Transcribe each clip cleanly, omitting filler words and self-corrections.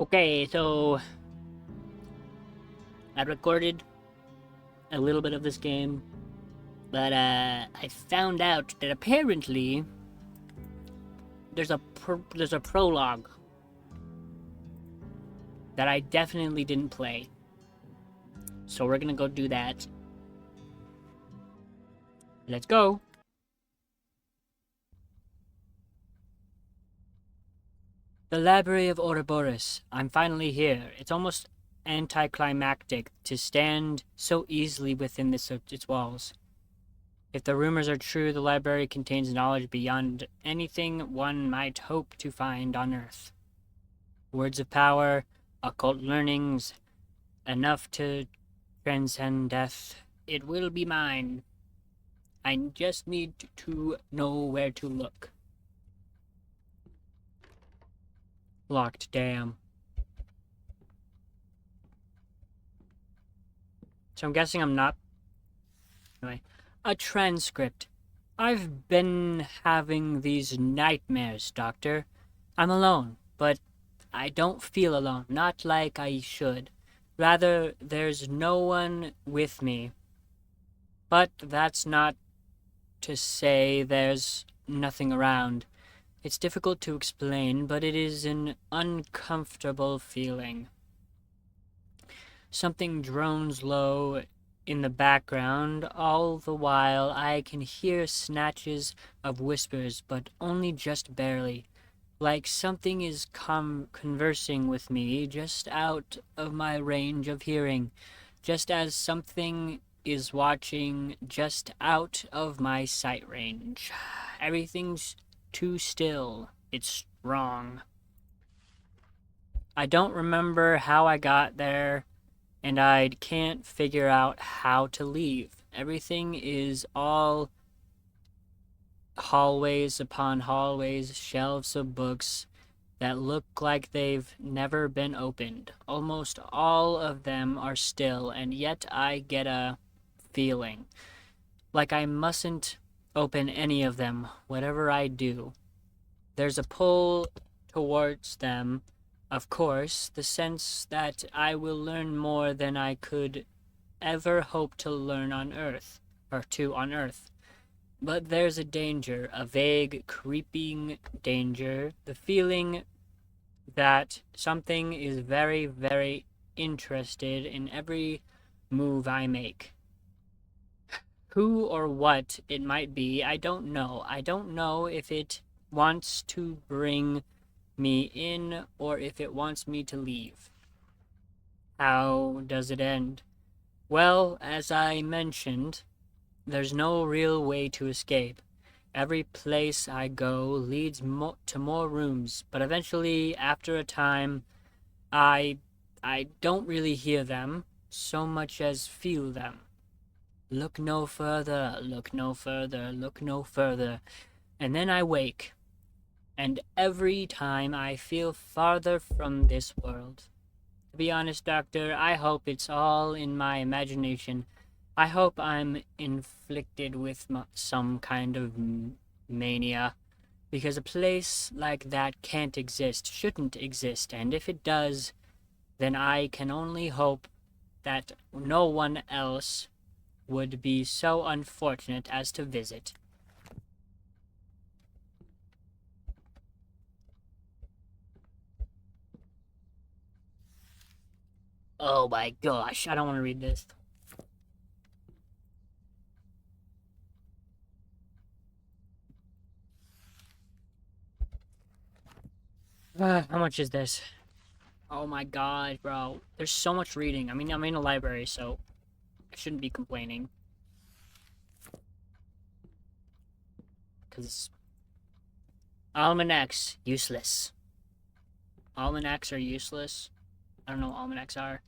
Okay, so I recorded a little bit of this game, but I found out that apparently there's a prologue that I definitely didn't play. So we're gonna go do that. Let's go. The Library of Ouroboros. I'm finally here. It's almost anticlimactic to stand so easily within its walls. If the rumors are true, the library contains knowledge beyond anything one might hope to find on Earth. Words of power, occult learnings, enough to transcend death. It will be mine. I just need to know where to look. Locked, damn. So I'm guessing I'm not... Anyway. A transcript. I've been having these nightmares, Doctor. I'm alone, but I don't feel alone. Not like I should. Rather, there's no one with me. But that's not to say there's nothing around. It's difficult to explain, but it is an uncomfortable feeling. Something drones low in the background. All the while I can hear snatches of whispers, but only just barely. Like something is conversing with me just out of my range of hearing, just as something is watching just out of my sight range. Everything's too still. It's wrong. I don't remember how I got there, and I can't figure out how to leave. Everything is all hallways upon hallways, shelves of books that look like they've never been opened. Almost all of them are still, and yet I get a feeling like I mustn't open any of them, whatever I do. There's a pull towards them, of course, the sense that I will learn more than I could ever hope to learn on Earth, on Earth. But there's a danger, a vague, creeping danger, the feeling that something is very, very interested in every move I make. Who or what it might be, I don't know. I don't know if it wants to bring me in or if it wants me to leave. How does it end? Well, as I mentioned, there's no real way to escape. Every place I go leads to more rooms, but eventually, after a time, I don't really hear them so much as feel them. Look no further, look no further, look no further, and then I wake. And every time I feel farther from this world. To be honest, Doctor, I hope it's all in my imagination. I hope I'm inflicted with some kind of mania, because a place like that can't exist, shouldn't exist, and if it does, then I can only hope that no one else would be so unfortunate as to visit. Oh my gosh, I don't want to read this. How much is this? Oh my god, bro. There's so much reading. I mean, I'm in a library, so I shouldn't be complaining. Because almanacs, useless. Almanacs are useless. I don't know what almanacs are.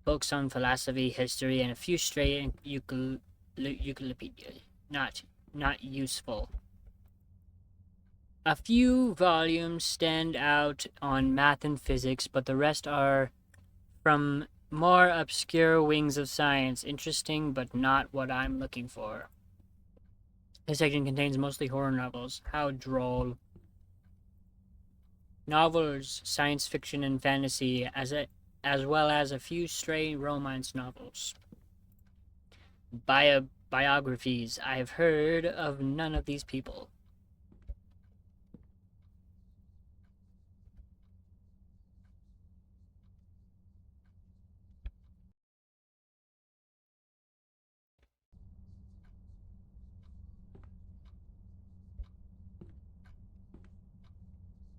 Books on philosophy, history, and a few stray Euclipedia. Not useful. A few volumes stand out on math and physics, but the rest are from more obscure wings of science. Interesting, but not what I'm looking for. This section contains mostly horror novels. How droll. novels, science fiction, and fantasy, as well as a few stray romance novels. Biographies. I've heard of none of these people.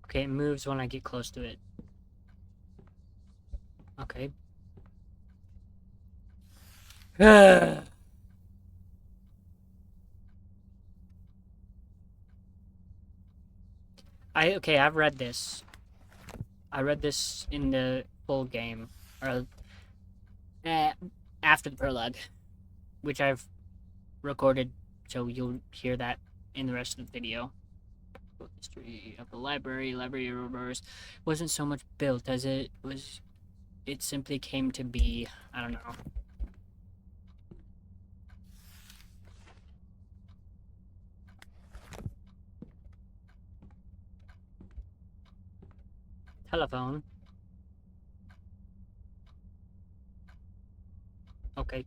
Okay, it moves when I get close to it. Okay. I've read this. I read this in the full game, or after the prologue, which I've recorded, so you'll hear that in the rest of the video. History of the library reverse wasn't so much built as it was. It simply came to be. I don't know. Telephone. Okay.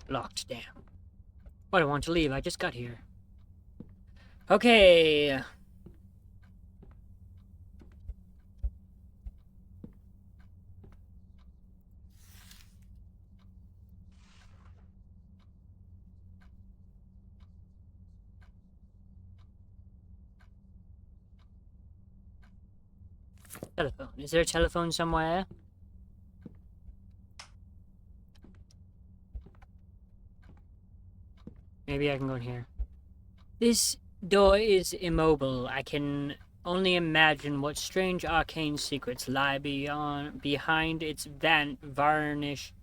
Locked. Damn. Why do I want to leave? I just got here. Okay. Telephone. Is there a telephone somewhere? Maybe I can go in here. This door is immobile. I can only imagine what strange arcane secrets lie behind its varnished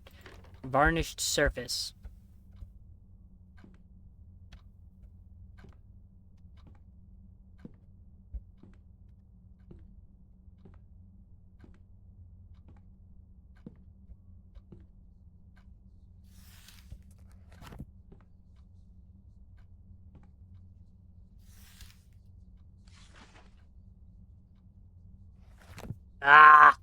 surface. Ah!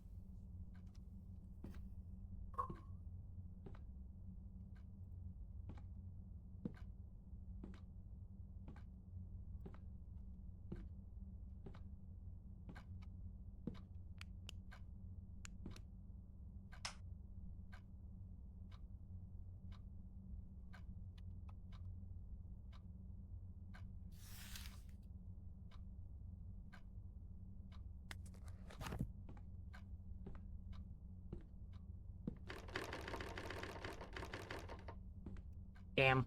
Damn.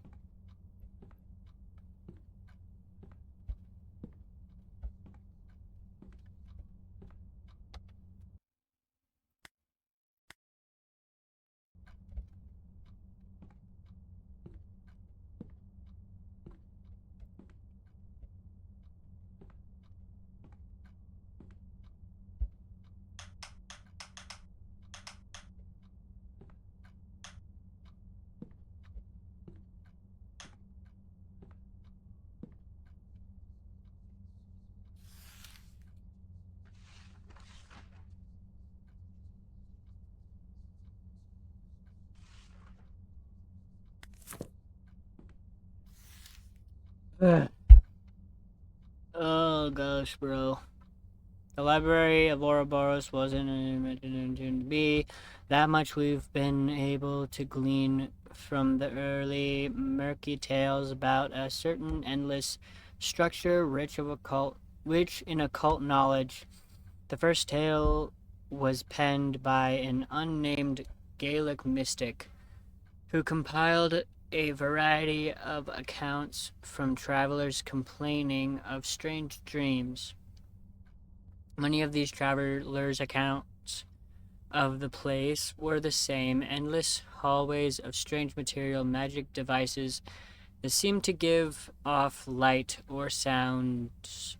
Oh gosh, bro. The Library of Ouroboros wasn't imagined to be that much. We've been able to glean from the early murky tales about a certain endless structure rich in occult knowledge. The first tale was penned by an unnamed Gaelic mystic who compiled a variety of accounts from travelers complaining of strange dreams. Many of these travelers' accounts of the place were the same endless hallways of strange material, magic devices that seemed to give off light or sounds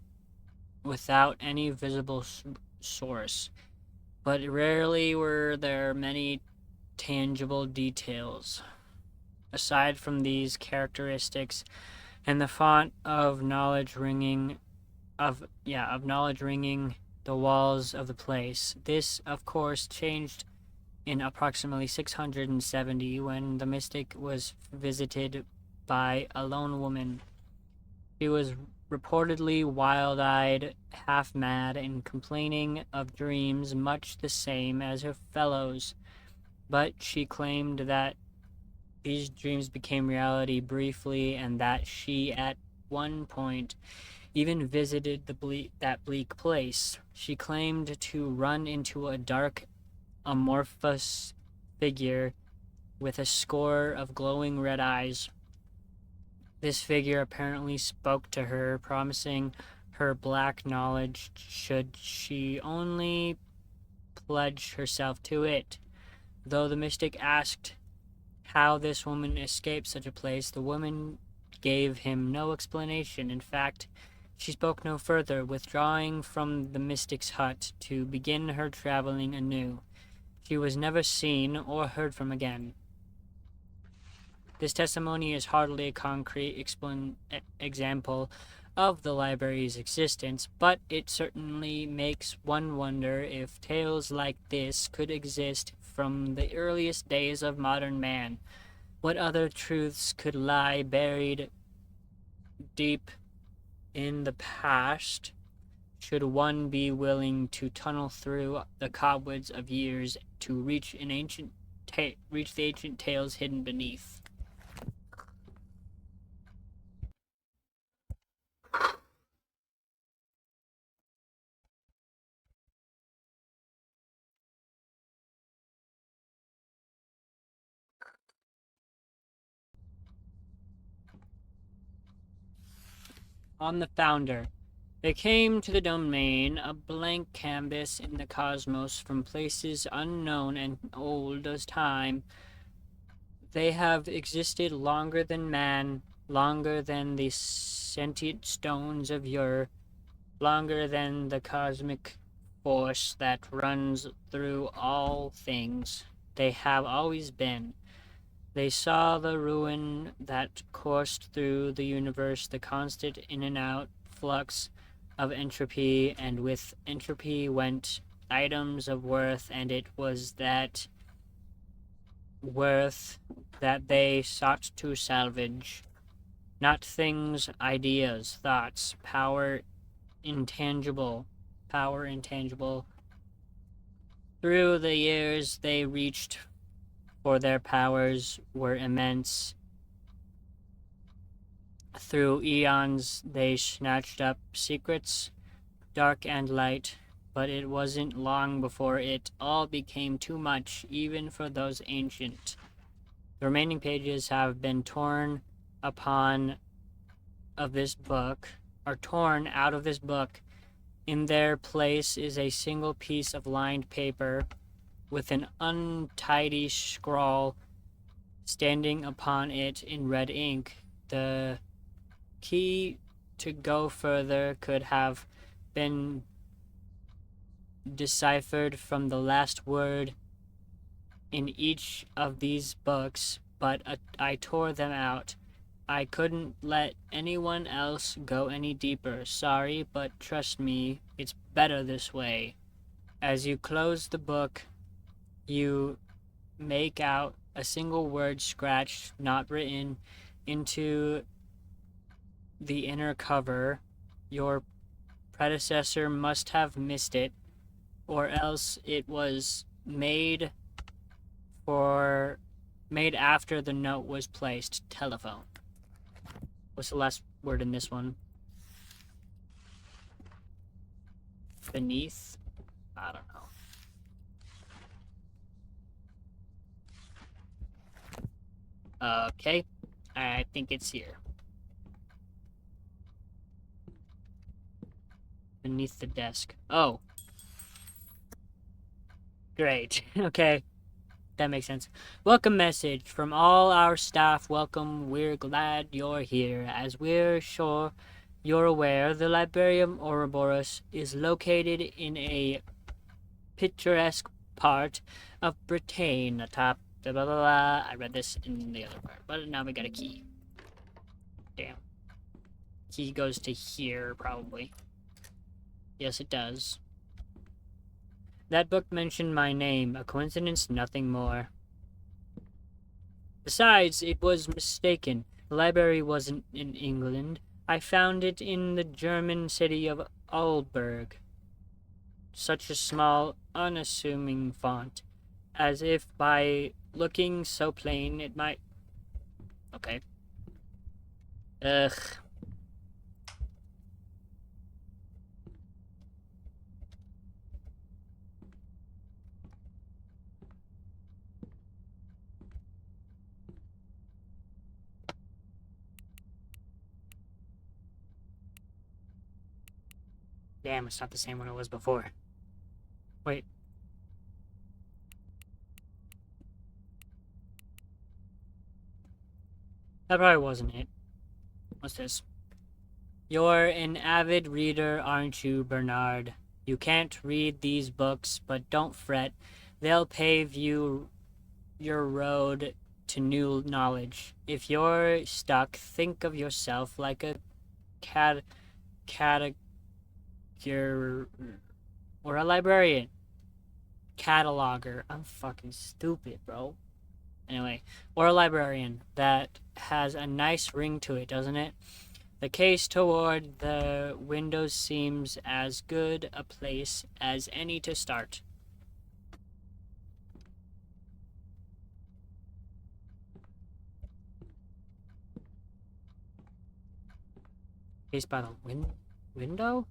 without any visible source. but rarely were there many tangible details. Aside from these characteristics and the font of knowledge ringing the walls of the place. This, of course, changed in approximately 670 when the mystic was visited by a lone woman. She was reportedly wild-eyed, half-mad, and complaining of dreams much the same as her fellows, but she claimed that these dreams became reality briefly and that she, at one point, even visited that bleak place. She claimed to run into a dark, amorphous figure with a score of glowing red eyes. This figure apparently spoke to her, promising her black knowledge should she only pledge herself to it. Though the mystic asked how this woman escaped such a place, the woman gave him no explanation. In fact, she spoke no further, withdrawing from the mystic's hut to begin her traveling anew. She was never seen or heard from again. This testimony is hardly a concrete example of the library's existence, but it certainly makes one wonder if tales like this could exist from the earliest days of modern man. What other truths could lie buried deep in the past, should one be willing to tunnel through the cobwebs of years to reach the ancient tales hidden beneath? On the Founder. They came to the domain, a blank canvas in the cosmos from places unknown and old as time. They have existed longer than man, longer than the sentient stones of Ur, longer than the cosmic force that runs through all things. They have always been. They saw the ruin that coursed through the universe, the constant in and out flux of entropy, and with entropy went items of worth, and it was that worth that they sought to salvage. Not things, ideas, thoughts, power intangible. Through the years they reached, for their powers were immense. Through eons they snatched up secrets, dark and light, but it wasn't long before it all became too much, even for those ancient. The remaining pages have been torn out of this book. In their place is a single piece of lined paper with an untidy scrawl standing upon it in red ink. The key to go further could have been deciphered from the last word in each of these books, but I tore them out. I couldn't let anyone else go any deeper. Sorry, but trust me, it's better this way. As you close the book, you make out a single word scratched, not written, into the inner cover. Your predecessor must have missed it, or else it was made after the note was placed. Telephone. What's the last word in this one? Beneath? I don't know. Okay, I think it's here. Beneath the desk. Oh. Great. Okay. That makes sense. Welcome message from all our staff. Welcome. We're glad you're here. As we're sure you're aware, the Librarium Ouroboros is located in a picturesque part of Britain atop blah blah blah blah. I read this in the other part, but now we got a key. Damn. Key goes to here, probably. Yes, it does. That book mentioned my name. A coincidence, nothing more. Besides, it was mistaken. The library wasn't in England. I found it in the German city of Aalborg. Such a small, unassuming font, as if by looking so plain it might... Okay. Ugh. Damn, it's not the same one it was before. Wait. That probably wasn't it. What's this? You're an avid reader, aren't you, Bernard? You can't read these books, but don't fret. They'll pave you your road to new knowledge. If you're stuck, think of yourself like a cat or a librarian. Cataloger. I'm fucking stupid, bro. Anyway, or a librarian. That has a nice ring to it, doesn't it? The case toward the windows seems as good a place as any to start. Case by the window?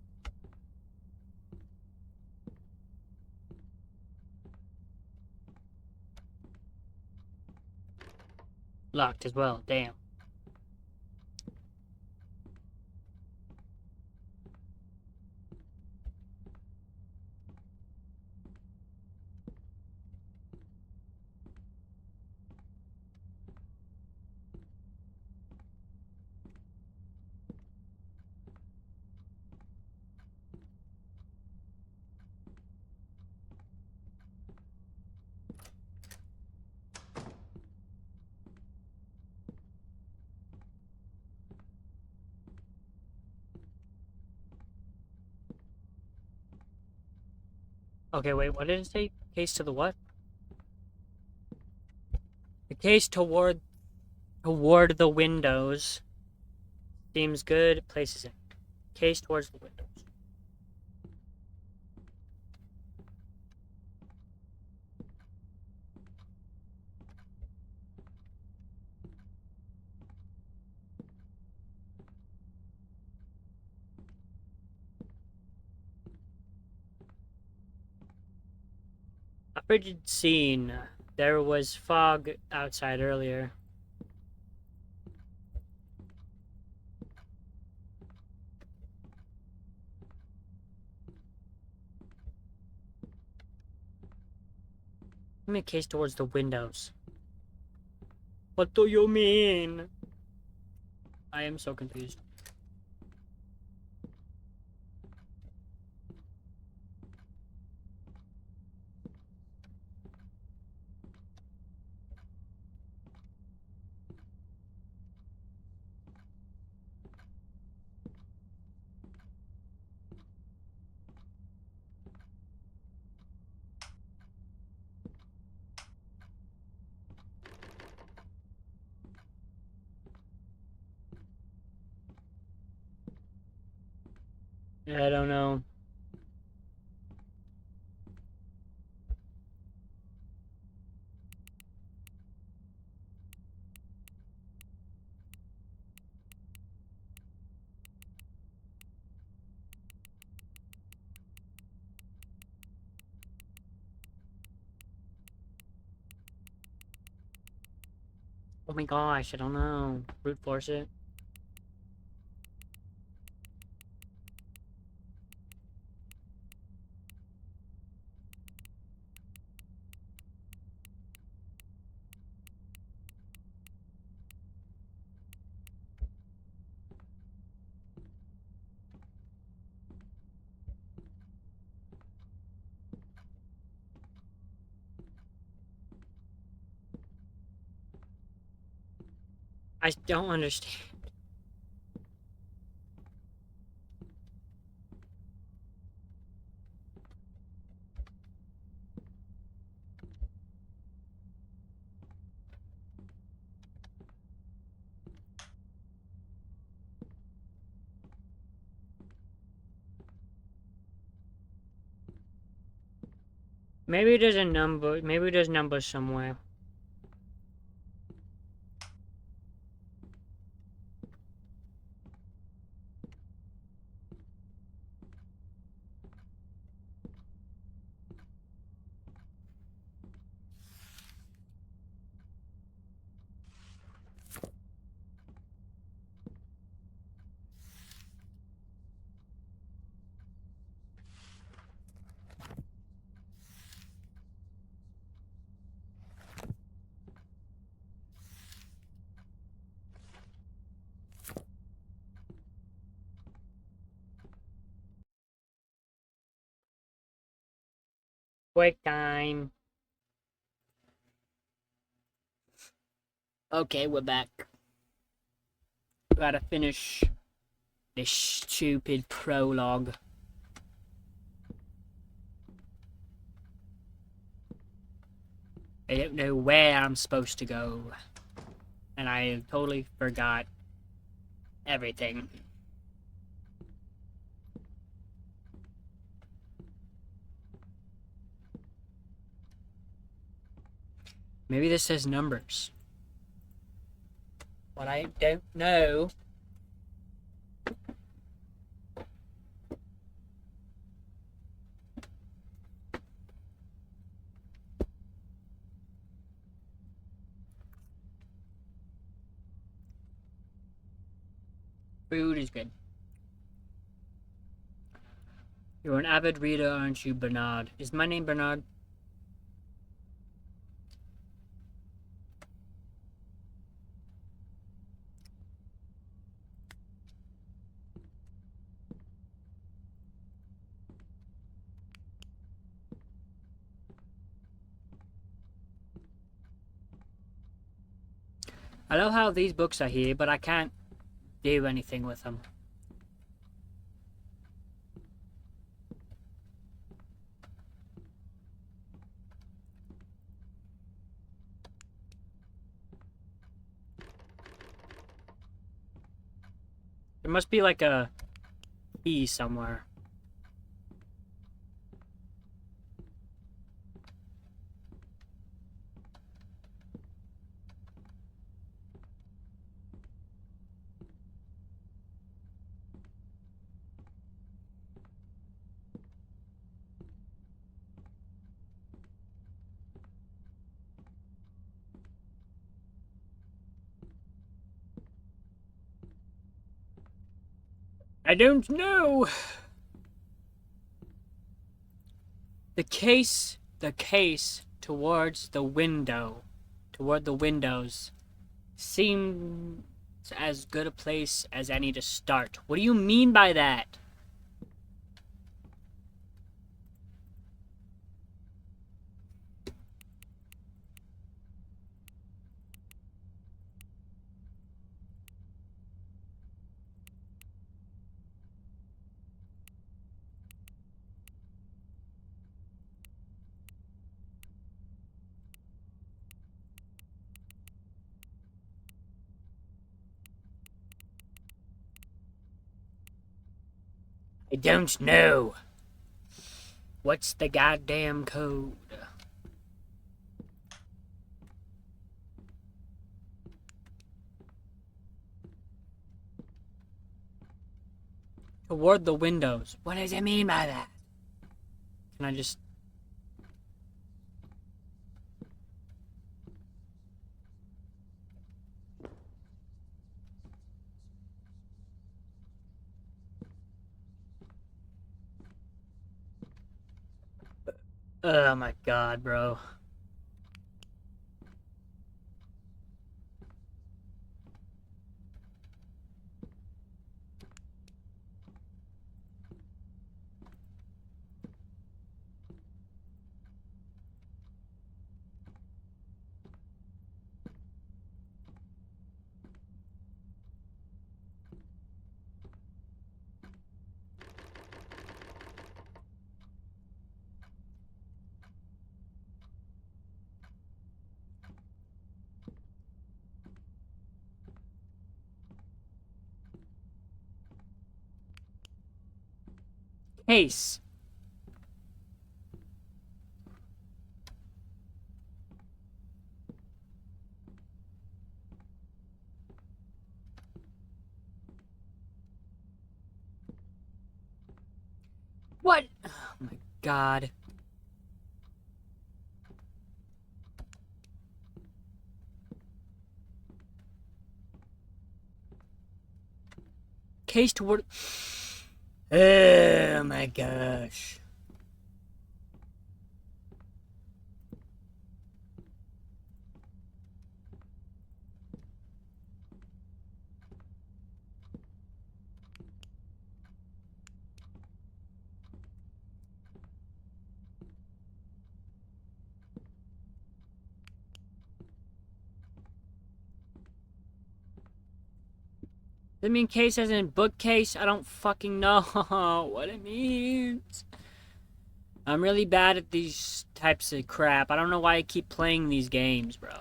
Locked as well, damn. Okay, wait, what did it say? Case to the what? The case toward the windows seems good. Places it. Case towards the windows. A frigid scene. There was fog outside earlier. Make a case towards the windows. What do you mean? I am so confused. I don't know. Oh my gosh, I don't know. Brute force it. I don't understand. Maybe there's a number. Maybe there's numbers somewhere. Break time. Okay, we're back. Gotta finish this stupid prologue. I don't know where I'm supposed to go. And I totally forgot everything. Maybe this says numbers. But I don't know. Food is good. You're an avid reader, aren't you, Bernard? Is my name Bernard? I love how these books are here, but I can't do anything with them. There must be like a key somewhere. I don't know. The case towards the window, toward the windows, seems as good a place as any to start. What do you mean by that? I don't know. What's the goddamn code? Toward the windows. What does it mean by that? Can I just... Oh my god, bro. Case. What? Oh my god. Case toward. Oh my gosh. Does it mean case as in bookcase? I don't fucking know what it means. I'm really bad at these types of crap. I don't know why I keep playing these games, bro.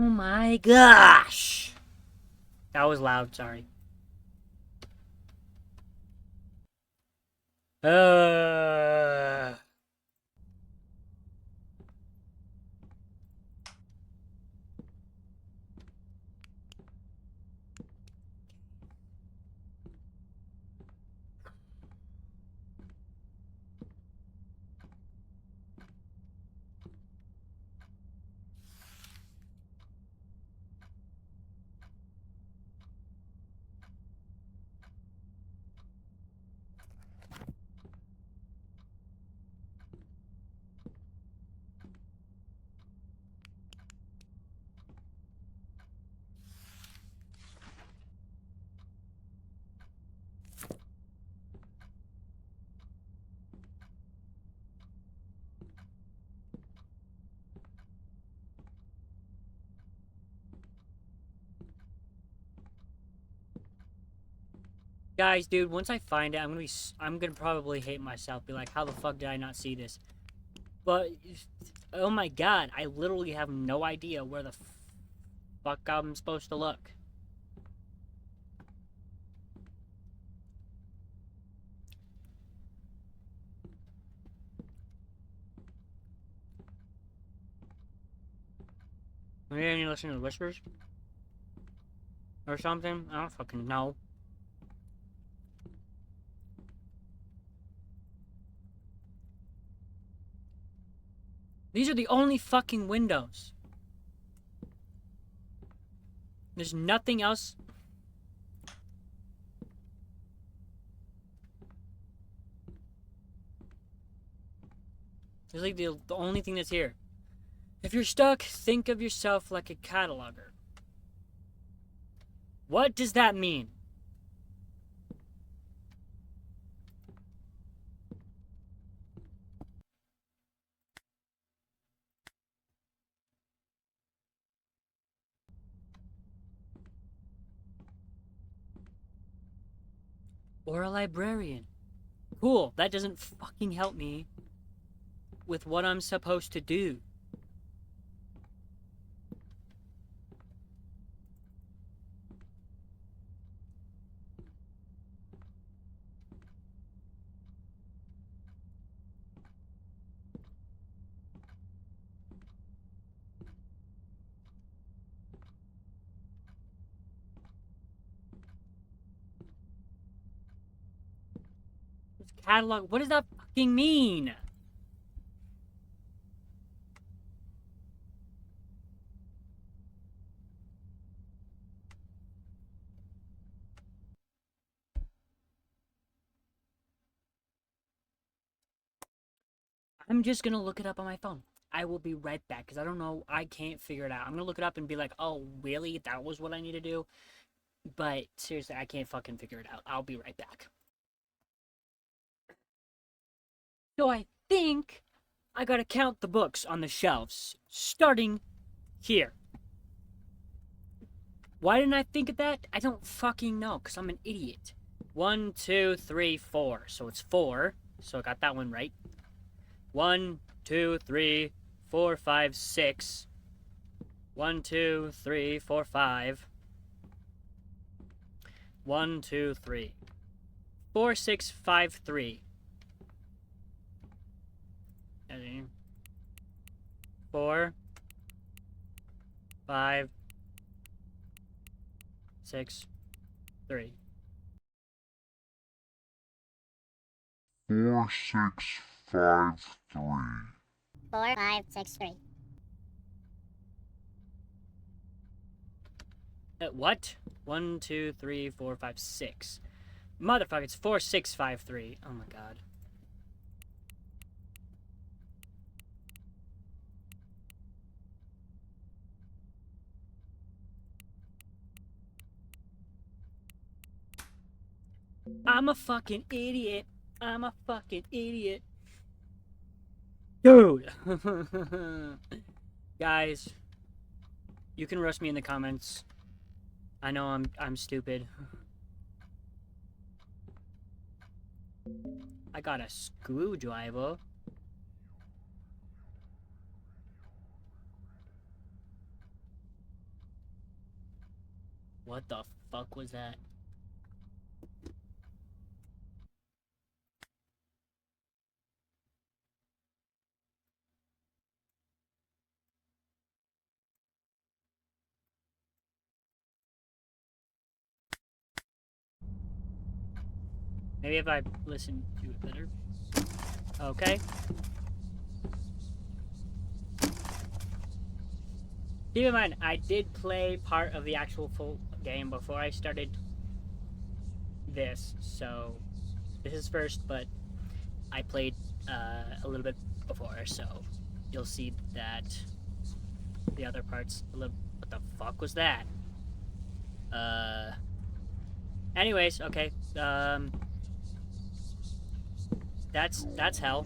Oh my gosh. That was loud, sorry. Uh Guys, dude, once I find it, I'm gonna probably hate myself. Be like, how the fuck did I not see this? But oh my god, I literally have no idea where the fuck I'm supposed to look. Maybe I need to listen to the whispers or something. I don't fucking know. These are the only fucking windows. There's nothing else. It's like the only thing that's here. If you're stuck, think of yourself like a cataloger. What does that mean? Or a librarian. Cool, that doesn't fucking help me with what I'm supposed to do. Catalog, what does that fucking mean? I'm just gonna look it up on my phone. I will be right back because I don't know. I can't figure it out. I'm gonna look it up and be like, oh, really? That was what I need to do? But seriously, I can't fucking figure it out. I'll be right back. So I think I gotta count the books on the shelves, starting Here. Why didn't I think of that? I don't fucking know, because I'm an idiot. 1, 2, 3, 4. So it's 4. So I got that one right. 1, 2, 3, 4, 5, 6. 1, 2, 3, 4, 5. 1, 2, 3. 4, 6, 5, 3. 4, 5, 6, 3. 4, 6, 5, 3. 4, 5, 6, 3. What? 1, 2, 3, 4, 5, 6. Motherfucker, it's 4, 6, 5, 3. Oh my god. I'm a fucking idiot. I'm a fucking idiot. Dude! Guys, you can roast me in the comments. I know I'm stupid. I got a screwdriver. What the fuck was that? Maybe if I listen to it better. Okay. Keep in mind, I did play part of the actual full game before I started this, so this is first, but I played a little bit before, so you'll see that the other parts a little. What the fuck was that? Anyways, okay. That's hell.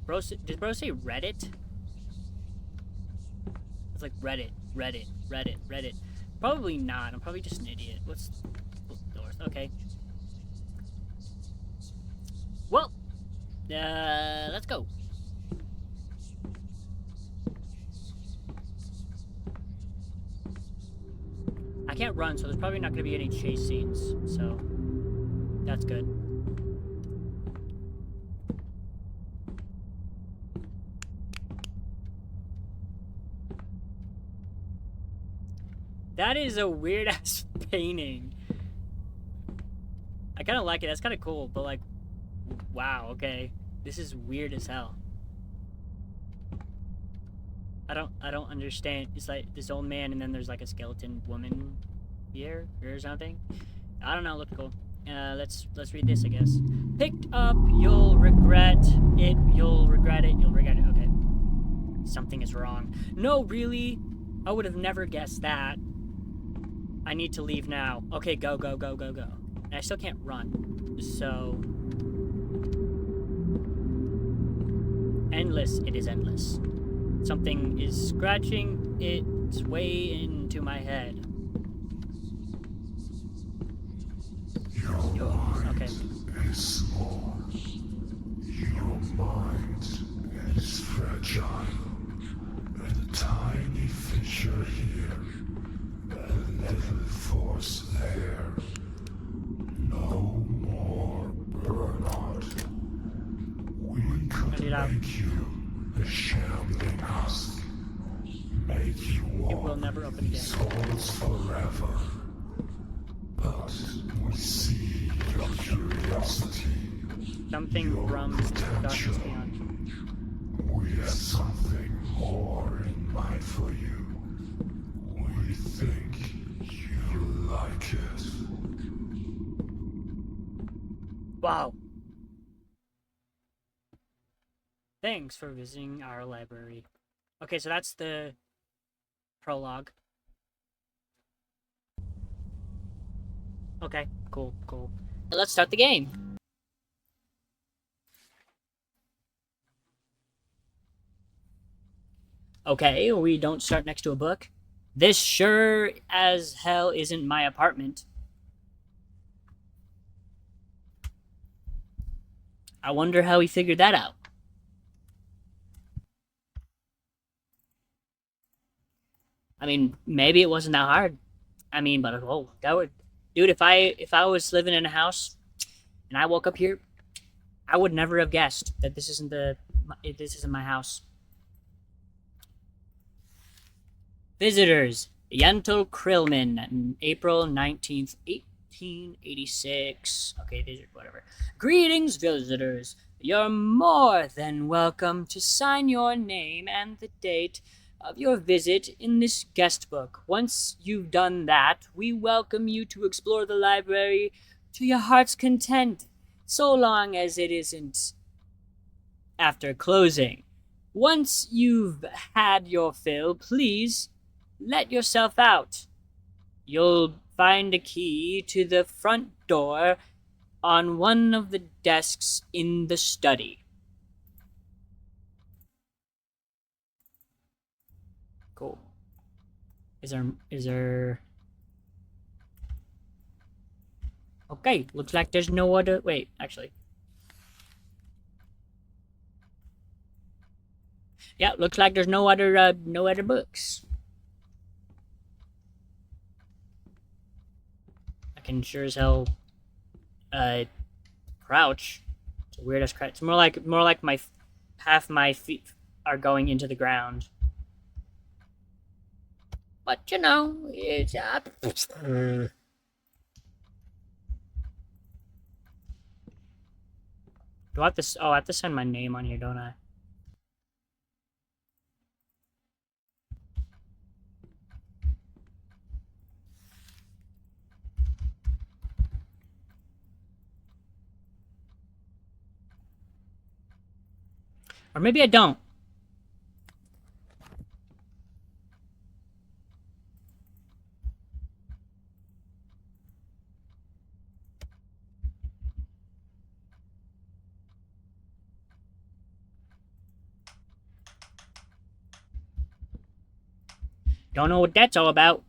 Bro, did bro say Reddit? It's like Reddit, Reddit, Reddit, Reddit. Probably not. I'm probably just an idiot. What's doors? Okay. Well, let's go. I can't run, so there's probably not going to be any chase scenes. So that's good. That is a weird ass painting. I kind of like it. That's kind of cool, but like, wow. Okay, this is weird as hell. I don't understand. It's like this old man, and then there's like a skeleton woman here or something. I don't know. It looked cool. Let's read this, I guess. Picked up, you'll regret it. You'll regret it. You'll regret it. Okay. Something is wrong. No, really? I would have never guessed that. I need to leave now. Okay, go, go, go, go, go. And I still can't run. So... endless. It is endless. Something is scratching its way into my head. Okay. Is small. Your mind is fragile. A tiny fissure here. A little force there. No more burnout. We could make you a shambling husk. Make you It will walk never open again. souls forever. But we see your curiosity. Something your from Darkness potential. Beyond. We have something more in mind for you. We think you like it. Wow. Thanks for visiting our library. Okay, so that's the prologue. Okay, cool, cool. Let's start the game. Okay, we don't start next to a book. This sure as hell isn't my apartment. I wonder how he figured that out. I mean, maybe it wasn't that hard. I mean, but oh, that would, dude. If I was living in a house and I woke up here, I would never have guessed that this isn't my house. Visitors: Yentl Krillman, April 19th, 1886. Okay, these are whatever. Greetings, visitors. You're more than welcome to sign your name and the date of your visit in this guest book. Once you've done that, we welcome you to explore the library to your heart's content, so long as it isn't after closing. Once you've had your fill, please let yourself out. You'll find a key to the front door on one of the desks in the study. Cool. Is there... Okay, looks like there's no other... Wait, actually. Yeah, looks like there's no other books. I can sure as hell crouch. It's a weird ass crouch. It's more like my half my feet are going into the ground. But you know, it's do I have to? Oh, I have to sign my name on here, don't I? Or maybe I don't. Don't know what that's all about.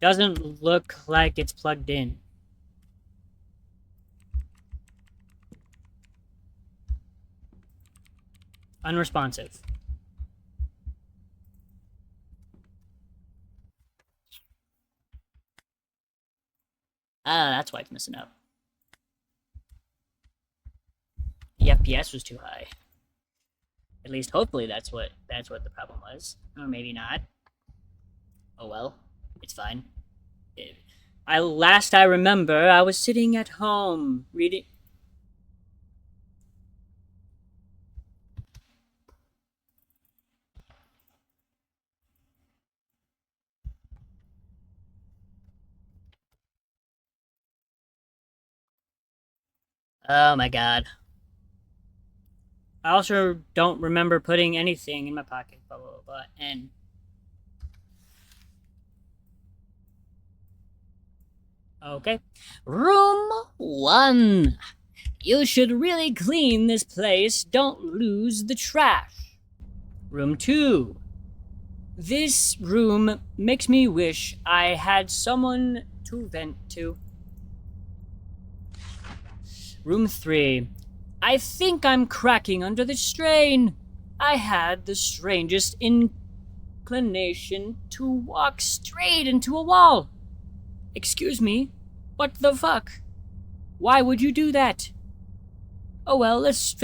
Doesn't look like it's plugged in. Unresponsive. Ah, that's why it's messing up. The FPS was too high. At least, hopefully, that's what the problem was, or maybe not. Oh well, it's fine. Last I remember, I was sitting at home reading. Oh my god. I also don't remember putting anything in my pocket, blah, blah, blah, blah, and... Okay. Room 1. You should really clean this place. Don't lose the trash. Room 2. This room makes me wish I had someone to vent to. Room 3. I think I'm cracking under the strain. I had the strangest inclination to walk straight into a wall. Excuse me, what the fuck? Why would you do that? Oh well, let's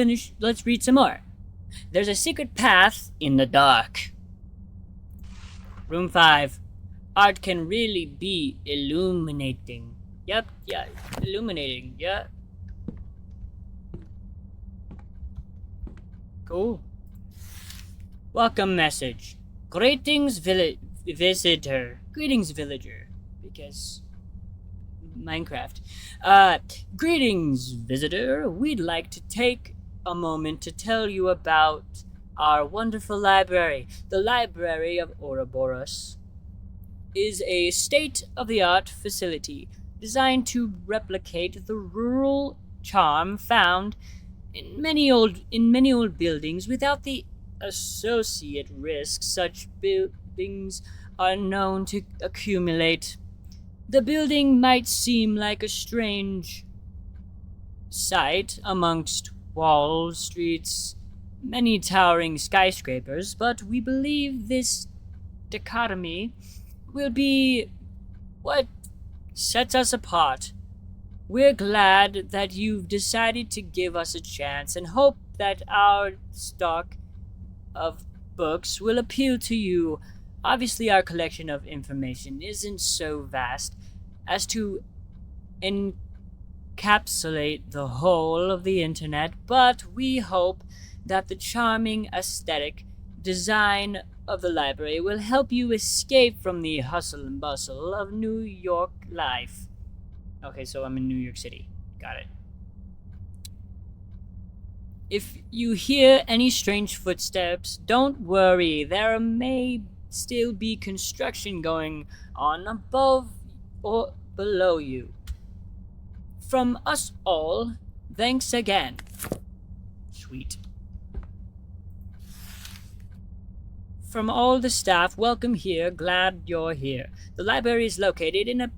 read some more. There's a secret path in the dark. Room 5. Art can really be illuminating. Yep, yeah, illuminating, yeah. Cool. Welcome message. Greetings, visitor. Greetings, villager. Because Minecraft. Greetings, visitor. We'd like to take a moment to tell you about our wonderful library. The Library of Ouroboros is a state-of-the-art facility designed to replicate the rural charm found in many old buildings without the associate risks such buildings are known to accumulate. The building might seem like a strange sight amongst Wall Street's many towering skyscrapers, but we believe this dichotomy will be what sets us apart. We're glad that you've decided to give us a chance and hope that our stock of books will appeal to you. Obviously, our collection of information isn't so vast as to encapsulate the whole of the internet, but we hope that the charming aesthetic design of the library will help you escape from the hustle and bustle of New York life. Okay, so I'm in New York City. Got it. If you hear any strange footsteps, don't worry. There may still be construction going on above or below you. From us all, thanks again. Sweet. From all the staff, welcome here. Glad you're here. The library is located in a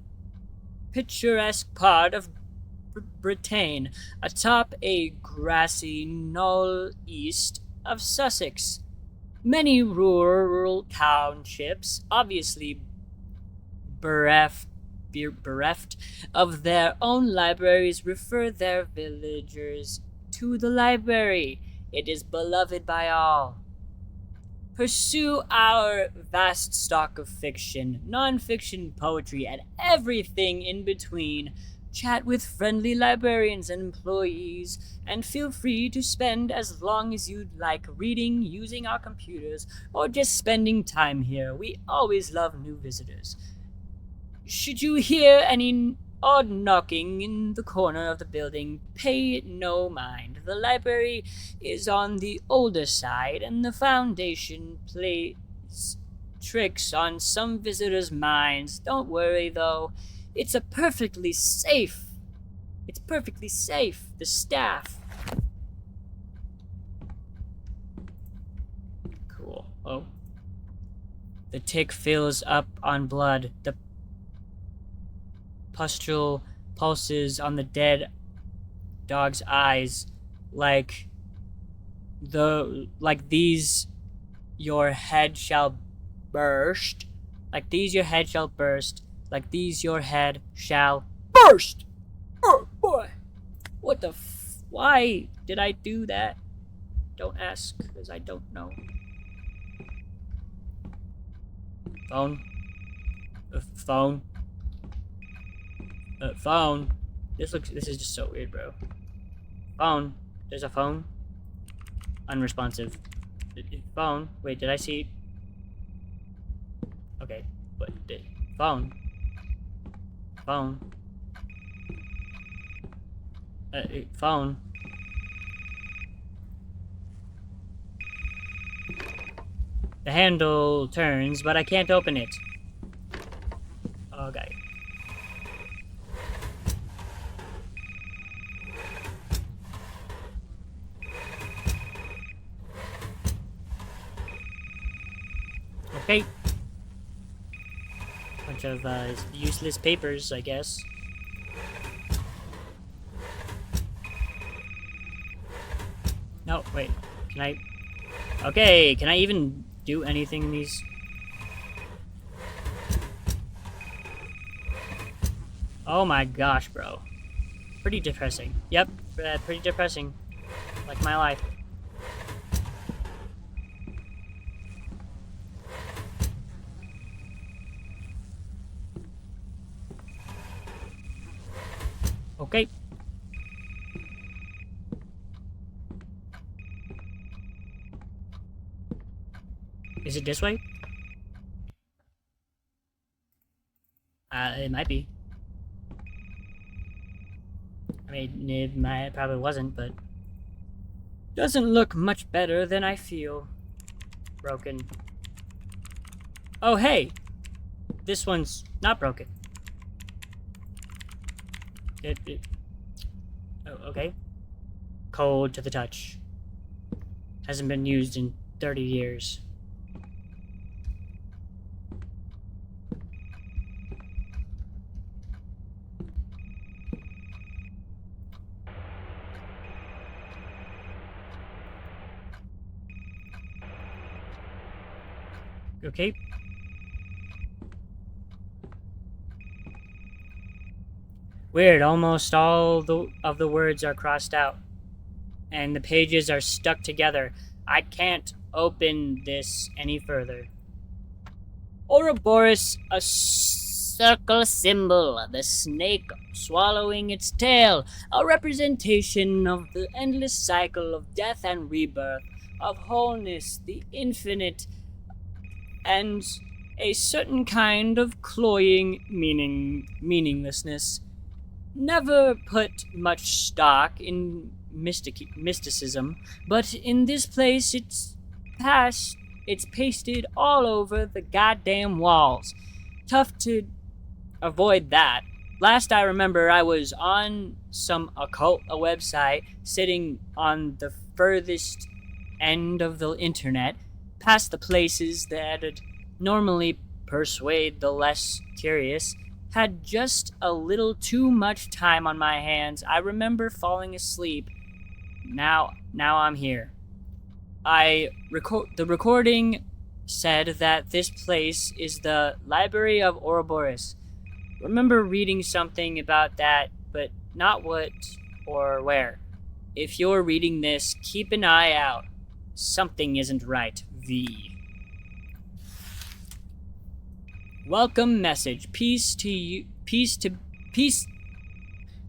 picturesque part of Britain, atop a grassy knoll east of Sussex. Many rural townships, obviously bereft of their own libraries, refer their villagers to the library. It is beloved by all. Pursue our vast stock of fiction, non-fiction, poetry, and everything in between. Chat with friendly librarians and employees, and feel free to spend as long as you'd like reading, using our computers, or just spending time here. We always love new visitors. Should you hear any odd knocking in the corner of the building, pay no mind. The library is on the older side, and the Foundation plays tricks on some visitors' minds. Don't worry, though. It's perfectly safe. The staff. Cool. Oh. The tick fills up on blood. The pustule pulses on the dead dog's eyes like these your head shall burst. Like these your head shall burst. Like these your head shall burst. Oh boy. What the why did I do that? Don't ask, because I don't know. Phone. Phone. Phone. This is just so weird, bro. Phone. There's a phone. Unresponsive. Phone. Wait, did I see? Okay, but phone. Phone. Phone. The handle turns, but I can't open it. Okay. Okay. Bunch of useless papers, I guess. No, wait. Can I... Okay, can I even do anything in these? Oh my gosh, bro. Pretty depressing. Yep, pretty depressing. Like my life. Okay. Is it this way? It might be. I mean, it probably wasn't, but doesn't look much better than I feel. Broken. Oh, hey! This one's not broken. Oh, okay. Cold to the touch. Hasn't been used in 30 years. Okay. Weird, almost all of the words are crossed out. And the pages are stuck together. I can't open this any further. Ouroboros, a circle symbol, the snake swallowing its tail, a representation of the endless cycle of death and rebirth, of wholeness, the infinite, and a certain kind of cloying meaninglessness. Never put much stock in mysticism, but in this place it's pasted all over the goddamn walls. Tough to avoid that. Last I remember, I was on some occult website, sitting on the furthest end of the internet, past the places that'd normally persuade the less curious. Had just a little too much time on my hands. I remember falling asleep. Now I'm here. The recording said that this place is the Library of Ouroboros. Remember reading something about that, but not what or where. If you're reading this, keep an eye out. Something isn't right. V. Welcome message. Peace be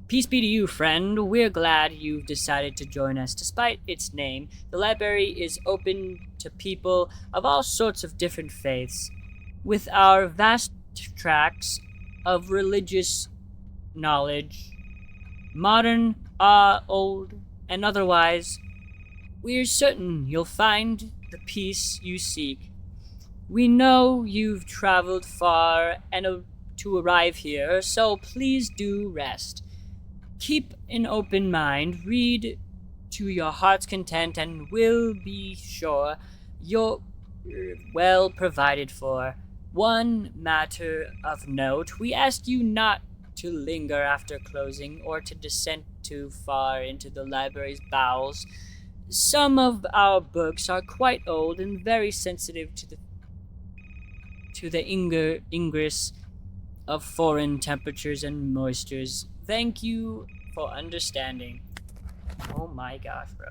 to you, friend. We're glad you've decided to join us. Despite its name, the library is open to people of all sorts of different faiths. With our vast tracts of religious knowledge, modern, old, and otherwise, we're certain you'll find the peace you seek. We know you've traveled far and to arrive here, so please do rest. Keep an open mind, read to your heart's content, and we'll be sure you're well provided for. One matter of note, we ask you not to linger after closing or to descend too far into the library's bowels. Some of our books are quite old and very sensitive to the ingress of foreign temperatures and moistures. Thank you for understanding. Oh my gosh, bro.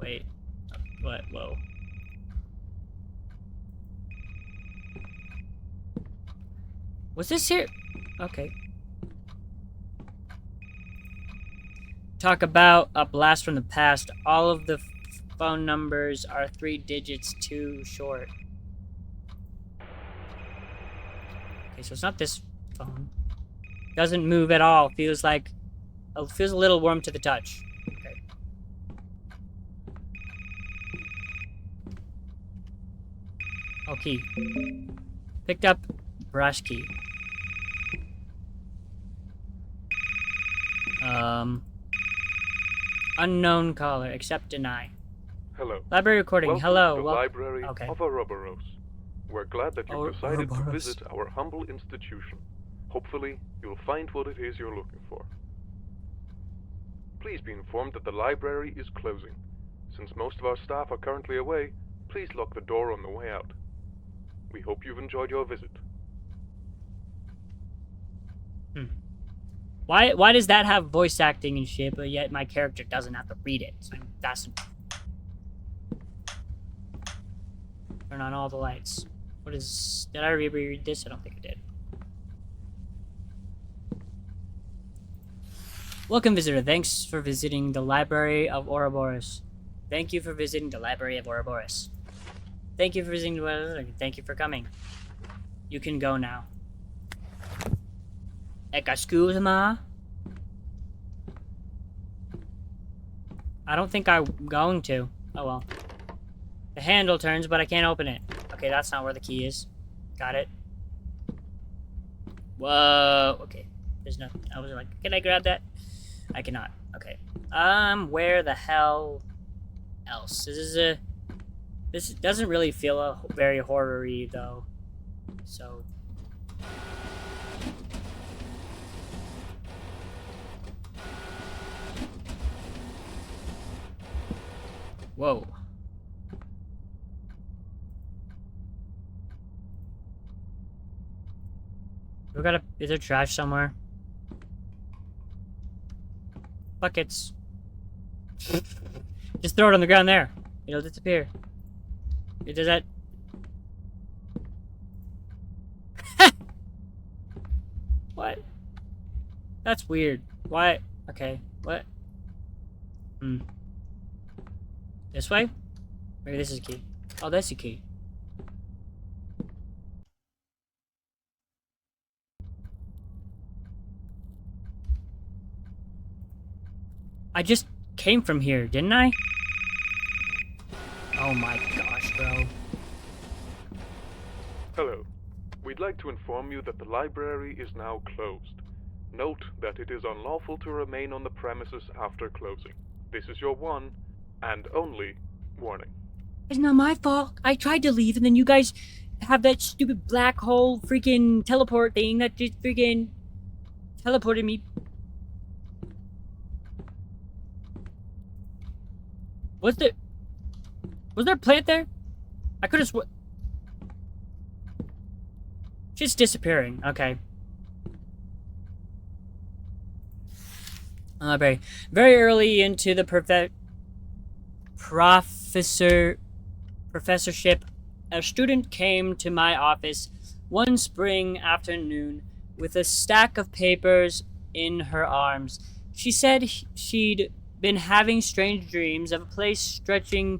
Wait. What? Whoa. Was this here? Okay. Talk about a blast from the past. All of the phone numbers are 3 digits too short. Okay, so it's not this phone. Doesn't move at all. Feels a little warm to the touch. Okay. Okay. Picked up brush key. Unknown caller. Accept, deny. Hello. Library recording. Welcome Hello. to the Library okay. of Ouroboros. We're glad that you've decided to Ouroboros. visit our humble institution. Hopefully, you'll find what it is you're looking for. Please be informed that the library is closing. Since most of our staff are currently away, please lock the door on the way out. We hope you've enjoyed your visit. Why does that have voice acting and shit, but yet my character doesn't have to read it? So that's... Turn on all the lights. What is... Did I reread this? I don't think I did. Welcome, visitor. Thanks for visiting the Library of Ouroboros. Thank you for visiting the Library of Ouroboros. Thank you for visiting the... Thank you for coming. You can go now. Excuse-moi? I don't think I'm going to. Oh well. The handle turns, but I can't open it. Okay, that's not where the key is. Got it. Whoa. Okay. There's nothing. I was like, can I grab that? I cannot. Okay. Where the hell else? This doesn't really feel very horror-y, though. So... Whoa. Is there trash somewhere? Buckets. Just throw it on the ground there. It'll disappear. It does that. What? That's weird. Why? Okay. What? This way? Maybe this is a key. Oh, that's a key. I just came from here, didn't I? Oh my gosh, bro. Hello. We'd like to inform you that the library is now closed. Note that it is unlawful to remain on the premises after closing. This is your one and only warning. It's not my fault. I tried to leave, and then you guys have that stupid black hole freaking teleport thing that just freaking teleported me. Was there a plant there? I could have just disappearing. Okay. Very early into the professorship, a student came to my office one spring afternoon with a stack of papers in her arms. She said she'd been having strange dreams of a place stretching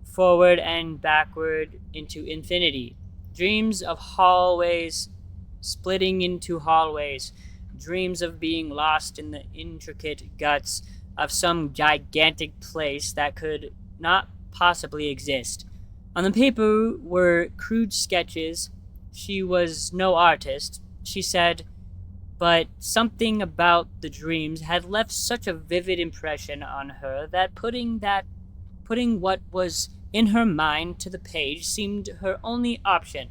forward and backward into infinity. Dreams of hallways splitting into hallways. Dreams of being lost in the intricate guts of some gigantic place that could not possibly exist. On the paper were crude sketches. She was no artist, she said, but something about the dreams had left such a vivid impression on her that putting what was in her mind to the page seemed her only option.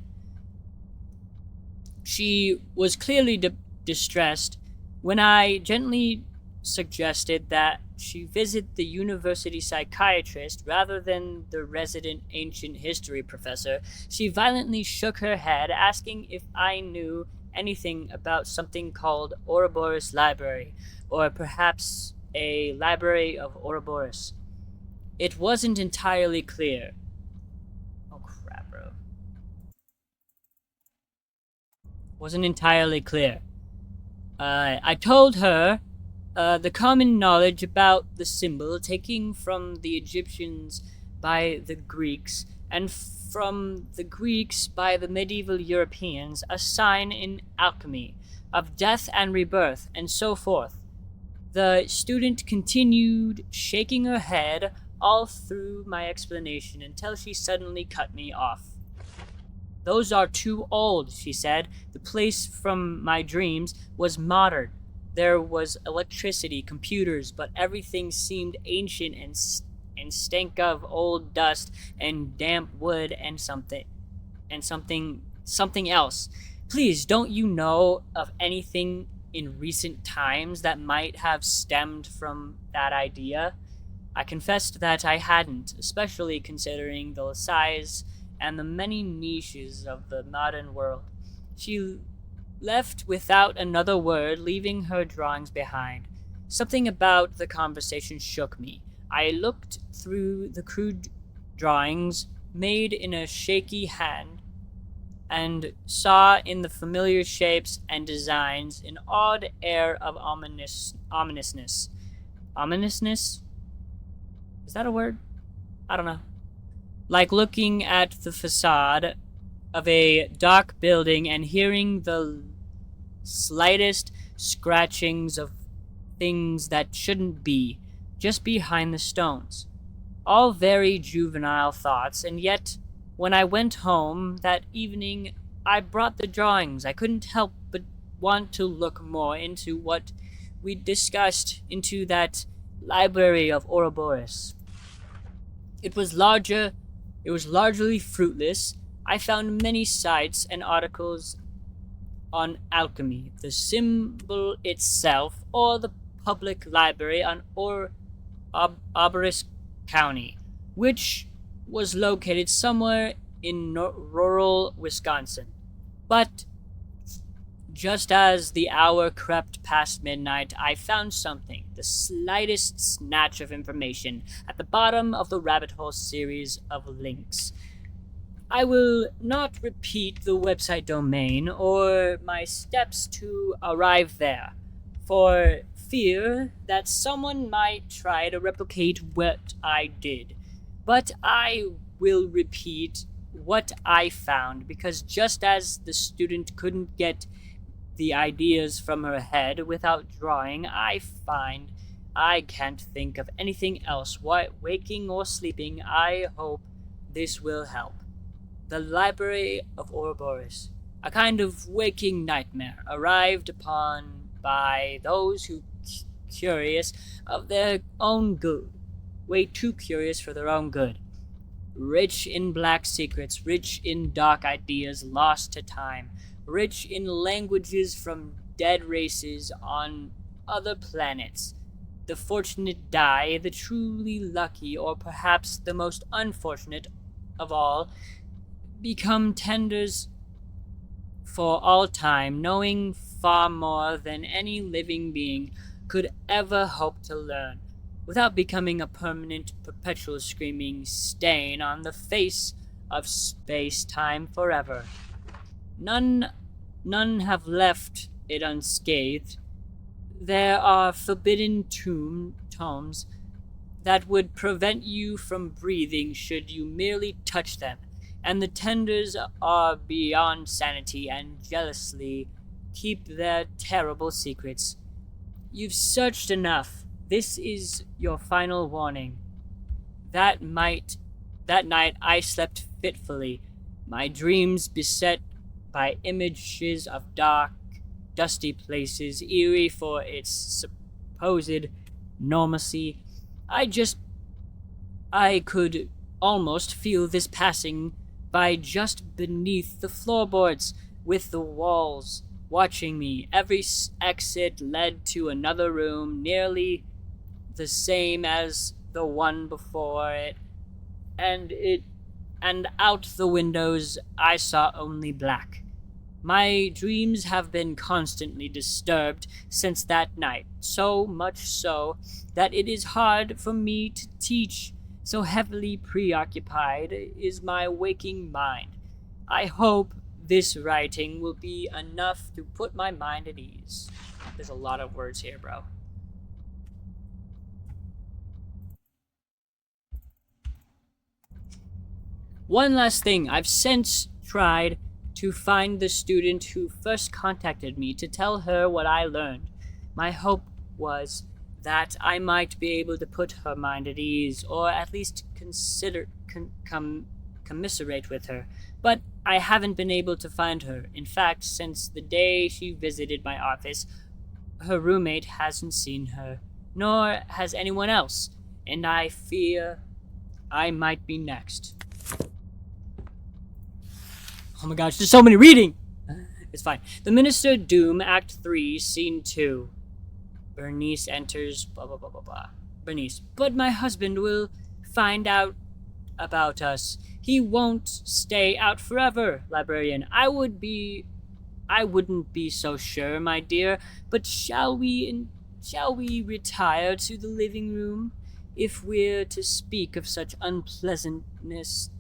She was clearly distressed when I gently suggested that she visit the university psychiatrist rather than the resident ancient history professor. She violently shook her head, asking if I knew anything about something called Ouroboros Library, or perhaps a Library of Ouroboros. It wasn't entirely clear. Oh crap, bro. Wasn't entirely clear. I told her the common knowledge about the symbol taken from the Egyptians by the Greeks, and from the Greeks by the medieval Europeans, a sign in alchemy of death and rebirth, and so forth. The student continued shaking her head all through my explanation until she suddenly cut me off. "Those are too old," she said. "The place from my dreams was modern. There was electricity, computers, but everything seemed ancient and stank of old dust and damp wood and something else. Please, don't you know of anything in recent times that might have stemmed from that idea?" I confessed that I hadn't, especially considering the size and the many niches of the modern world. She left without another word, leaving her drawings behind. Something about the conversation shook me. I looked through the crude drawings made in a shaky hand and saw in the familiar shapes and designs an odd air of ominousness. Ominousness? Is that a word? I don't know. Like looking at the facade of a dark building and hearing the slightest scratchings of things that shouldn't be, just behind the stones. All very juvenile thoughts, and yet, when I went home that evening, I brought the drawings. I couldn't help but want to look more into what we discussed, into that library of Ouroboros. It was largely fruitless. I found many sites and articles on alchemy, the symbol itself, or the public library on Ouroboros County, which was located somewhere in rural Wisconsin. But just as the hour crept past midnight, I found something, the slightest snatch of information, at the bottom of the rabbit hole series of links. I will not repeat the website domain or my steps to arrive there, for fear that someone might try to replicate what I did. But I will repeat what I found, because just as the student couldn't get the ideas from her head without drawing, I find I can't think of anything else, waking or sleeping. I hope this will help. The Library of Ouroboros, a kind of waking nightmare, arrived upon by those who curious of their own good, way too curious for their own good. Rich in black secrets, rich in dark ideas lost to time, rich in languages from dead races on other planets. The fortunate die, the truly lucky, or perhaps the most unfortunate of all, become tenders for all time, knowing far more than any living being could ever hope to learn, without becoming a permanent, perpetual screaming stain on the face of space-time forever. None have left it unscathed. There are forbidden tomes that would prevent you from breathing should you merely touch them, and the tenders are beyond sanity and jealously keep their terrible secrets. You've searched enough. This is your final warning. That night I slept fitfully, my dreams beset by images of dark, dusty places, eerie for its supposed normalcy. I could almost feel this passing by just beneath the floorboards, with the walls watching me. Every exit led to another room, nearly the same as the one before it, and out the windows I saw only black. My dreams have been constantly disturbed since that night, so much so that it is hard for me to teach, so heavily preoccupied is my waking mind. I hope this writing will be enough to put my mind at ease. There's a lot of words here, bro. One last thing, I've since tried to find the student who first contacted me to tell her what I learned. My hope was that I might be able to put her mind at ease, or at least commiserate with her, but I haven't been able to find her. In fact, since the day she visited my office, her roommate hasn't seen her, nor has anyone else, and I fear I might be next. Oh my gosh, there's so many reading! It's fine. The Minister Doom, Act 3, Scene 2. Bernice enters, blah blah blah blah blah. Bernice, but my husband will find out about us. He won't stay out forever. Librarian, I wouldn't be so sure, my dear, but shall we retire to the living room, if we're to speak of such unpleasantness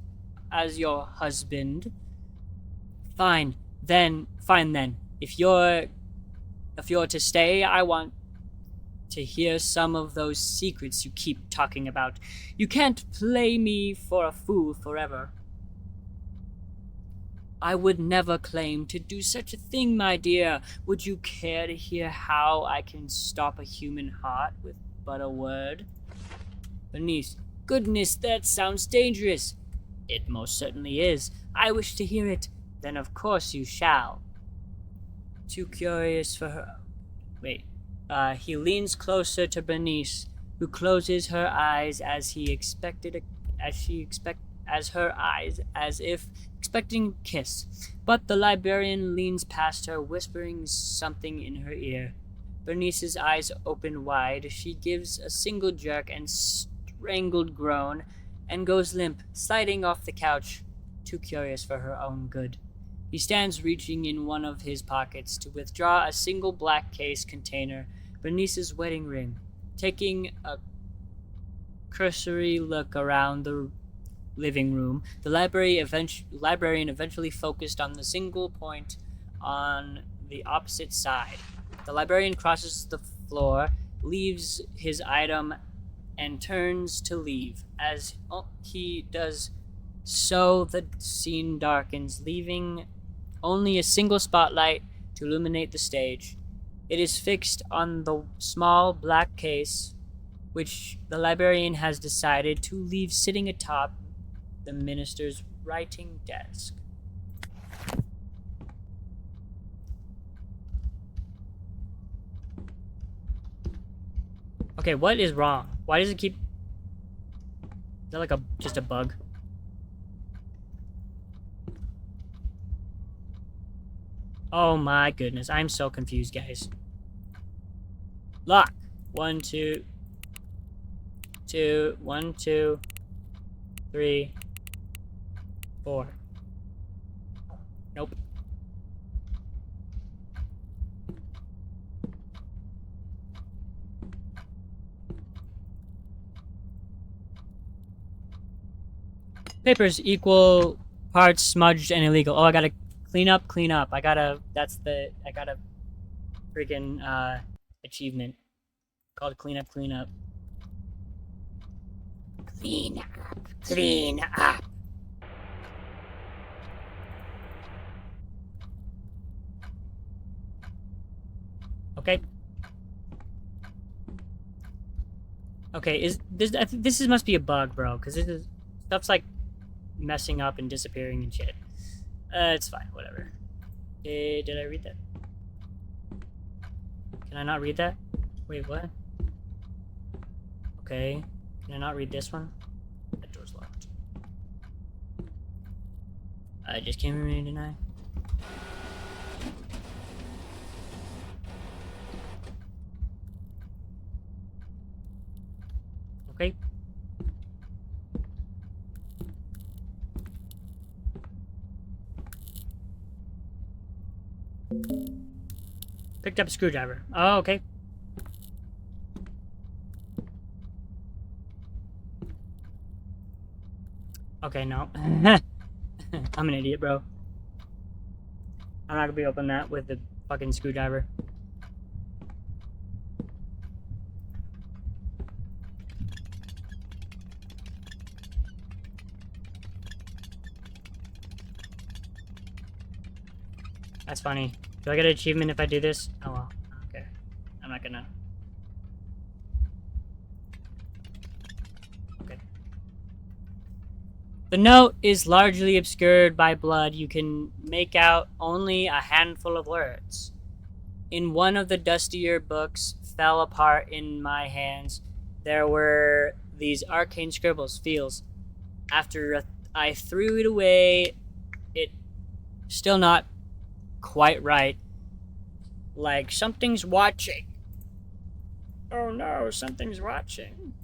as your husband? Fine then. If you're to stay, I want to hear some of those secrets you keep talking about. You can't play me for a fool forever. I would never claim to do such a thing, my dear. Would you care to hear how I can stop a human heart with but a word? Bernice, goodness, that sounds dangerous. It most certainly is. I wish to hear it. Then of course you shall. Too curious for her. Wait. He leans closer to Bernice, who closes her eyes as if expecting a kiss. But the librarian leans past her, whispering something in her ear. Bernice's eyes open wide. She gives a single jerk and strangled groan, and goes limp, sliding off the couch, too curious for her own good. He stands reaching in one of his pockets to withdraw a single black case container, Bernice's wedding ring. Taking a cursory look around the living room, the librarian eventually focused on the single point on the opposite side. The librarian crosses the floor, leaves his item, and turns to leave. As he does so, the scene darkens, leaving only a single spotlight to illuminate the stage. It is fixed on the small black case, which the librarian has decided to leave sitting atop the minister's writing desk. Okay, what is wrong? Why does it keep... Is that like just a bug? Oh my goodness, I'm so confused, guys. Lock. 1, 2, 1, 2, 3, 4. Nope. Papers equal parts smudged and illegal. Oh, I gotta clean up. I gotta freaking achievement called clean up. Clean up. Okay. Okay, is this? I think this must be a bug, bro, because stuff's like messing up and disappearing and shit. It's fine, whatever. Did I read that? Can I not read that? Wait, what? Okay. Can I not read this one? That door's locked. I just came in, didn't I? Okay. Picked up a screwdriver. Oh, okay. Okay, no. I'm an idiot, bro. I'm not gonna be opening that with the fucking screwdriver. That's funny. Do I get an achievement if I do this? Oh well. Okay. I'm not gonna. Okay. The note is largely obscured by blood. You can make out only a handful of words. In one of the dustier books fell apart in my hands, there were these arcane scribbles, feels. After I threw it away, it still not quite right. Like something's watching. Oh no, something's watching.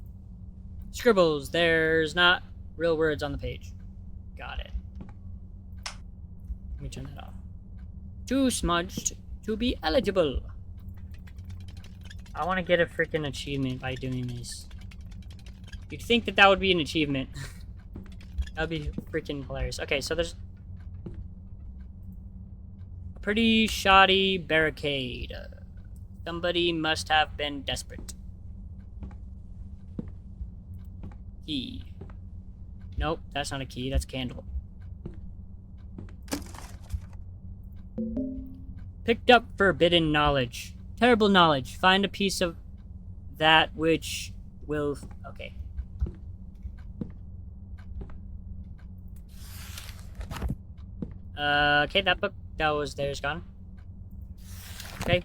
Scribbles, there's not real words on the page. Got it. Let me turn that off. Too smudged to be eligible. I want to get a freaking achievement by doing this. You'd think that would be an achievement. That would be freaking hilarious. Okay, so there's a pretty shoddy barricade. Somebody must have been desperate. Key. Nope, that's not a key, that's a candle. Picked up forbidden knowledge. Terrible knowledge. Find a piece of that which will... Okay. Okay, that book that was there is gone. Okay?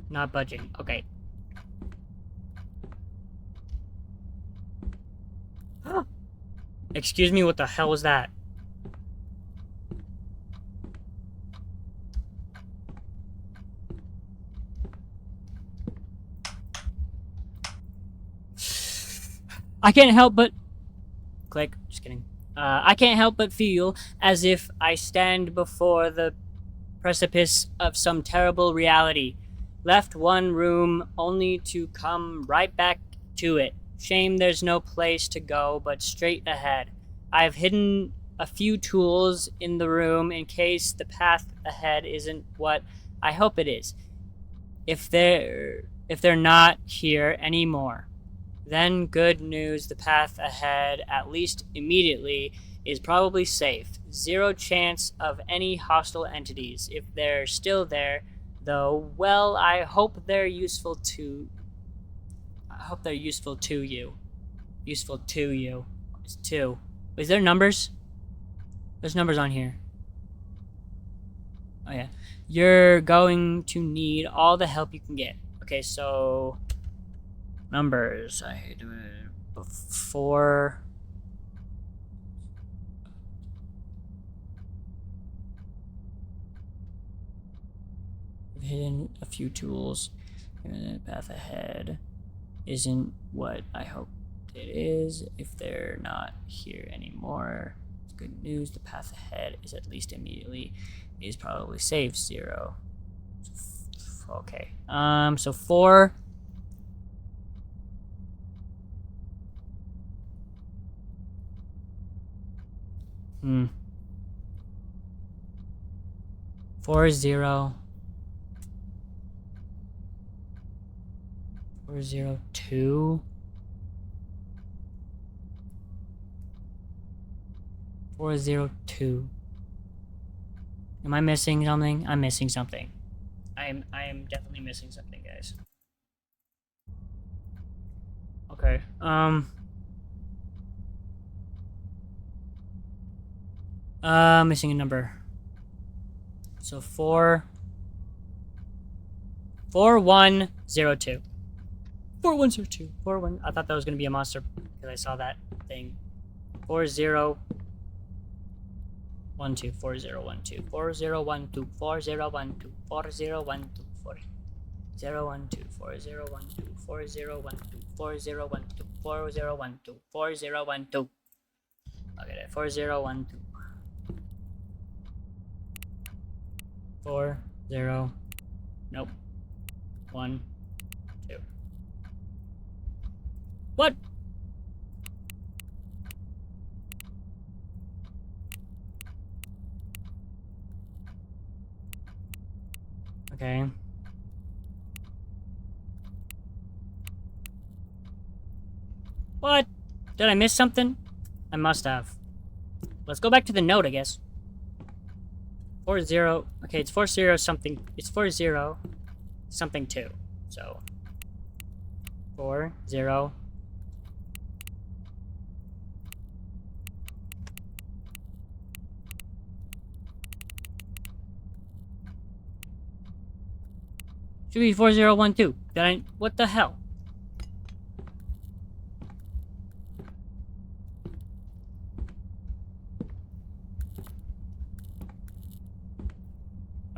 Not budging. Okay. Excuse me, what the hell was that? I can't help but... Click. Just kidding. I can't help but feel as if I stand before the precipice of some terrible reality. Left one room only to come right back to it. Shame there's no place to go but straight ahead. I've hidden a few tools in the room in case the path ahead isn't what I hope it is. If they're not here anymore, then good news, the path ahead, at least immediately, is probably safe. Zero chance of any hostile entities. If they're still there, though, well, I hope they're useful to you. Useful to you. It's 2. Is there numbers? There's numbers on here. Oh yeah. You're going to need all the help you can get. Okay, so numbers. I hate it. 4. I've hidden a few tools. And the path ahead isn't what I hope it is. If they're not here anymore, it's good news. The path ahead is at least immediately is probably safe. 0. Okay. So 4. Hmm. 4 0. 402. 402. Am I missing something? I'm missing something. I am definitely missing something, guys. Okay. Missing a number. So 4102. 4102. 41. I thought that was gonna be a monster because I saw that thing. 4012. 4012. 4012. 4012. 4012. 4012. 4012. 4012. 4012. 4012. Okay, 4012. 40. Nope. 1, 2. What? Okay. What? Did I miss something? I must have. Let's go back to the note, I guess. 40. Okay, it's 40 something. It's 40 something 2. So 40. Should be 4012. Did I? What the hell?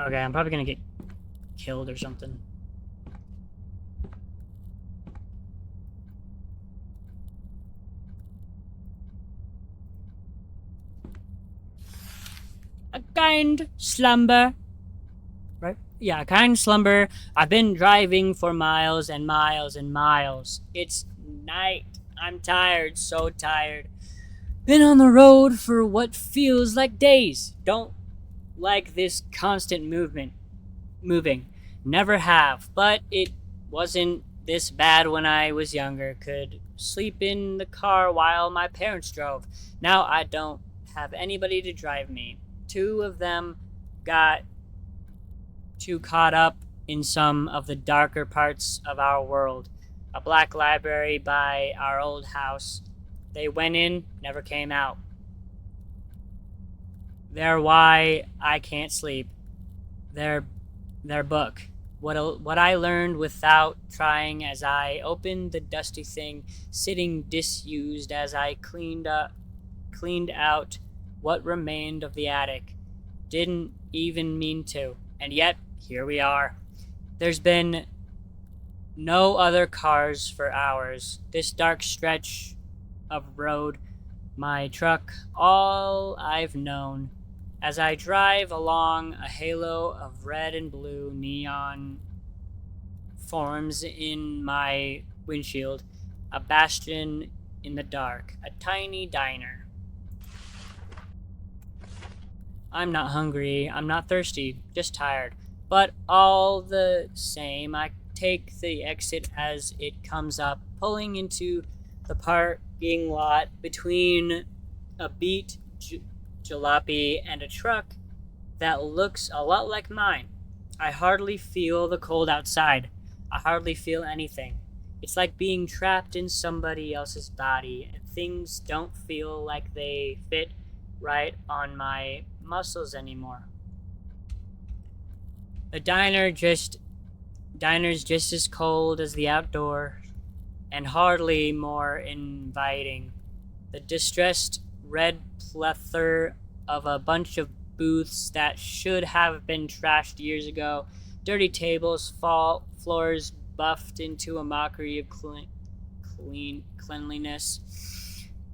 Okay, I'm probably gonna get killed or something. A kind slumber. Right? Yeah, a kind slumber. I've been driving for miles and miles and miles. It's night. I'm tired, so tired. Been on the road for what feels like days. Don't like this constant moving. Never have, but it wasn't this bad when I was younger. Could sleep in the car while my parents drove. Now I don't have anybody to drive me. 2 of them got too caught up in some of the darker parts of our world. A black library by our old house. They went in, never came out. They're why I can't sleep. Their book. What I learned without trying as I opened the dusty thing, sitting disused as I cleaned out what remained of the attic. Didn't even mean to. And yet, here we are. There's been no other cars for hours. This dark stretch of road, my truck, all I've known. As I drive along, a halo of red and blue neon forms in my windshield, a bastion in the dark, a tiny diner. I'm not hungry, I'm not thirsty, just tired. But all the same, I take the exit as it comes up, pulling into the parking lot between a beat jalopy and a truck that looks a lot like mine. I hardly feel the cold outside. I hardly feel anything. It's like being trapped in somebody else's body, and things don't feel like they fit right on my muscles anymore. The diner's just as cold as the outdoor, and hardly more inviting. The distressed red plethora of a bunch of booths that should have been trashed years ago, dirty tables, floors buffed into a mockery of cleanliness,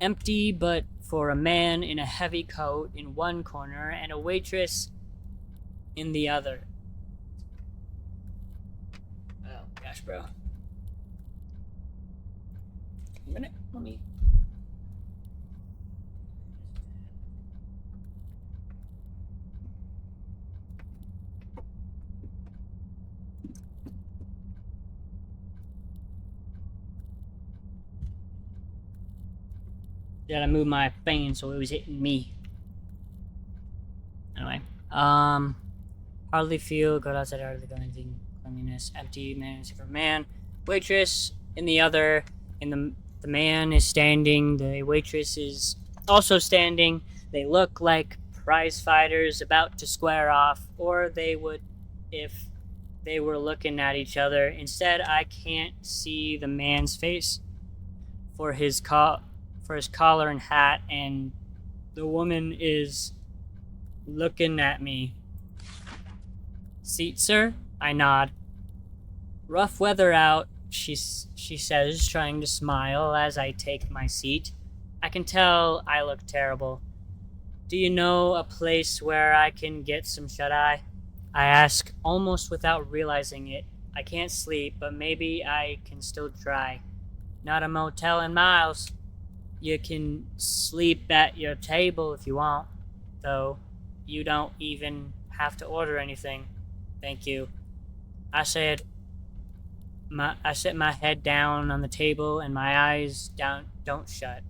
empty but for a man in a heavy coat in one corner and a waitress in the other. Oh gosh, bro. A minute, let me. Did I move my fan so it was hitting me? Anyway, hardly feel, go outside, hardly feel anything, cleanliness, empty, man, except for man, waitress in the other, the man is standing, the waitress is also standing. They look like prize fighters about to square off, or they would if they were looking at each other. Instead, I can't see the man's face for his collar and hat, and the woman is looking at me. Seat, sir? I nod. Rough weather out, she says, trying to smile as I take my seat. I can tell I look terrible. Do you know a place where I can get some shut-eye? I ask, almost without realizing it. I can't sleep, but maybe I can still try. Not a motel in miles. You can sleep at your table if you want, though. You don't even have to order anything. Thank you. I set my head down on the table and my eyes don't shut.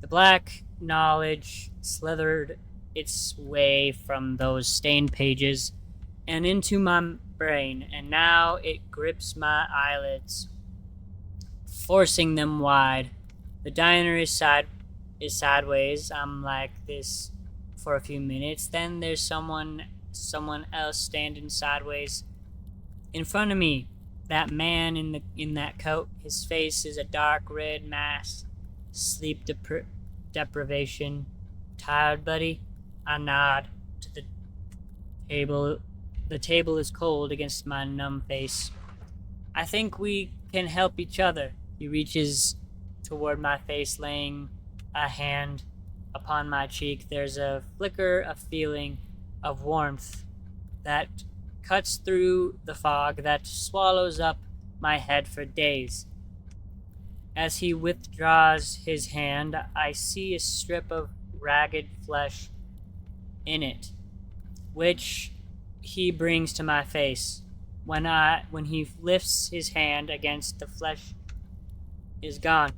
The black knowledge slithered its way from those stained pages and into my brain, and now it grips my eyelids, forcing them wide. The diner is sideways. I'm like this for a few minutes. Then there's someone else standing sideways in front of me. That man in that coat. His face is a dark red mass. Sleep deprivation. Tired, buddy? I nod to the table. The table is cold against my numb face. I think we can help each other. He reaches toward my face, laying a hand upon my cheek. There's a flicker of feeling of warmth that cuts through the fog that swallows up my head for days. As he withdraws his hand, I see a strip of ragged flesh in it, which he brings to my face. When he lifts his hand against the flesh is gone.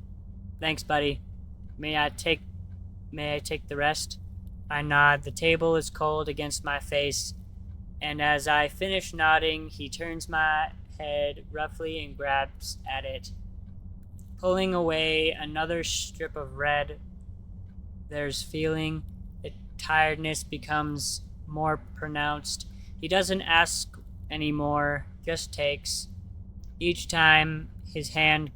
Thanks, buddy. May I take the rest? I nod. The table is cold against my face, and as I finish nodding, he turns my head roughly and grabs at it, pulling away another strip of red. There's feeling. It tiredness becomes more pronounced. He doesn't ask anymore, just takes. Each time his hand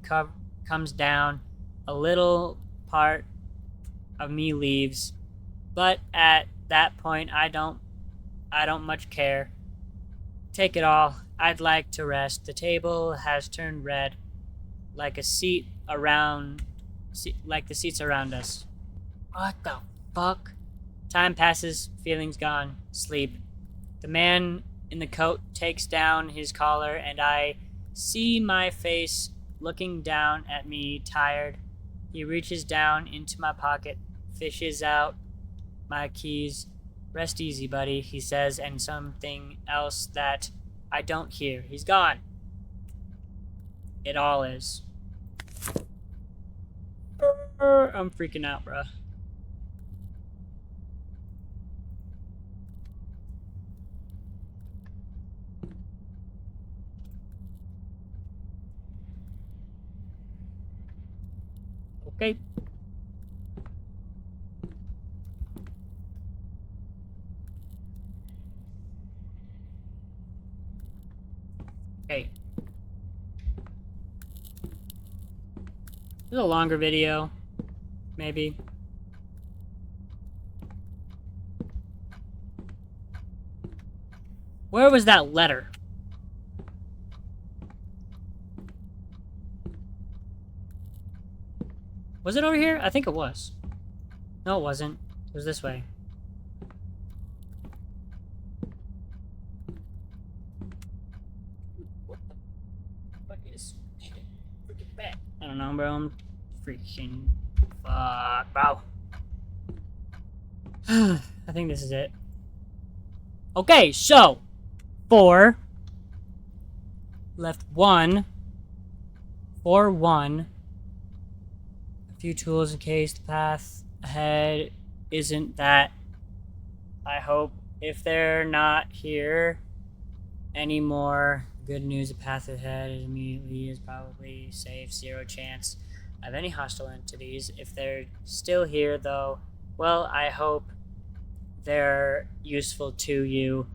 comes down, a little part of me leaves. But at that point, I don't much care. Take it all. I'd like to rest. The table has turned red, like the seats around us. What the fuck? Time passes, feelings gone, sleep. The man in the coat takes down his collar, and I see my face looking down at me, tired. He reaches down into my pocket, fishes out my keys. Rest easy, buddy, he says, and something else that I don't hear. He's gone. It all is. I'm freaking out, bruh. Okay. Okay. This is a longer video. Maybe. Where was that letter? Was it over here? I think it was. No, it wasn't. It was this way. What is freaking bad? I don't know, bro. I'm freaking fuck, bro. I think this is it. Okay, so 4 left 1 for 1. A few tools in case the path ahead isn't that. I hope if they're not here anymore, good news, the path ahead immediately is probably safe. 0 chance of any hostile entities. If they're still here, though, well, I hope they're useful to you.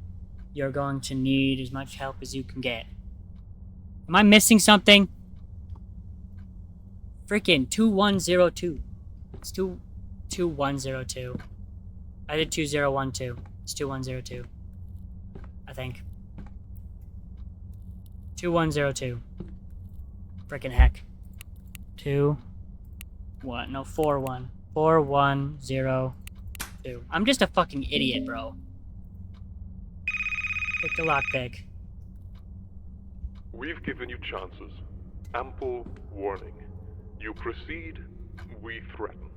You're going to need as much help as you can get. Am I missing something? Freaking 2102. It's 2102. I did 2012. It's 2102. I think. 2102. Freaking heck. 4102. I'm just a fucking idiot, bro. Pick the lockpick. We've given you chances. Ample warning. You proceed, we threaten.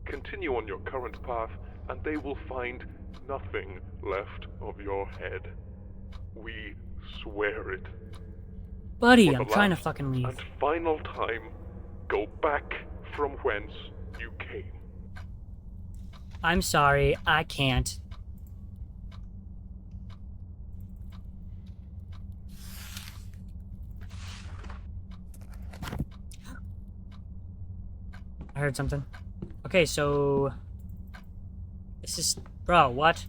Continue on your current path, and they will find nothing left of your head. We swear it. Buddy, For I'm the trying to last fucking leave. And final time, go back from whence you came. I'm sorry, I can't. I heard something. Okay, so... This is... Bro, what?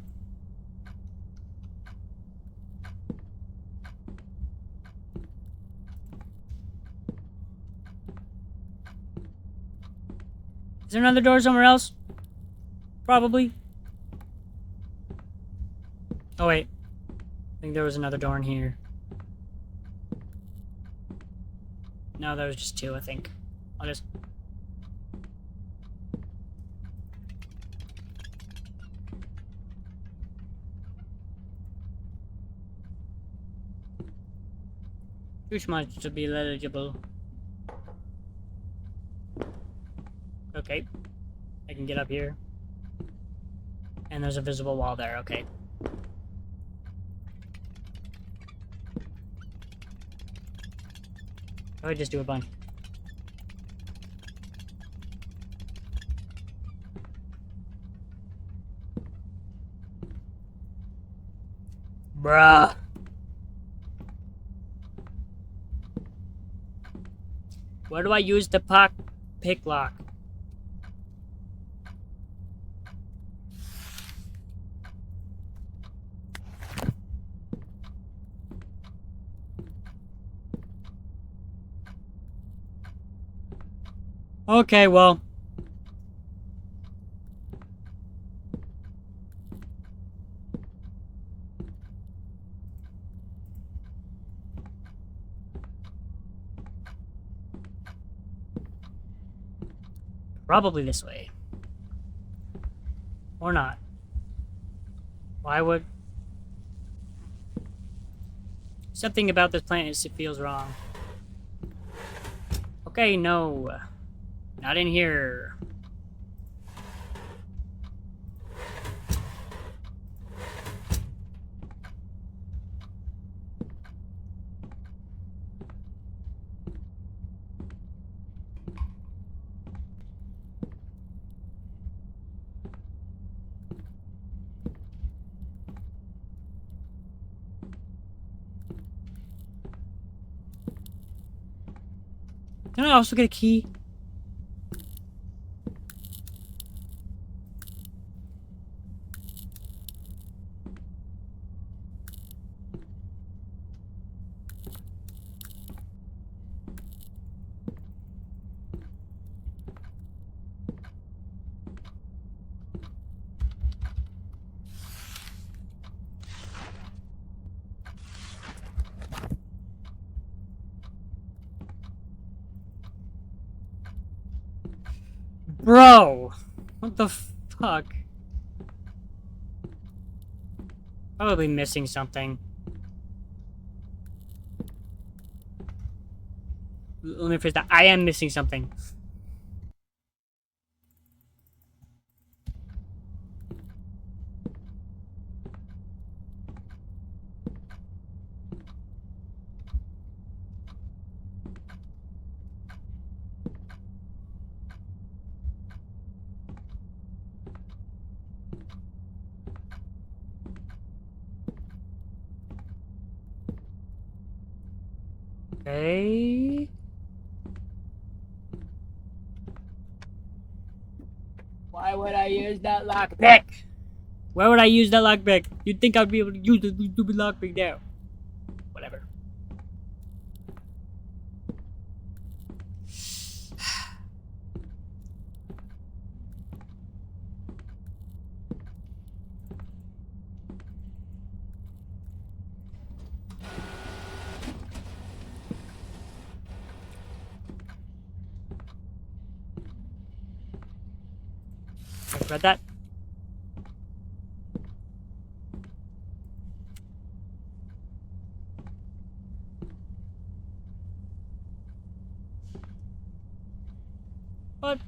Is there another door somewhere else? Probably. Oh, wait. I think there was another door in here. No, there was just 2, I think. I'll just... Too much to be legible. Okay. I can get up here. And there's a visible wall there, okay. I would just do a bunch. Bruh. Where do I use the pick lock? Okay, well. Probably this way. Or not. Why would... Something about this planet feels wrong. Okay, no. Not in here. Can I also get a key? Bro! What the fuck? Probably missing something. Let me phrase that. I am missing something. Okay. Why would I use that lockpick? Why would I use that lockpick? You'd think I'd be able to use the stupid lockpick now. Whatever. I've read that. What?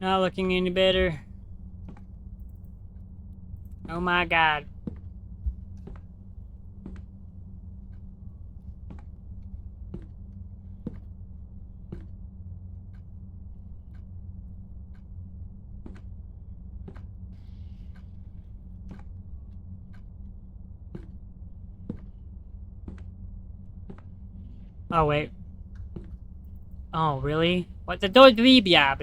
Not looking any better. Oh my god. Oh wait. Oh really? What the do be yeah.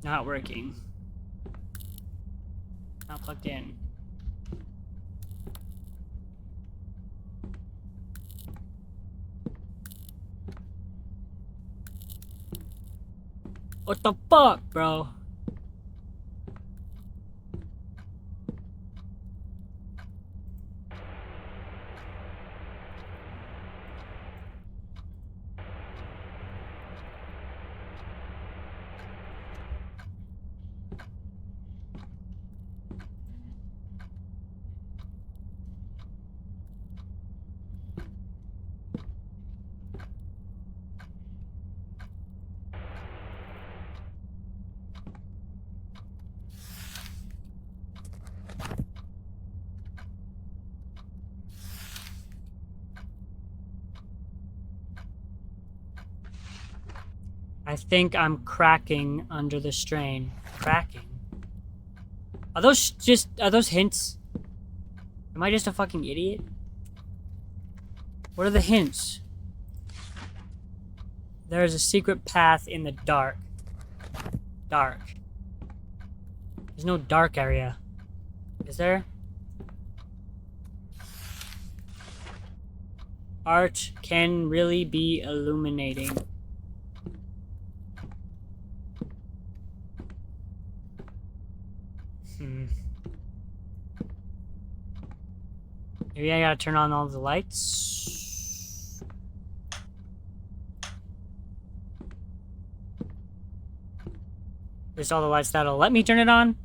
Not working. Not plugged in. What the fuck, bro? I think I'm cracking under the strain. Cracking? Are those hints? Am I just a fucking idiot? What are the hints? There is a secret path in the dark. Dark. There's no dark area. Is there? Art can really be illuminating. Maybe I gotta turn on all the lights. There's all the lights that'll let me turn it on.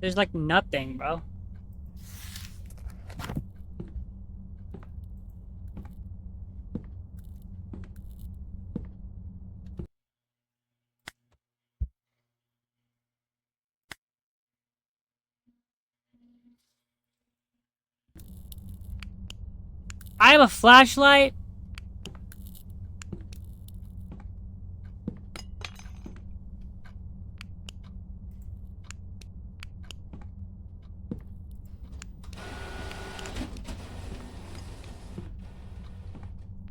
There's like nothing, bro. I have a flashlight?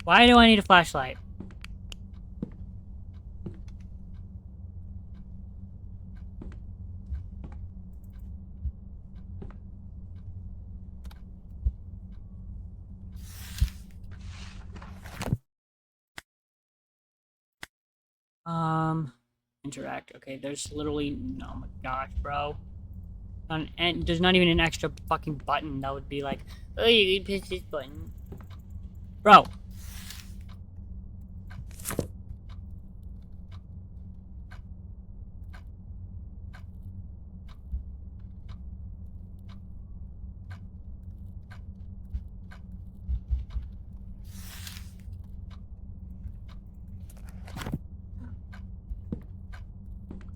Why do I need a flashlight? Interact. Okay, there's literally, oh my gosh, bro. And there's not even an extra fucking button that would be like, oh, you can push this button. Bro.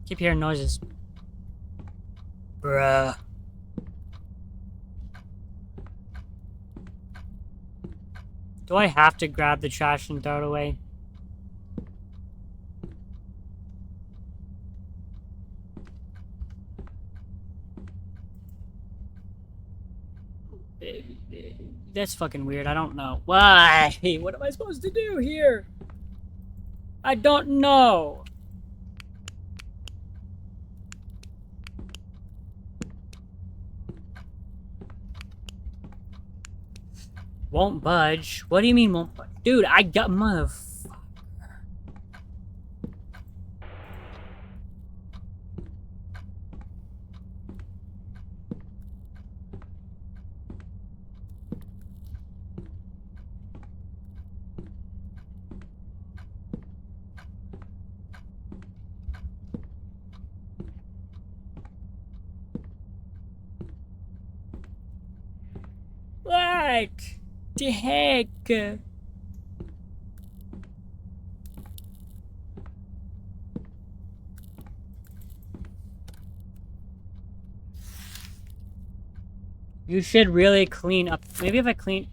Keep hearing noises. Bruh. Do I have to grab the trash and throw it away? That's fucking weird. I don't know. Why? What am I supposed to do here? I don't know. Won't budge? What do you mean won't budge? Dude, I got motherfucker. What the heck? You should really clean up. Maybe if I clean...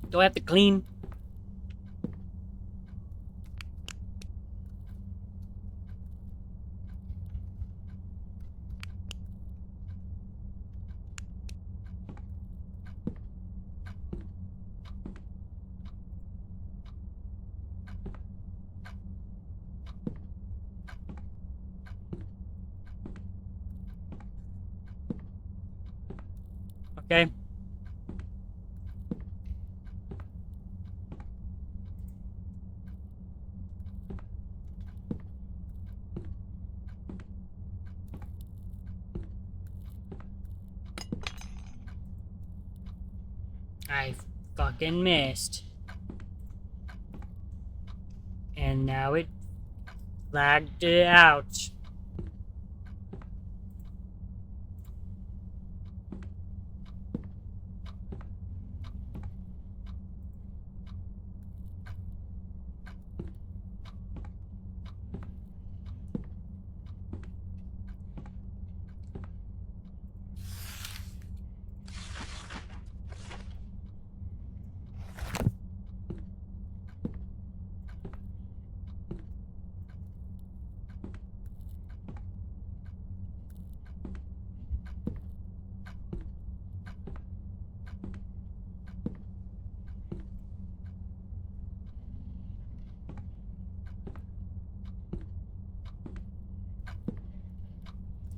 Do I have to clean? Okay. I fucking missed. And now it lagged it out.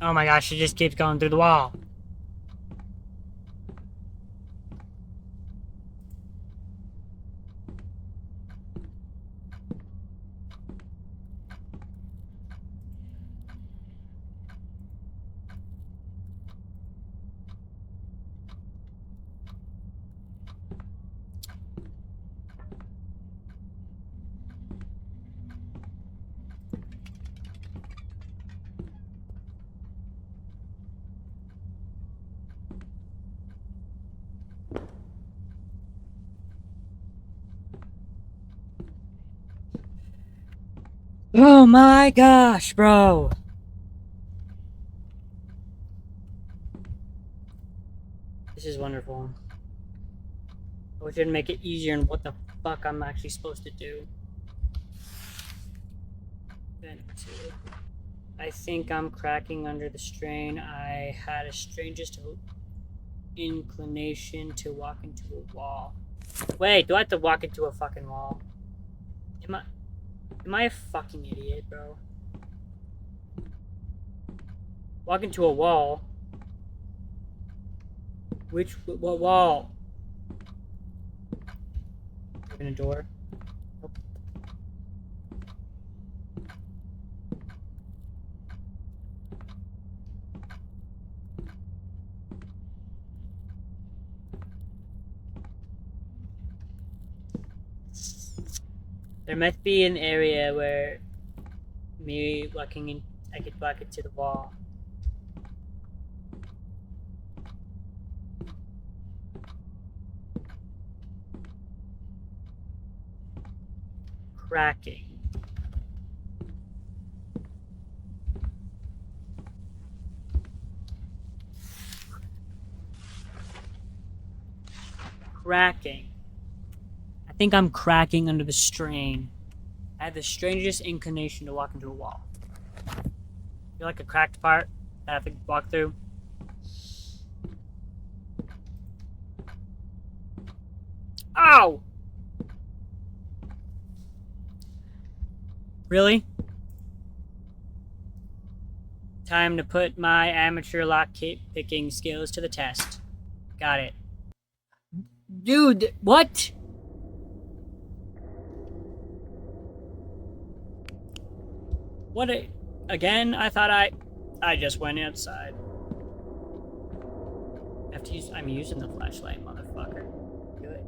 Oh my gosh, she just keeps going through the wall. Oh my gosh, bro. This is wonderful. I wish it'd make it easier and what the fuck I'm actually supposed to do. I think I'm cracking under the strain. I had a strangest inclination to walk into a wall. Wait, do I have to walk into a fucking wall? Am I a fucking idiot, bro? Walk into a wall? What wall? Open a door. Nope. There must be an area where me walking in, I could walk into the wall. Cracking. Cracking. I think I'm cracking under the strain. I had the strangest inclination to walk into a wall. Feel like a cracked part that I have to walk through. Ow! Really? Time to put my amateur lock picking skills to the test. Got it. Dude, what? What again? I thought I just went outside. I'm using the flashlight, motherfucker. Good.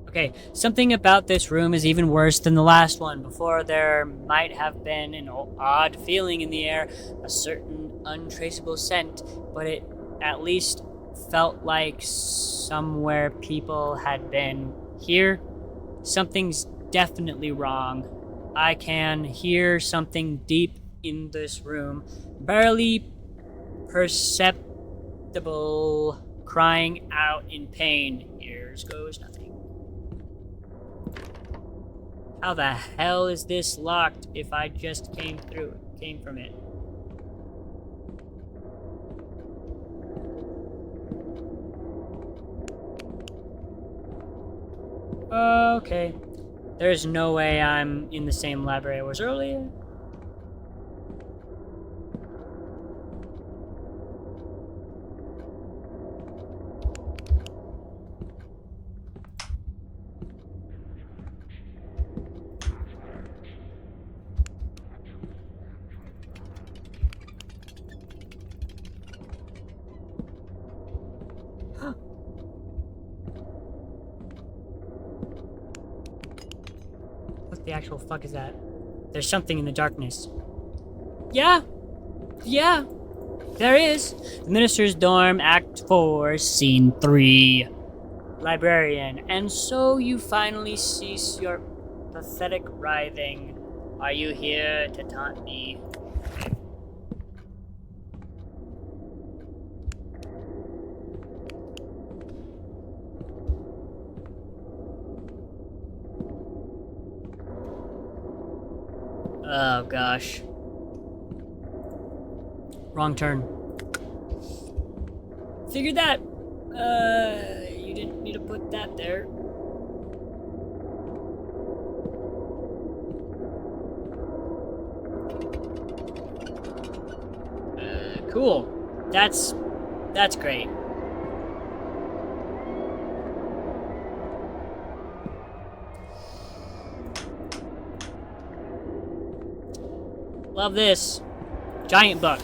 Okay, something about this room is even worse than the last one. Before, there might have been an odd feeling in the air, a certain untraceable scent, but it at least felt like somewhere people had been. Here, something's definitely wrong. I can hear something deep in this room, barely perceptible, crying out in pain. Here goes nothing. How the hell is this locked if I just came from it? Okay. There's no way I'm in the same library I was earlier. the actual fuck is that? There's something in the darkness. Yeah. Yeah. There is. The Minister's Dorm, Act 4, Scene 3. Librarian. And so you finally cease your pathetic writhing. Are you here to taunt me? Oh gosh. Wrong turn. Figured that. You didn't need to put that there. Cool. That's great. Love this. Giant book.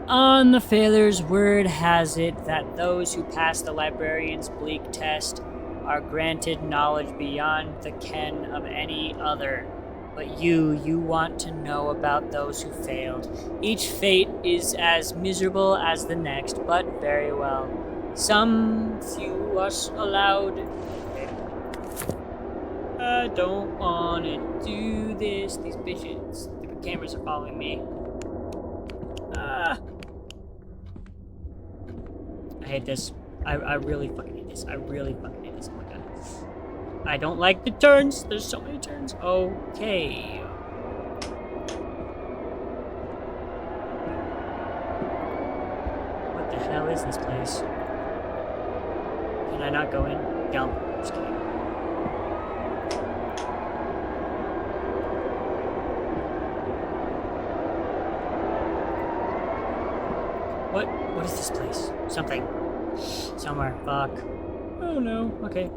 On the Failures, word has it that those who pass the librarian's bleak test are granted knowledge beyond the ken of any other. But you want to know about those who failed. Each fate is as miserable as the next, but very well. Some few are allowed. I don't want to do this. These bitches. The cameras are following me. I hate this. I really fucking hate this. I really fucking hate this. Oh my god. I don't like the turns. There's so many turns. Okay. What the hell is this place? Can I not go in? No. Just kidding. What is this place? Something. Somewhere. Fuck. Oh no. Okay.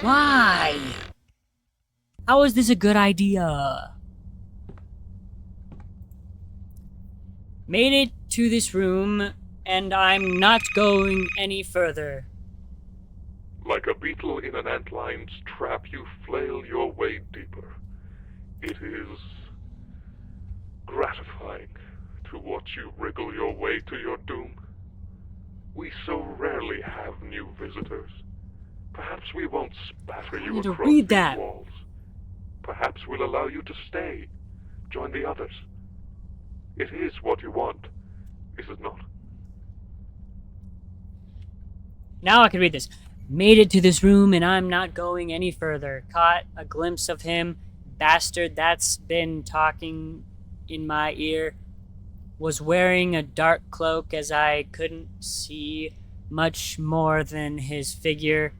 Why? How is this a good idea? Made it to this room, and I'm not going any further. Like a beetle in an antline's trap, you flail your way deeper. It is gratifying to watch you wriggle your way to your doom. We so rarely have new visitors. Perhaps we won't spatter you to across read these that. walls. Perhaps we'll allow you to stay. Join the others. It is what you want, is it not? Now I can read this. Made it to this room, and I'm not going any further. Caught a glimpse of him. Bastard that's been talking in my ear. Was wearing a dark cloak as I couldn't see much more than his figure.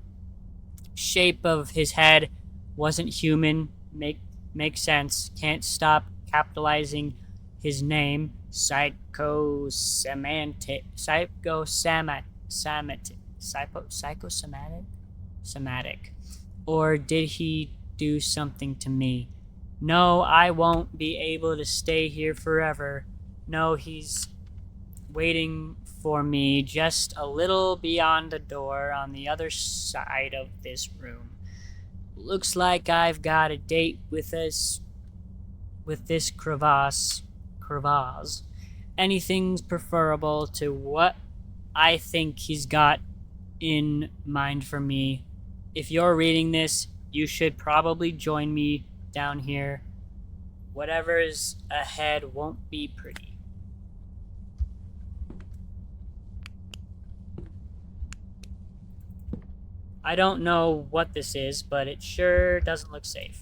Shape of his head wasn't human. Make sense. Can't stop capitalizing his name. Psychosomatic. Or did he do something to me? No, I won't be able to stay here forever. No, he's waiting for me just a little beyond the door on the other side of this room. Looks like I've got a date with this crevasse. Anything's preferable to what I think he's got in mind for me. If you're reading this, you should probably join me down here. Whatever's ahead won't be pretty. I don't know what this is, but it sure doesn't look safe.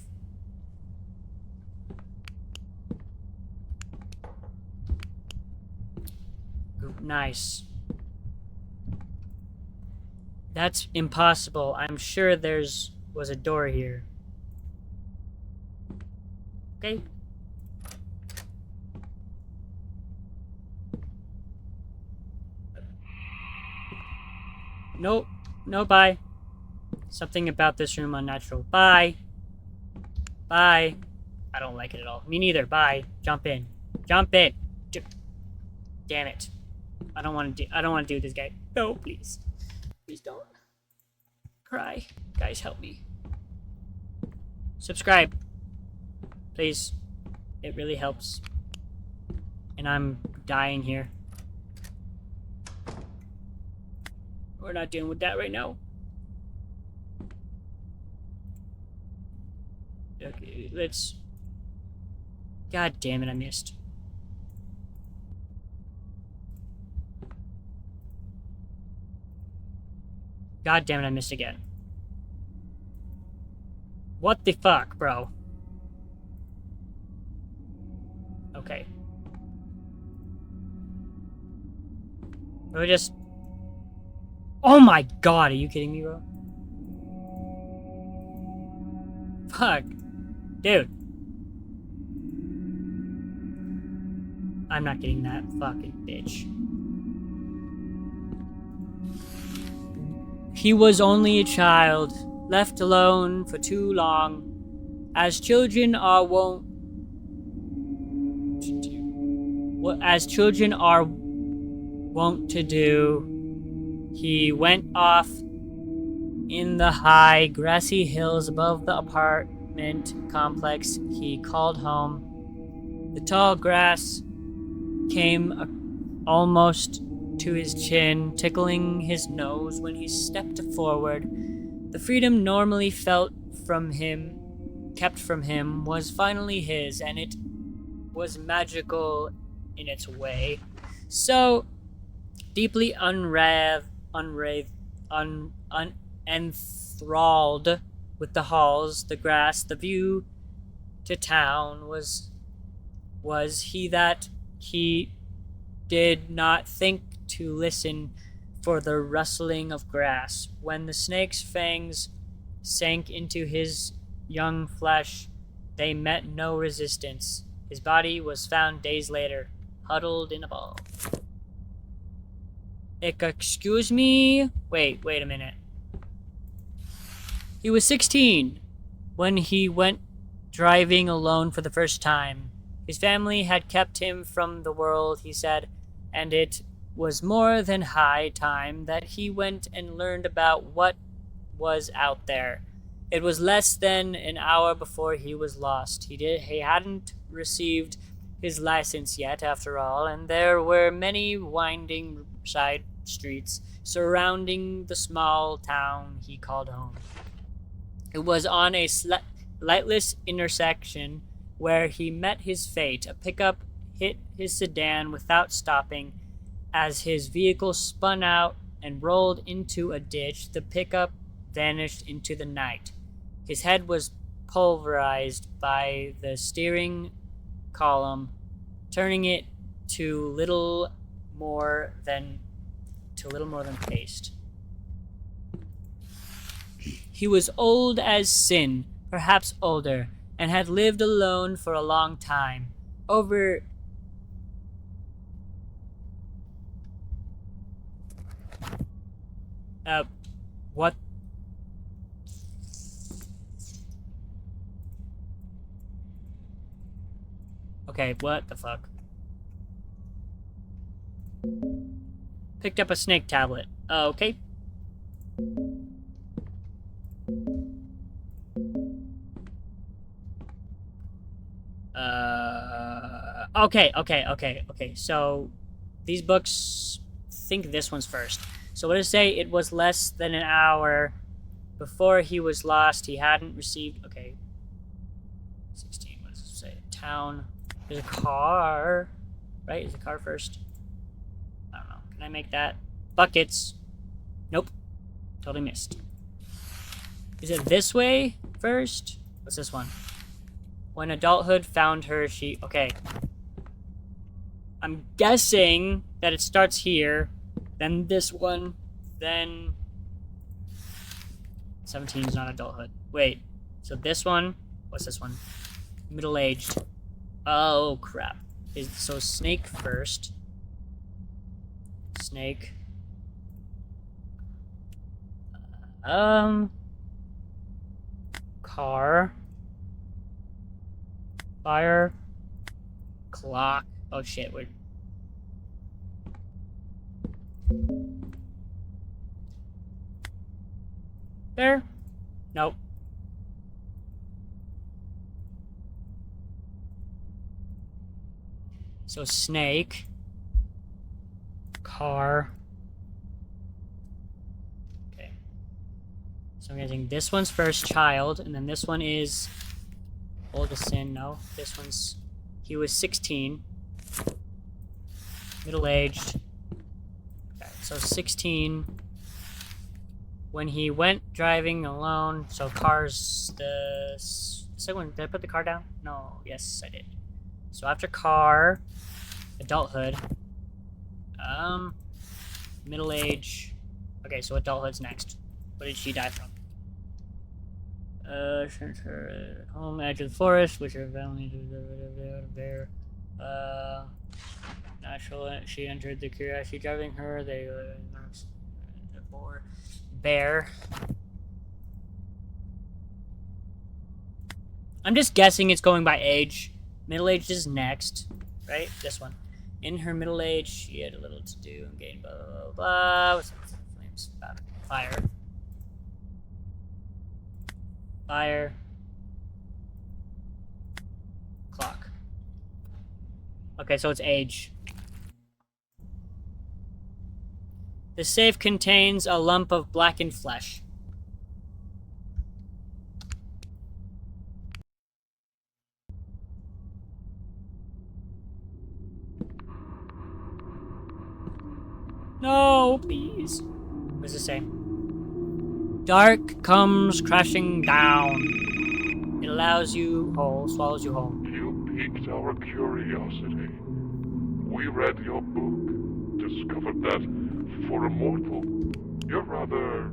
Nice. That's impossible. I'm sure was a door here. Okay. Nope. No, bye. Something about this room unnatural. Bye. Bye. I don't like it at all. Me neither. Bye. Jump in. Jump in. Damn it. I don't want to do this, guy. No, please. Please don't. Cry. Guys, help me. Subscribe. Please. It really helps. And I'm dying here. We're not dealing with that right now. Okay, let's... God damn it, I missed. God damn it, I missed again. What the fuck, bro? Okay. We just... Oh my god, are you kidding me, bro? Fuck. Dude. I'm not getting that fucking bitch. He was only a child, left alone for too long, as children are wont to do. He went off in the high, grassy hills above the apartment complex he called home. The tall grass came almost to his chin, tickling his nose when he stepped forward. The freedom normally kept from him, was finally his, and it was magical in its way. So deeply enthralled with the halls, the grass, the view to town was he that he did not think to listen for the rustling of grass. When the snake's fangs sank into his young flesh, they met no resistance. His body was found days later, huddled in a ball. Excuse me? Wait a minute. He was 16 when he went driving alone for the first time. His family had kept him from the world, he said, and it was more than high time that he went and learned about what was out there. It was less than an hour before he was lost. He hadn't received his license yet, after all, and there were many winding side streets surrounding the small town he called home. It was on a lightless intersection where he met his fate. A pickup hit his sedan without stopping. As his vehicle spun out and rolled into a ditch, the pickup vanished into the night. His head was pulverized by the steering column, turning it to little more than paste. He was old as sin, perhaps older, and had lived alone for a long time. What? Okay, what the fuck? Picked up a snake tablet. Okay. Okay. So, these books, think this one's first. So what does it say? It was less than an hour before he was lost. He hadn't received... Okay. 16, what does it say? Town. There's a car. Right? Is the car first? I don't know. Can I make that? Buckets. Nope. Totally missed. Is it this way first? What's this one? When adulthood found her, she... Okay. I'm guessing that it starts here, then this one, then... 17 is not adulthood. Wait. So this one... What's this one? Middle-aged. Oh, crap. So snake first. Snake. Car. Fire. Clock. Oh shit, we're... There? Nope. So snake. Car. Okay. So I'm getting this one's first, child, and then this one is oldest sin. No, this one's he was 16. Middle-aged. Okay, so 16. When he went driving alone, so cars, the second one, did I put the car down? No, yes, I did. So after car, adulthood, middle age, okay, so adulthood's next. What did she die from? Sent her home edge of the forest, which her family bear, natural, she entered the curiosity driving her, they, bear. I'm just guessing it's going by age. Middle-aged is next, right? This one. In her middle age, she had a little to do and gained blah blah blah blah. What's up? Flames? Fire. Fire. Clock. Okay, so it's age. The safe contains a lump of blackened flesh. No, please. What does it say? Dark comes crashing down. It allows you whole, swallows you whole. You piqued our curiosity. We read your book, discovered that for a mortal, you're rather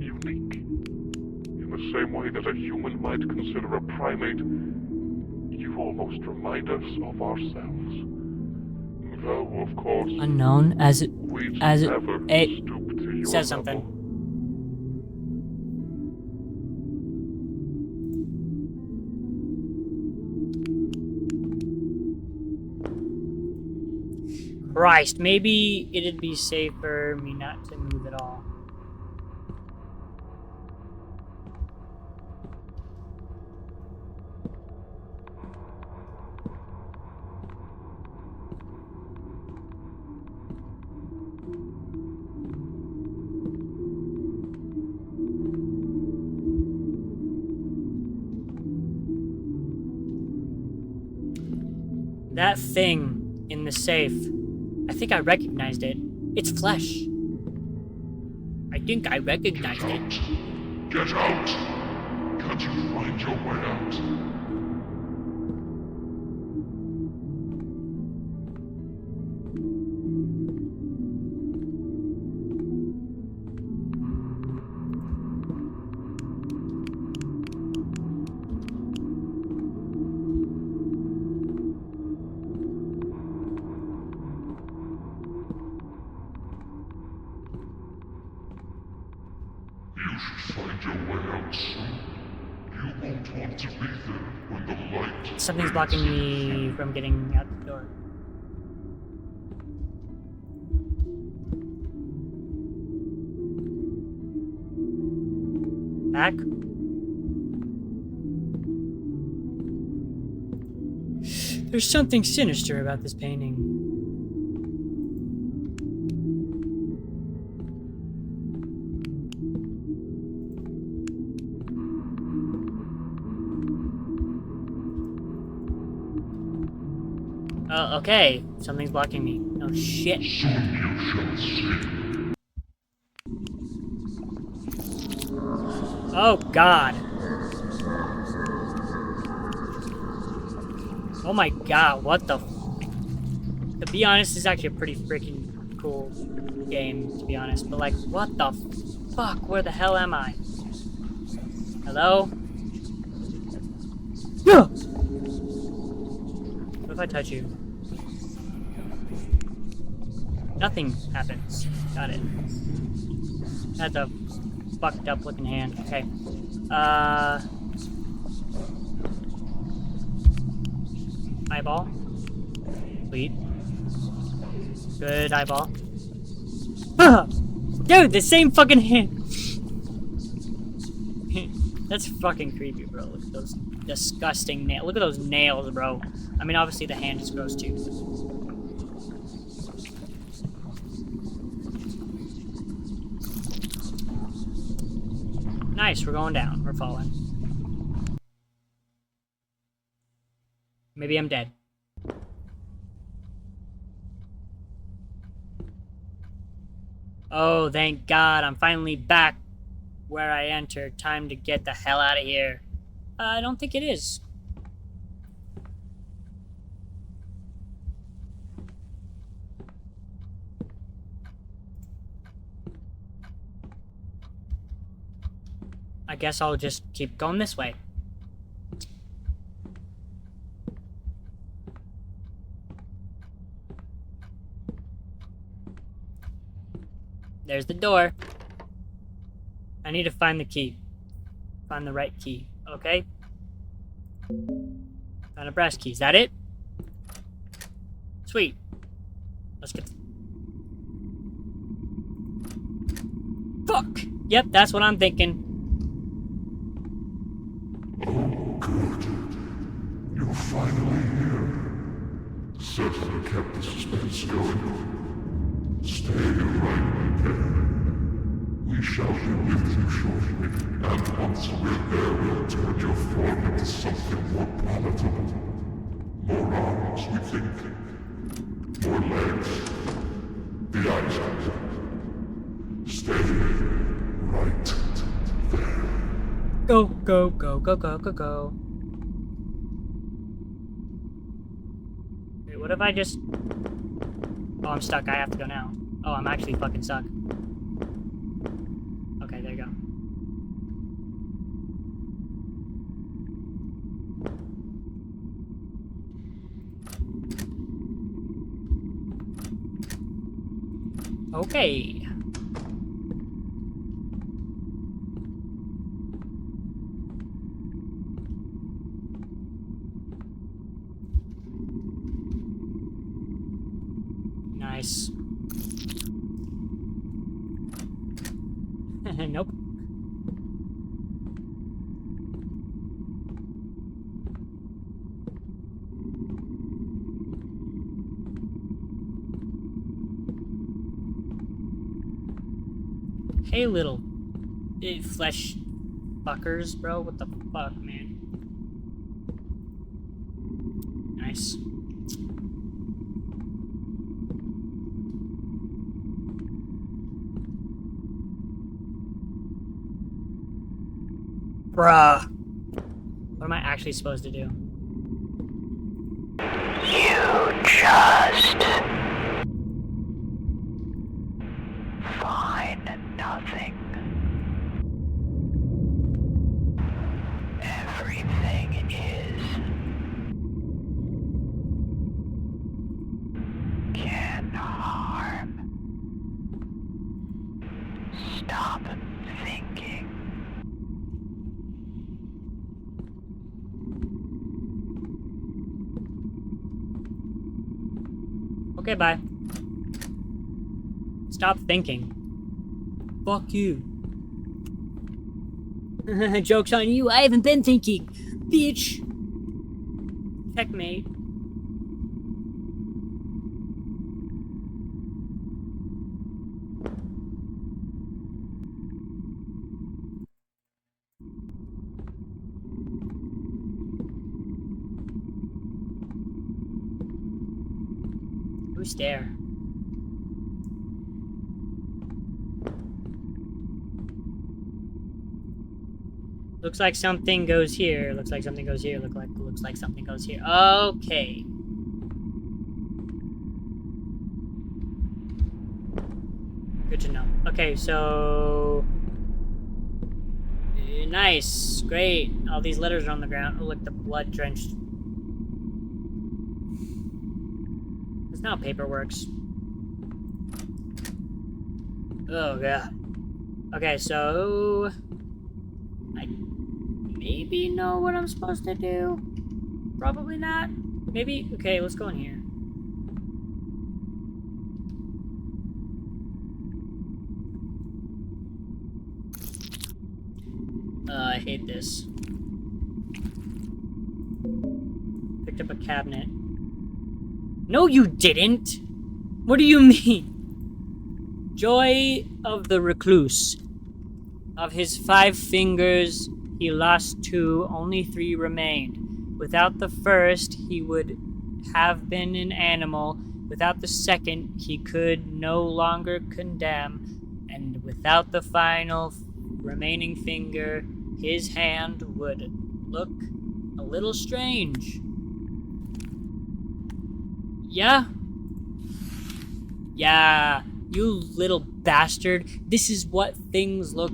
unique. In the same way that a human might consider a primate, you almost remind us of ourselves. Though, of course, Unknown as it we'd as it never it stoop to your says level. something. Christ, maybe it'd be safer me not to move at all. That thing in the safe, I think I recognized it. It's flesh. I think I recognized it. Get out! Can't you find your way out? You should find your way out soon. You won't want to be there when the light... Something's blocking me from getting out the door. Back? There's something sinister about this painting. Okay. Something's blocking me. Oh, shit. Soon you shall see. Oh, God. Oh my God, what the To be honest, this is actually a pretty freaking cool game, to be honest. But, like, what the fuck? Where the hell am I? Hello? What if I touch you? Nothing happens. Got it. That's a fucked up looking hand. Okay. Eyeball. Sweet. Good eyeball. Dude, the same fucking hand. That's fucking creepy, bro. Look at those disgusting nails. Look at those nails, bro. I mean, obviously the hand is gross too. Nice, we're going down. We're falling. Maybe I'm dead. Oh, thank God. I'm finally back where I entered. Time to get the hell out of here. I don't think it is. I guess I'll just keep going this way. There's the door. I need to find the key. Find the right key. Okay? Found a brass key. Is that it? Sweet. Let's get... Fuck! Yep, that's what I'm thinking. Oh, good. You're finally here. Certainly kept the suspense going. Stay right there. We shall be with you shortly, and once we're there, we'll turn your form into something more palatable. More arms, we think. More legs. The eyes out. Stay right there. Go, go, go, go, go, go, go. Wait, what if I just... Oh, I'm stuck. I have to go now. Oh, I'm actually fucking stuck. Okay, there you go. Okay. Nice. Nope. Hey, little flesh fuckers, bro. What the fuck, man? Nice. Bruh. What am I actually supposed to do? You just find nothing. Everything is. Can harm. Stop thinking. Okay, bye. Stop thinking. Fuck you. Joke's on you, I haven't been thinking. Bitch. Checkmate. Who's there? Looks like something goes here. Looks like something goes here. Looks like something goes here. Okay. Good to know. Okay, so nice, great. All these letters are on the ground. Oh, look, the blood drenched. That's not how paper works. Oh god. Okay, so I maybe know what I'm supposed to do. Probably not. Maybe. Okay, let's go in here. I hate this. Picked up a cabinet. No, you didn't! What do you mean? Joy of the recluse. Of his 5 fingers, he lost 2, only 3 remained. Without the first, he would have been an animal. Without the second, he could no longer condemn. And without the final remaining finger, his hand would look a little strange. Yeah? Yeah, you little bastard. This is what things look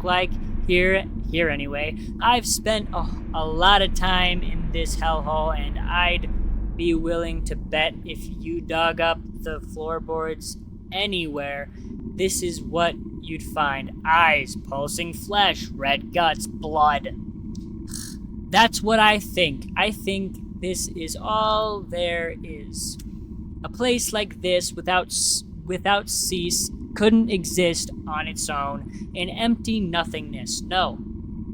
like here anyway. I've spent a lot of time in this hellhole, and I'd be willing to bet if you dug up the floorboards anywhere, this is what you'd find. Eyes, pulsing flesh, red guts, blood. That's what I think. I think this is all there is. A place like this without cease couldn't exist on its own, an empty nothingness. No.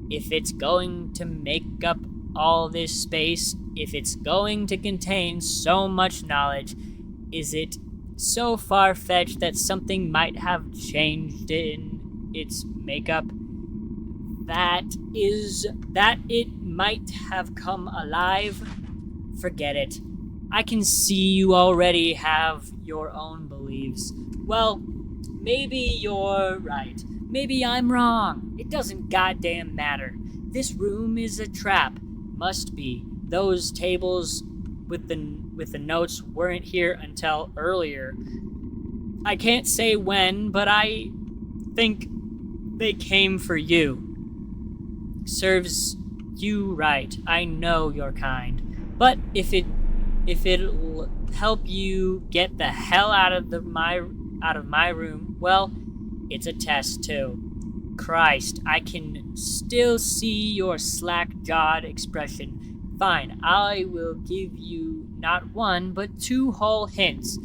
If it's going to make up all this space, if it's going to contain so much knowledge, is it so far-fetched that something might have changed in its makeup? That it might have come alive? Forget it. I can see you already have your own beliefs. Well, maybe you're right. Maybe I'm wrong. It doesn't goddamn matter. This room is a trap. Must be. Those tables with the notes weren't here until earlier. I can't say when, but I think they came for you. Serves you right. I know your kind. But if it'll help you get the hell out of my room, well, it's a test too. Christ, I can still see your slack-jawed expression. Fine, I will give you not 1, but 2 whole hints.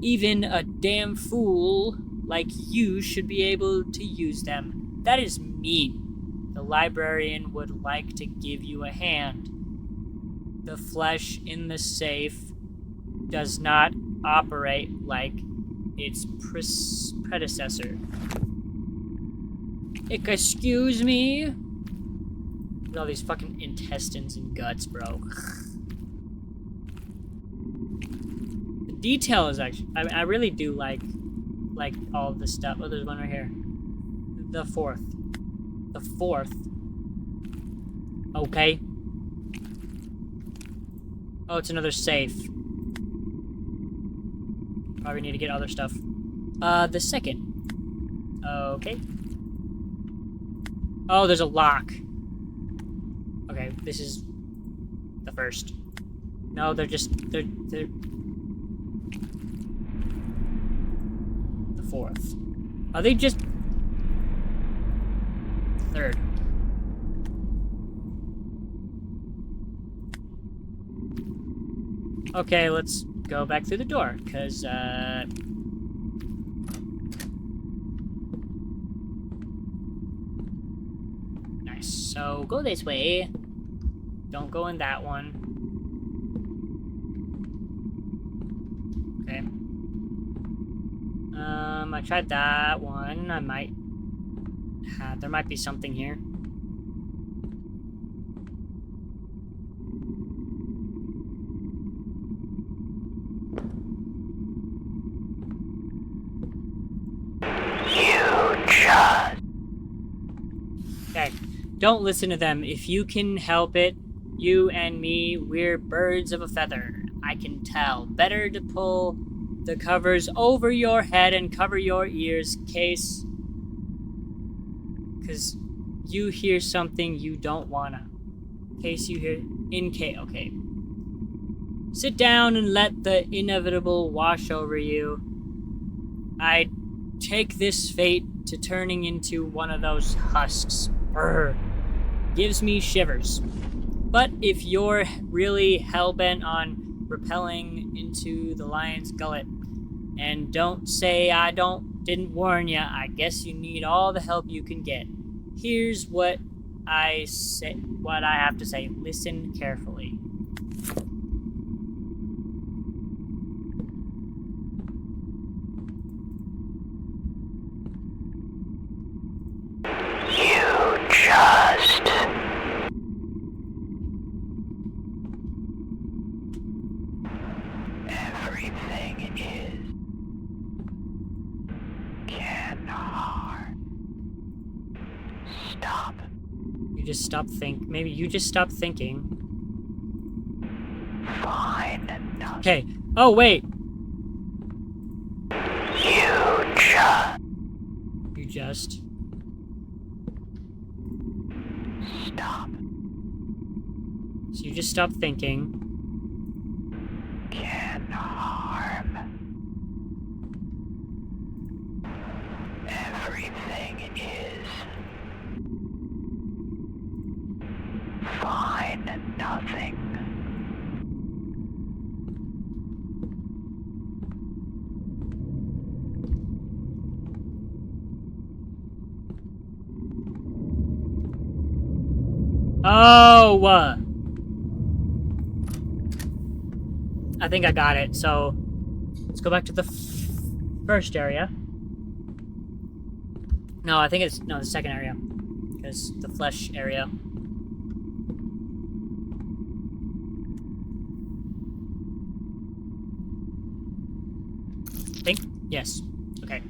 Even a damn fool like you should be able to use them. That is mean. The librarian would like to give you a hand. The flesh in the safe does not operate like its predecessor. Excuse me? Look at all these fucking intestines and guts, bro. The detail is actually... I really do like all of this stuff. Oh, there's one right here. The fourth. Okay. Oh, it's another safe. Probably need to get other stuff. The second. Okay. Oh, there's a lock. Okay, this is the first. No, they're the fourth. Are they just... Third. Okay, let's go back through the door, because, nice. So, go this way. Don't go in that one. Okay. I tried that one. I might have... There might be something here. Okay, don't listen to them. If you can help it, you and me, we're birds of a feather. I can tell. Better to pull the covers over your head and cover your ears, cause you hear something you don't wanna. Case you hear... Okay. Sit down and let the inevitable wash over you. I'd take this fate to turning into one of those husks. Brr. Gives me shivers. But if you're really hell-bent on rappelling into the lion's gullet, and don't say I don't didn't warn ya, I guess you need all the help you can get. Here's what I have to say. Listen carefully. You just everything is can harm. Stop. You just stop maybe you just stop thinking. Find nothing. Okay. Oh, wait. You You just stop. So you just stop thinking. Can harm. Everything is. Find nothing. Oh! I think I got it. So, let's go back to the first area. No, I think it's... No, the second area. Because the flesh area. Think? Yes. Okay.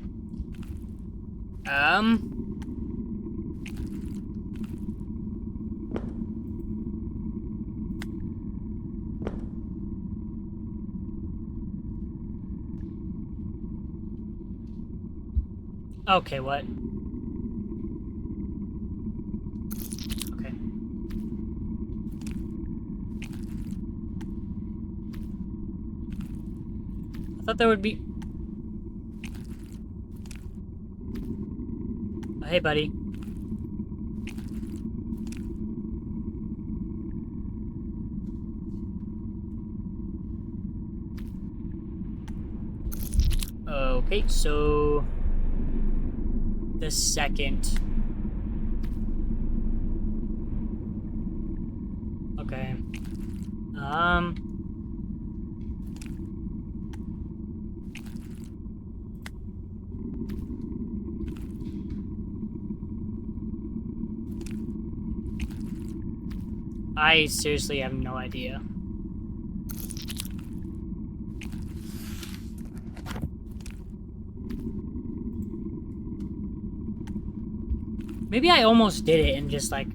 Okay, what? Okay. I thought there would be... Oh, hey, buddy. Okay, so... the second. Okay. I seriously have no idea. Maybe I almost did it and just, like,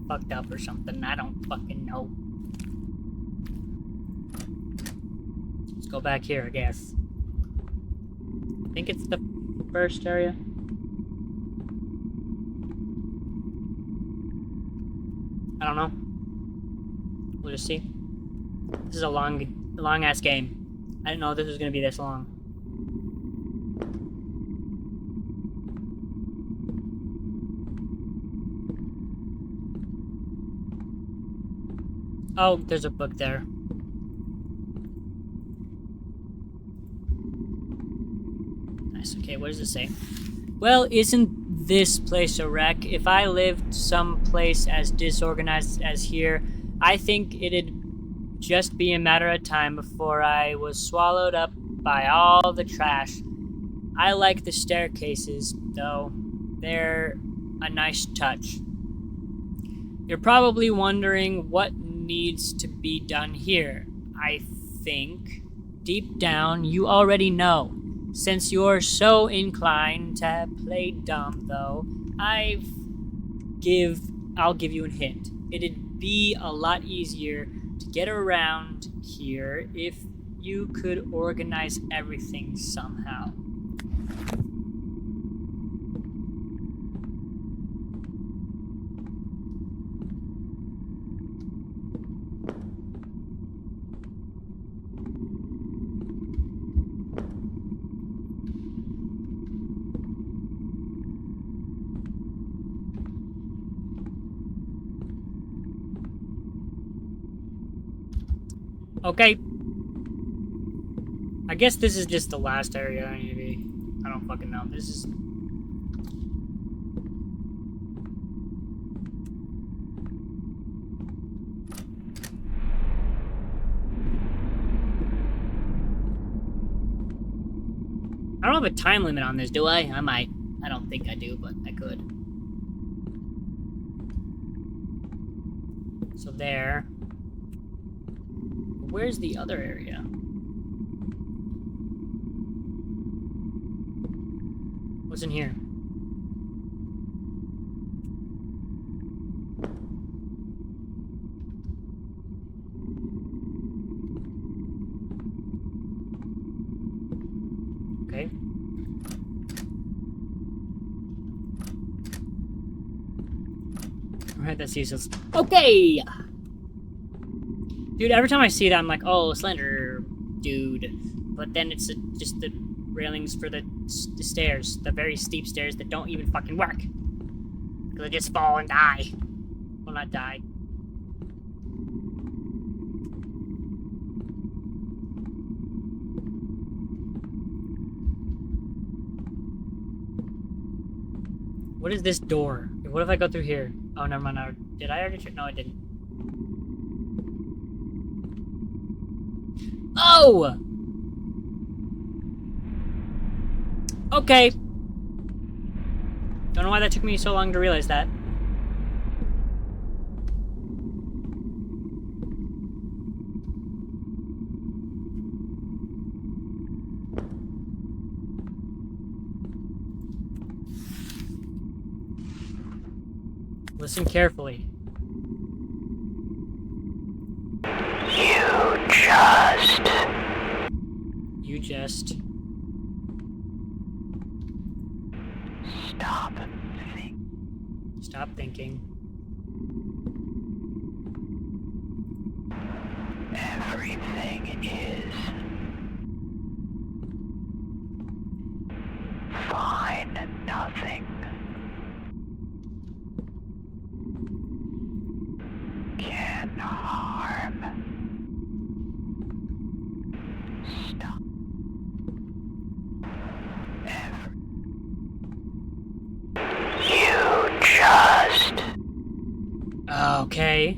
fucked up or something. I don't fucking know. Let's go back here, I guess. I think it's the first area. I don't know. We'll just see. This is a long-ass game. I didn't know this was gonna be this long. Oh, there's a book there. Nice, okay, what does it say? Well, isn't this place a wreck? If I lived someplace as disorganized as here, I think it'd just be a matter of time before I was swallowed up by all the trash. I like the staircases, though. They're a nice touch. You're probably wondering what needs to be done here. I think deep down you already know. Since you're so inclined to play dumb, though, I'll give you a hint. It'd be a lot easier to get around here if you could organize everything somehow. Okay. I guess this is just the last area, maybe. I don't don't fucking know. This is... I don't have a time limit on this, do I? I might. I don't think I do, but I could. So there. Where's the other area? What's in here? Okay. Alright, that's useless. Okay! Dude, every time I see that, I'm like, oh, Slender dude. But then it's just the railings for the stairs. The very steep stairs that don't even fucking work. Because I just fall and die. Well, not die. What is this door? What if I go through here? Oh, never mind. Did I already check? No, I didn't. Oh! Okay. Don't know why that took me so long to realize that. Listen carefully. You just... Stop thinking. Everything is fine. Nothing can harm. Stop. You just Okay.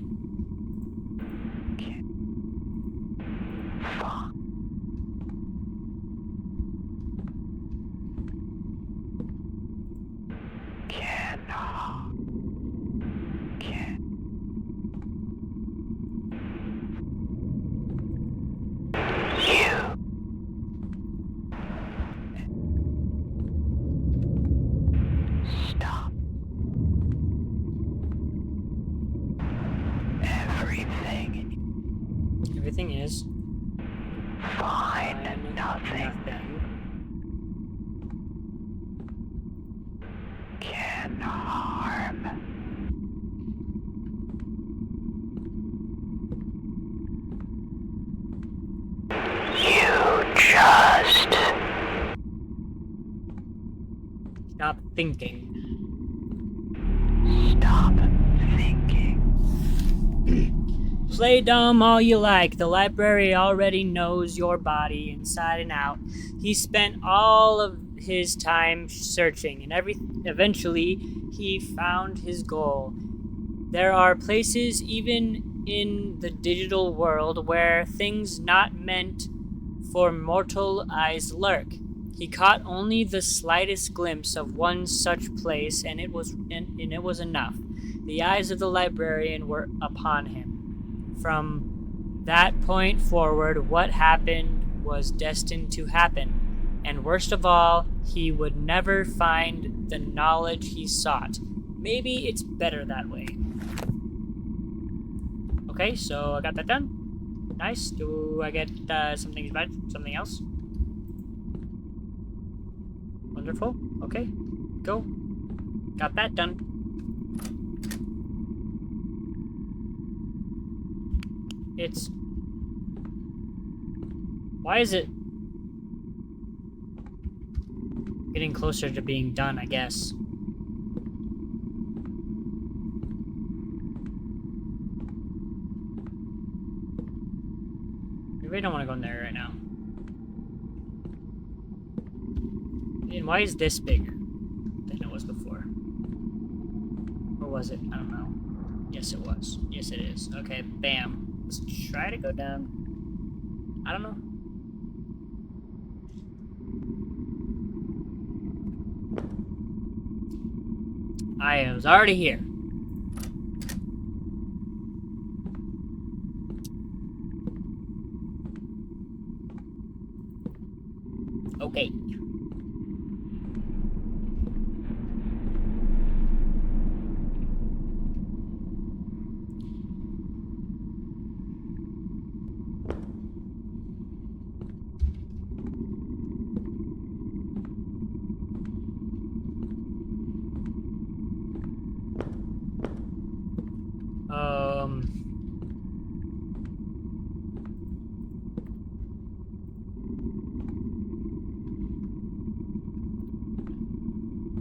stop. Everything is Fine. Nothing can harm. You just Stop thinking. stop thinking. Play dumb all you like. The library already knows your body inside and out. He spent all of his time searching, and eventually he found his goal. There are places, even in the digital world, where things not meant for mortal eyes lurk. He caught only the slightest glimpse of one such place, and it was enough. The eyes of the librarian were upon him. From that point forward, what happened was destined to happen. And worst of all, he would never find the knowledge he sought. Maybe it's better that way. Okay, so I got that done. Nice. Do I get something else? Wonderful. Okay, go. Got that done. Why is it getting closer to being done, I guess? Maybe I don't want to go in there right now. And why is this bigger than it was before? Or was it? I don't know. Yes, it was. Yes, it is. Okay, bam. Let's try to go down. I don't know. I was already here. Okay.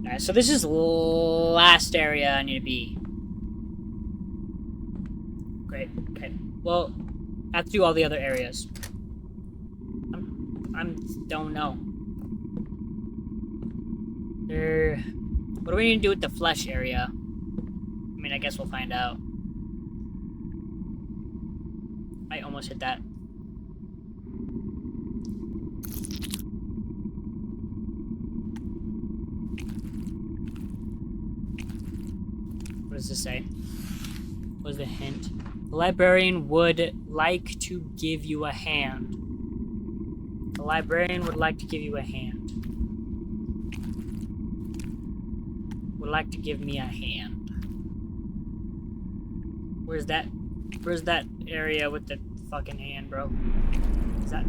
Alright, so this is the last area I need to be. Great, okay. Well, I have to do all the other areas. Don't know. What do we need to do with the flesh area? I mean, I guess we'll find out. I almost hit that. What does this say? What is the hint? The librarian would like to give you a hand. The librarian would like to give you a hand. Would like to give me a hand. Where's that area with the fucking hand, bro? Is that...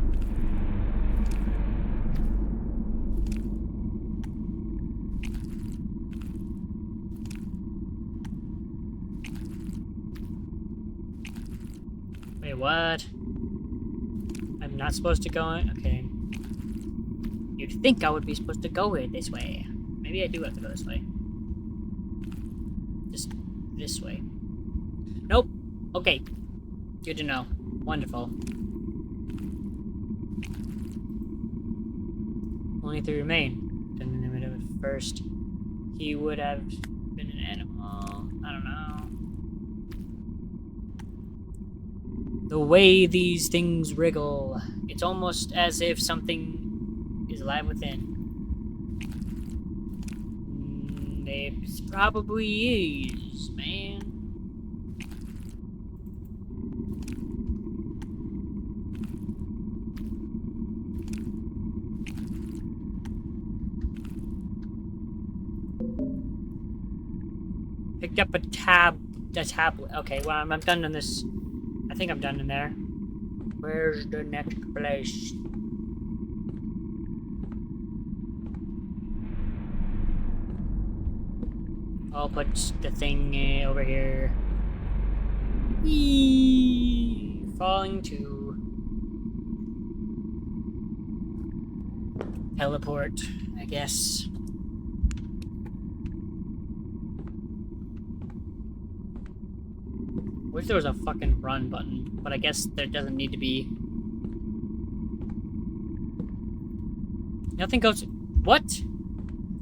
Wait, what? I'm not supposed to go in? Okay. You'd think I would be supposed to go in this way. Maybe I do have to go this way. Just this way. Nope. Okay. Good to know. Wonderful. Only three remain. At first, he would have been an animal. I don't know. The way these things wriggle, it's almost as if something is alive within. It probably is, man. Picked up a tablet. Okay, well, I'm done in this. I think I'm done in there. Where's the next place? I'll put the thing over here. Eee, falling to teleport, I guess. Wish there was a fucking run button, but I guess there doesn't need to be. Nothing goes. What?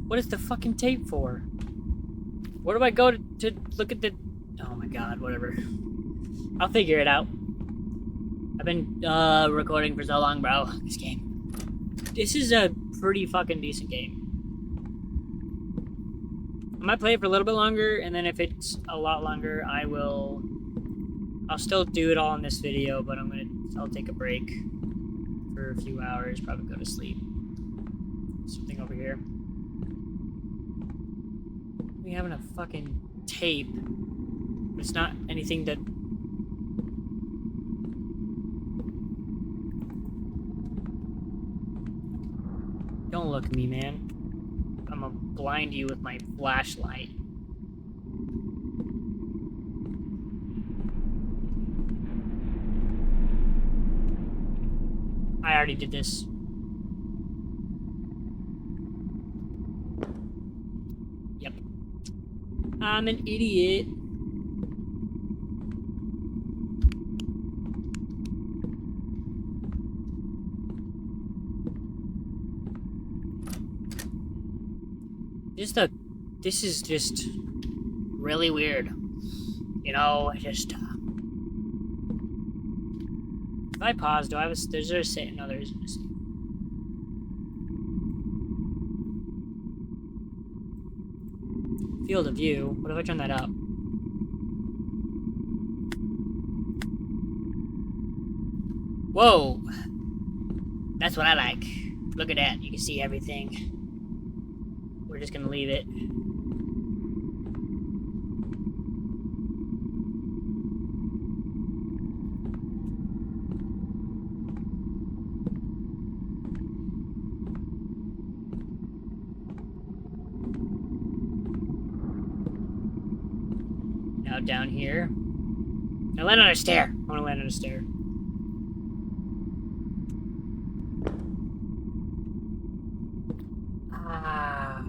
What is the fucking tape for? Where do I go to look at the... Oh my god, whatever. I'll figure it out. I've been recording for so long, bro. This game. This is a pretty fucking decent game. I might play it for a little bit longer, and then if it's a lot longer, I'll still do it all in this video, but I'll take a break for a few hours, probably go to sleep. Something over here. We having a fucking tape. It's not anything that... Don't look at me, man. I'm gonna blind you with my flashlight. I already did this. Yep. I'm an idiot. This is just really weird. You know, just if I pause, do I have a there's there a save? No, there isn't a save. Field of view. What if I turn that up? Whoa! That's what I like. Look at that. You can see everything. We're just gonna leave it. Now down here. Now land on a stair. I want to land on a stair. Ah.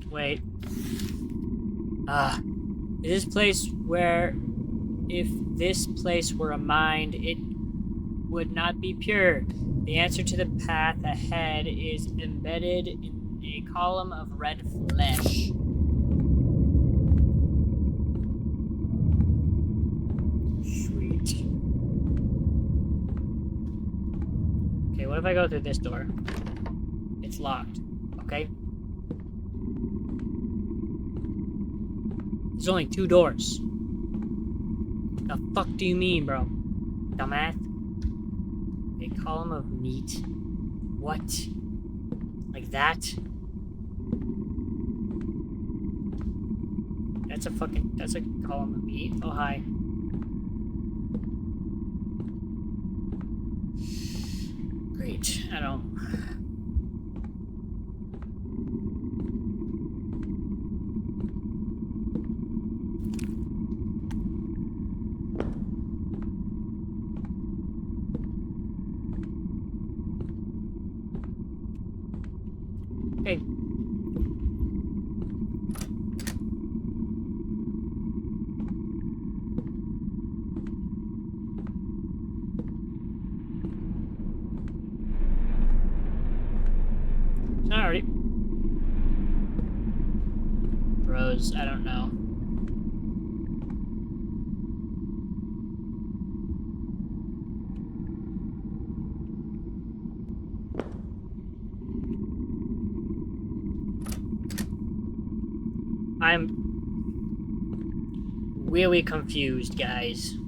Wait. Is this place where, if this place were a mind, it would not be pure? The answer to the path ahead is embedded in a column of red flesh. Sweet. Okay, what if I go through this door? It's locked. Okay. There's only 2 doors. The fuck do you mean, bro? Dumbass? A column of meat? What? Like that? That's a column of meat. Oh, hi. Great. I don't... Okay. Alright. Bros, I don't know. I'm really confused, guys.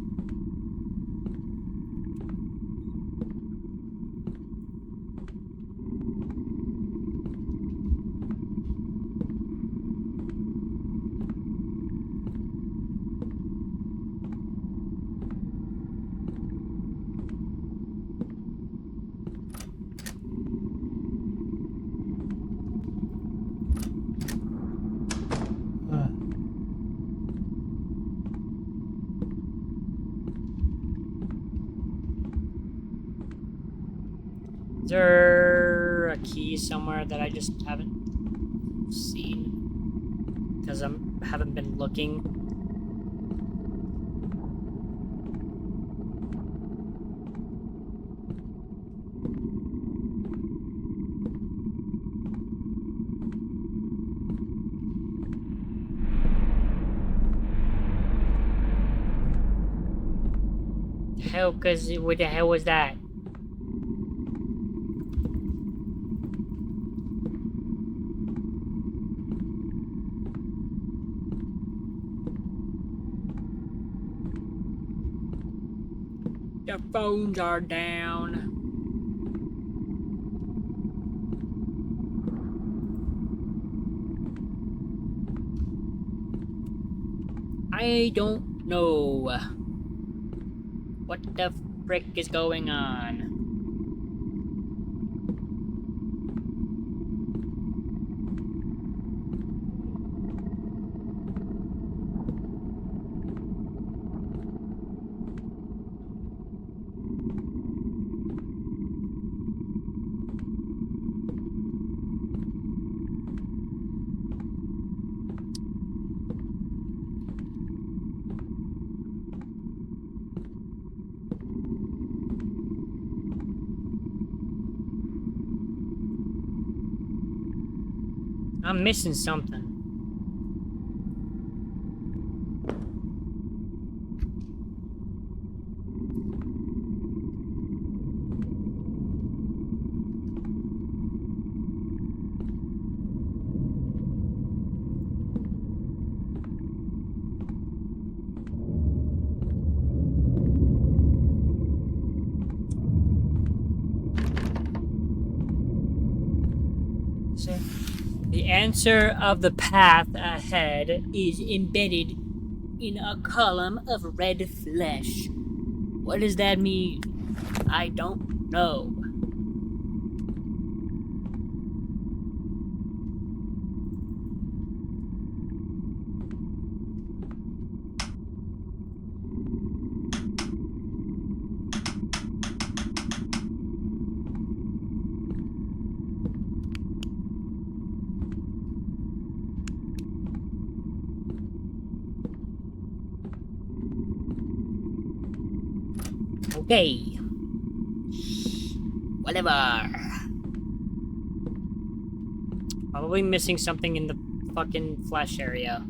Is there a key somewhere that I just haven't seen? Because I haven't been looking. Hell, cause what the hell was that? The phones are down. I don't know what the frick is going on. I'm missing something. So, the answer of the path ahead is embedded in a column of red flesh. What does that mean? I don't know. Okay. Whatever. Probably missing something in the fucking flesh area.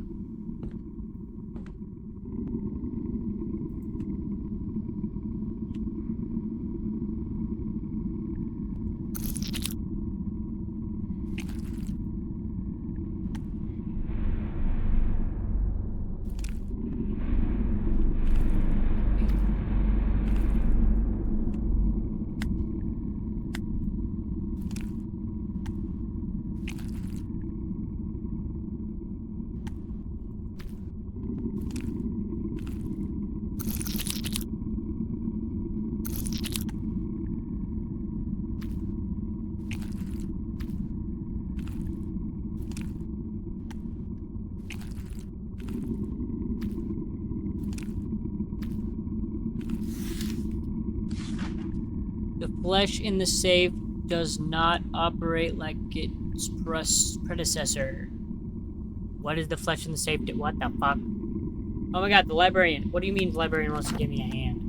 The flesh in the safe does not operate like its predecessor. What is the flesh in the safe do? What the fuck? Oh my god, the librarian. What do you mean the librarian wants to give me a hand?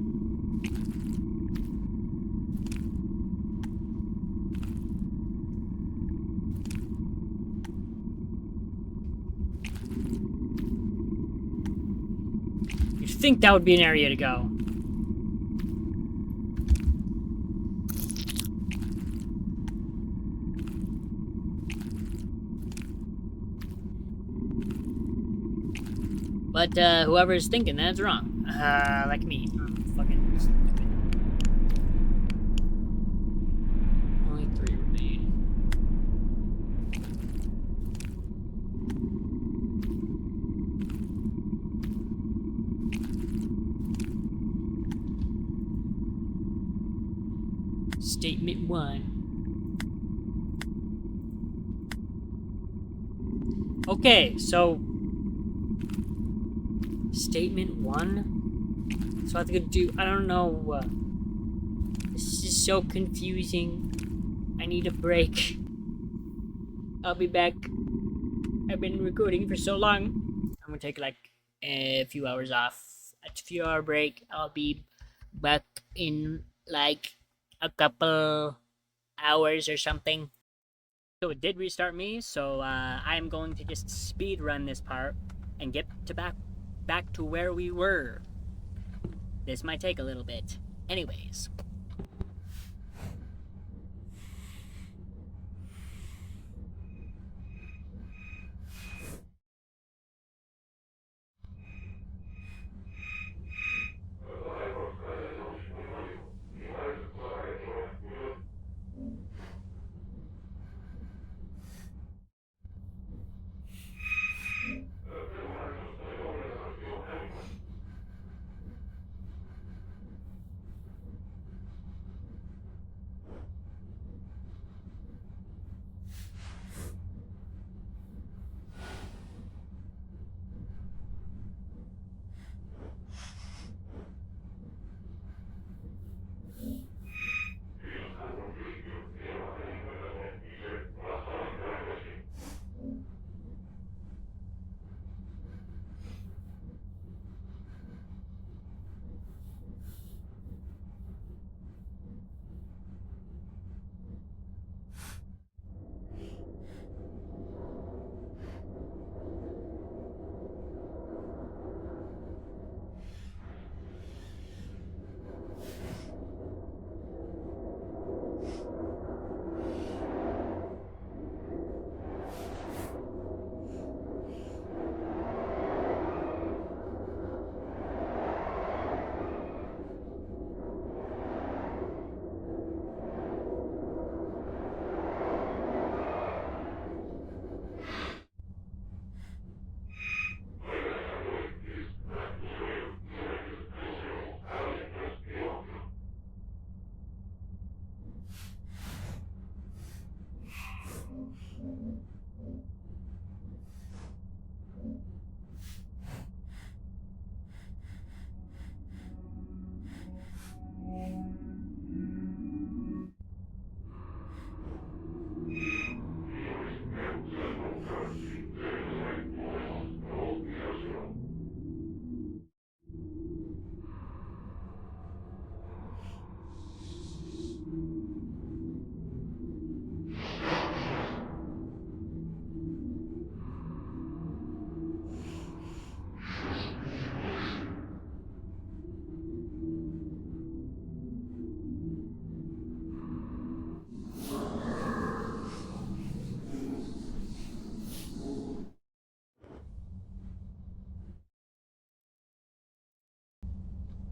You'd think that would be an area to go. But whoever's thinking that's wrong. Like me. I'm fucking stupid. Only 3 remain. Statement 1. Okay, so Statement 1? So I have to go do, I don't know, this is so confusing. I need a break. I'll be back. I've been recording for so long. I'm gonna take like a few hours off. A few hour break. I'll be back in like a couple hours or something. So it did restart me, so I'm going to just speed run this part and get to back to where we were. This might take a little bit. Anyways.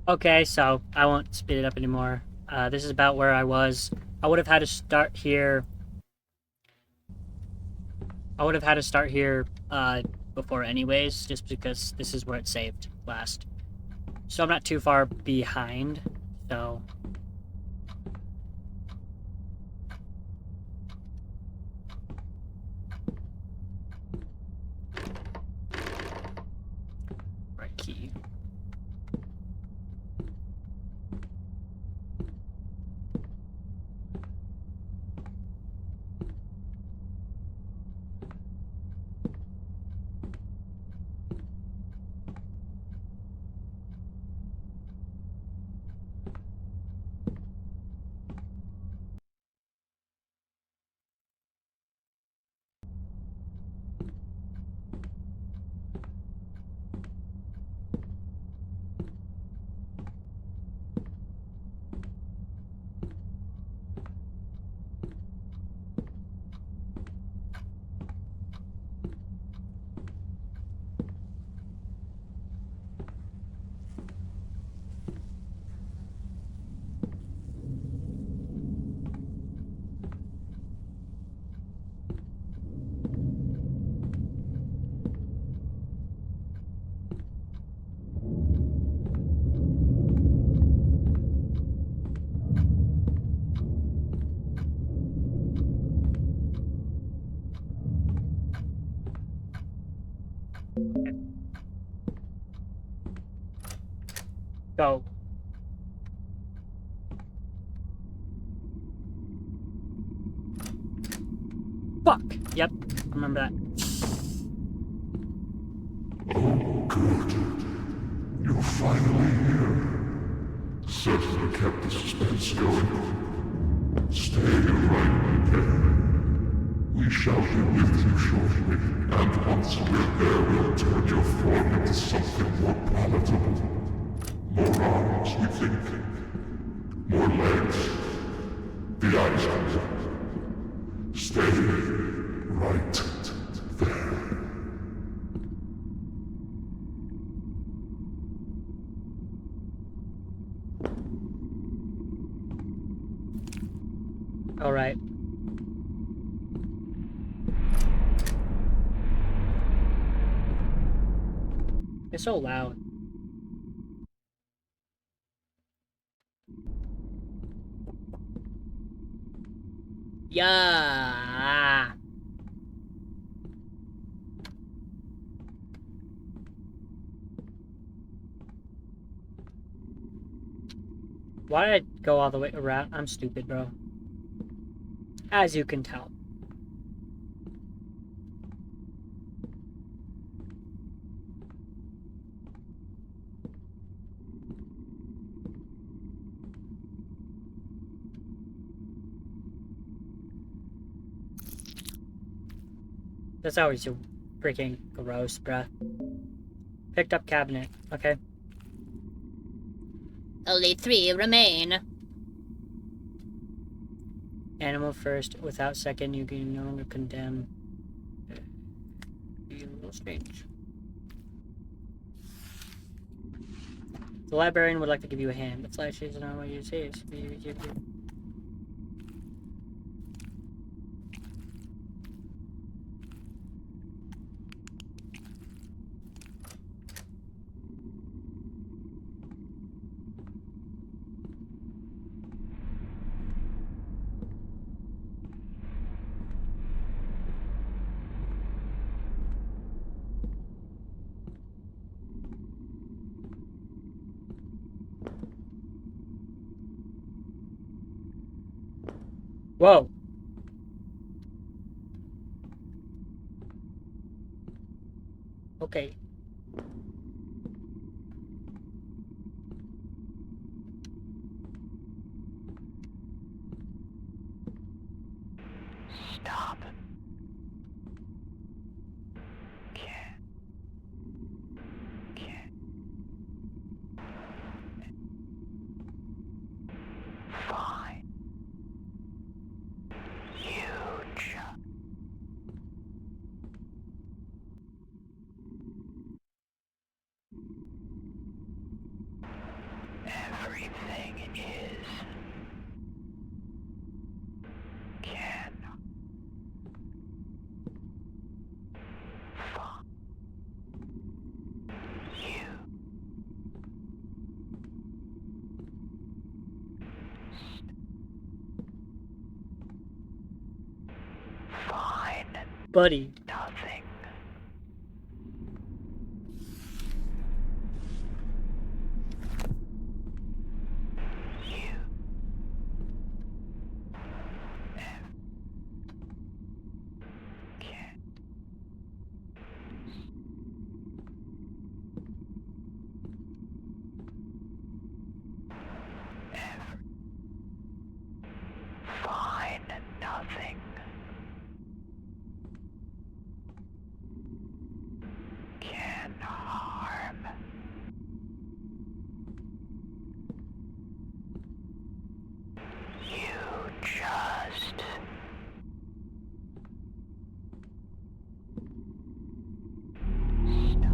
Okay, so I won't speed it up anymore. This is about where I was. I would have had to start here. Before anyways, just because this is where it saved last. So I'm not too far behind, so... Right key. Go. Fuck! Yep, I remember that. Oh, good. You're finally here. Certainly kept the suspense going. Stay right there. We shall be with you shortly, and once we're there, we'll turn your form into something more palatable. More arms, we think. More legs. The eyes. Stay right there. Alright. It's so loud. Yeah. Why did I go all the way around? I'm stupid, bro. As you can tell. That's always so freaking gross, bruh. Picked up cabinet. Okay. Only 3 remain. Animal first, without second, you can no longer condemn. Be a little strange. The librarian would like to give you a hand. The flash is not what you say. Whoa. Okay. Stop. Can't. Fine. Huge. everything is can find you. Find Buddy. nothing. You can ever find nothing. Can harm. You just stop.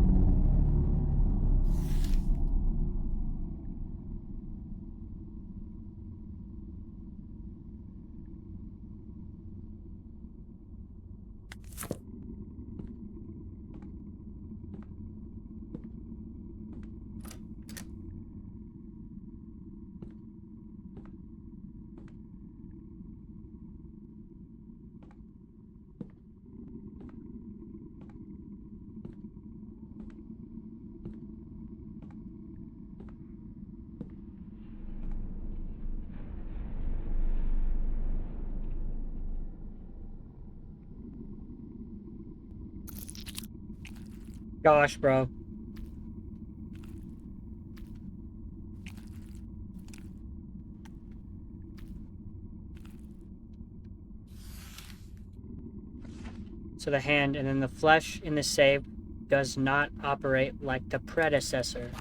Gosh, bro. So the hand and then the flesh in the save does not operate like the predecessor.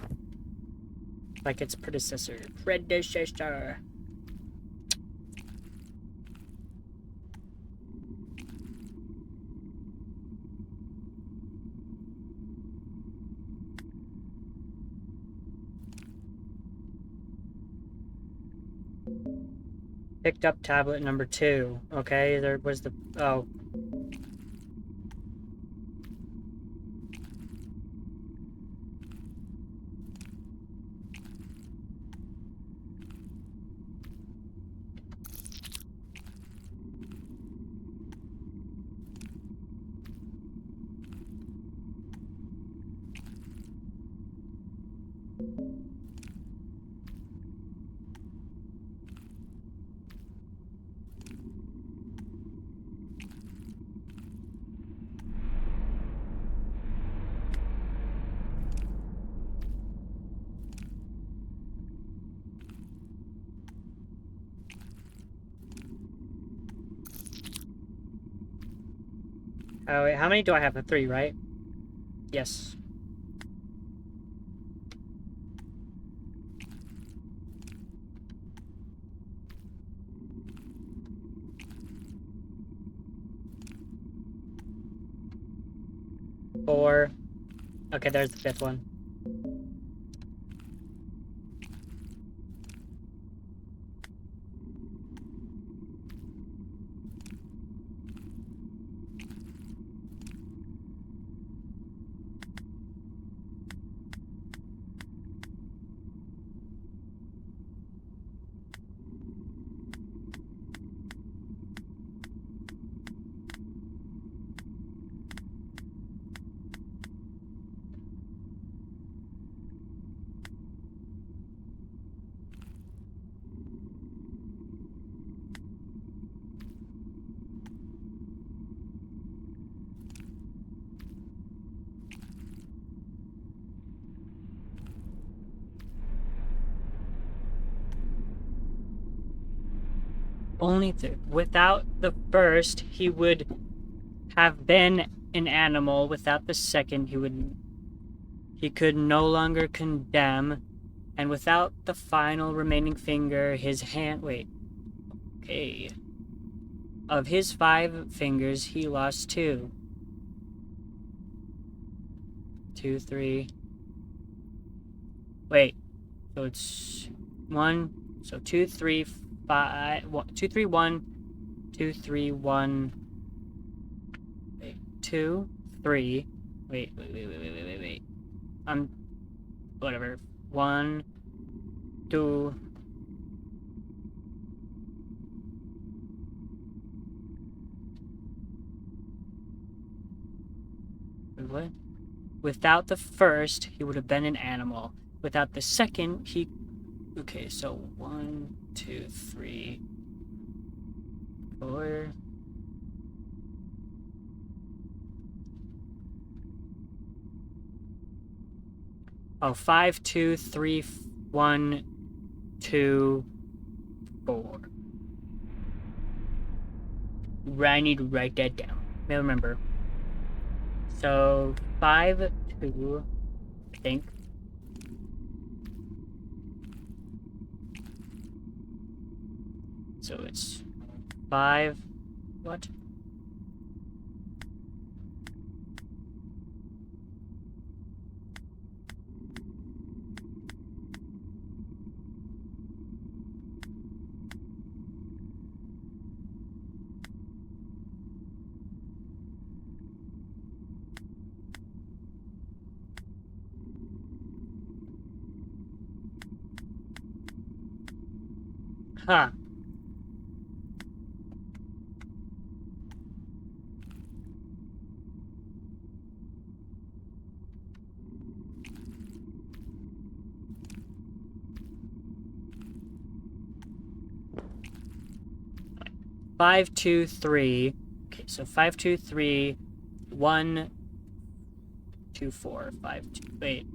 Like its predecessor. Predecessor. Picked up tablet number 2. Okay, there was the... Oh. Oh, wait, how many do I have? 3, right? Yes. Four. Okay, there's the 5th one. Only without the first, he would have been an animal. Without the second, he could no longer condemn. And without the final remaining finger, his hand... Wait. Okay. Of his 5 fingers, he lost 2. 2, 3. Wait. So it's... So 2, 3, 5. 2, 3, 1. 2, 3, 1. Wait. 2, 3. Wait. Whatever. 1, 2. Wait, what? Without the first, he would have been an animal. Without the second, he... Okay, so 1, 2, 3, 4... Oh, 5, 2, 3, 1, 2, 4. I need to write that down. I remember. So 5, 2, I think. So it's 5. What? Huh. Five, 2, 3. Okay, so 5, 2, 3, 1, 2, 4, 5, 2. Wait.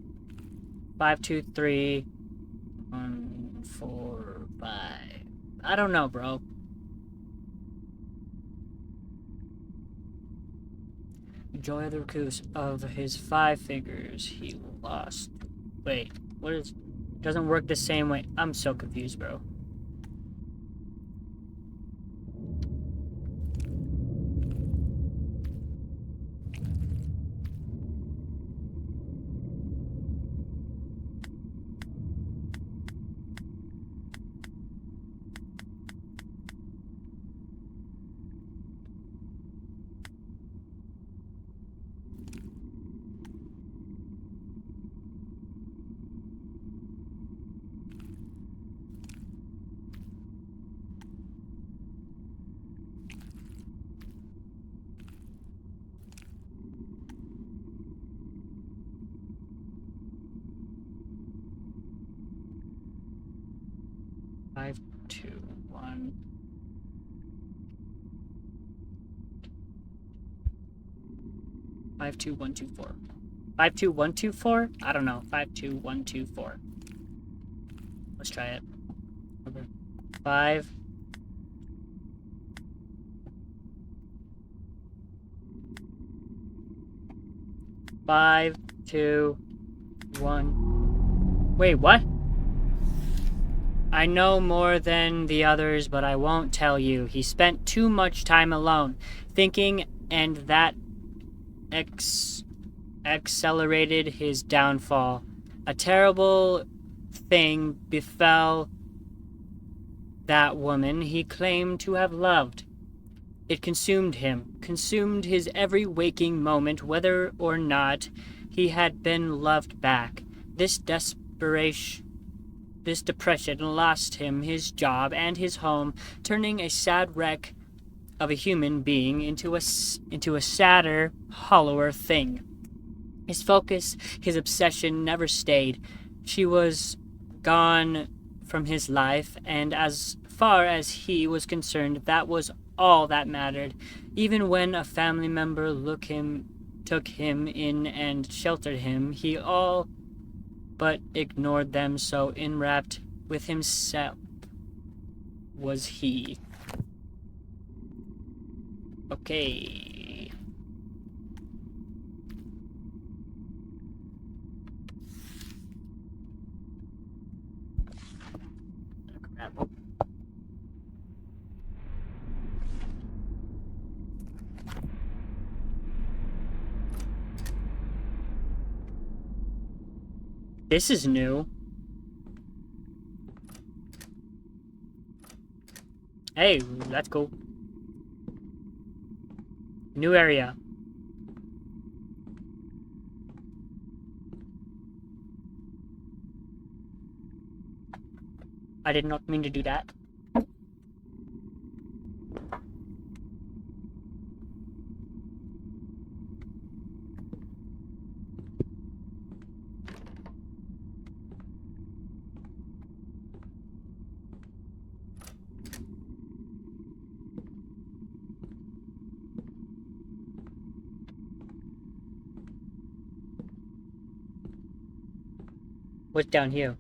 5, 2, 3, 1, 4, 5. I don't know, bro. Joy of the recluse of his 5 fingers he lost. Wait, what is... Doesn't work the same way. I'm so confused, bro. Five, 2, 1. Five, 2, 1, 2, 4. 5, 2, 1, 2, 4? I don't know. 5, 2, 1, 2, 4. Let's try it. Okay. 5. Five, 2, 1. Wait, what? I know more than the others, but I won't tell you. He spent too much time alone, thinking, and that accelerated his downfall. A terrible thing befell that woman he claimed to have loved. It consumed him, consumed his every waking moment, whether or not he had been loved back. This depression lost him his job and his home, turning a sad wreck of a human being into a sadder, hollower thing. His focus, his obsession never stayed. She was gone from his life, and as far as he was concerned, that was all that mattered. Even when a family member took him in and sheltered him, he all but ignored them, so enwrapped with himself was he. Okay. Crap. This is new. Hey, that's cool. New area. I did not mean to do that. What's down here?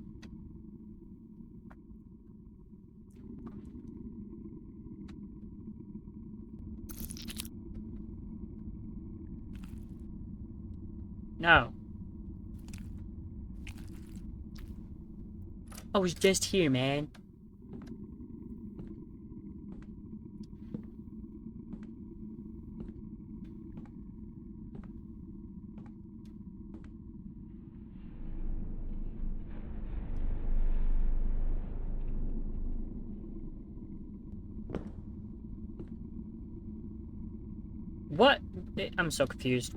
No. I was just here, man. What? I'm so confused.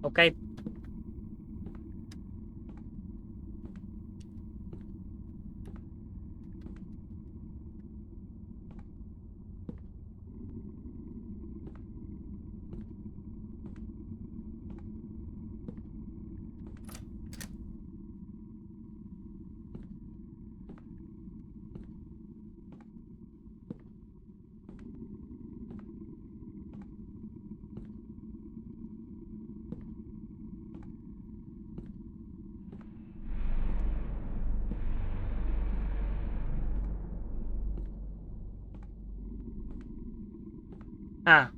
Okay. Ah.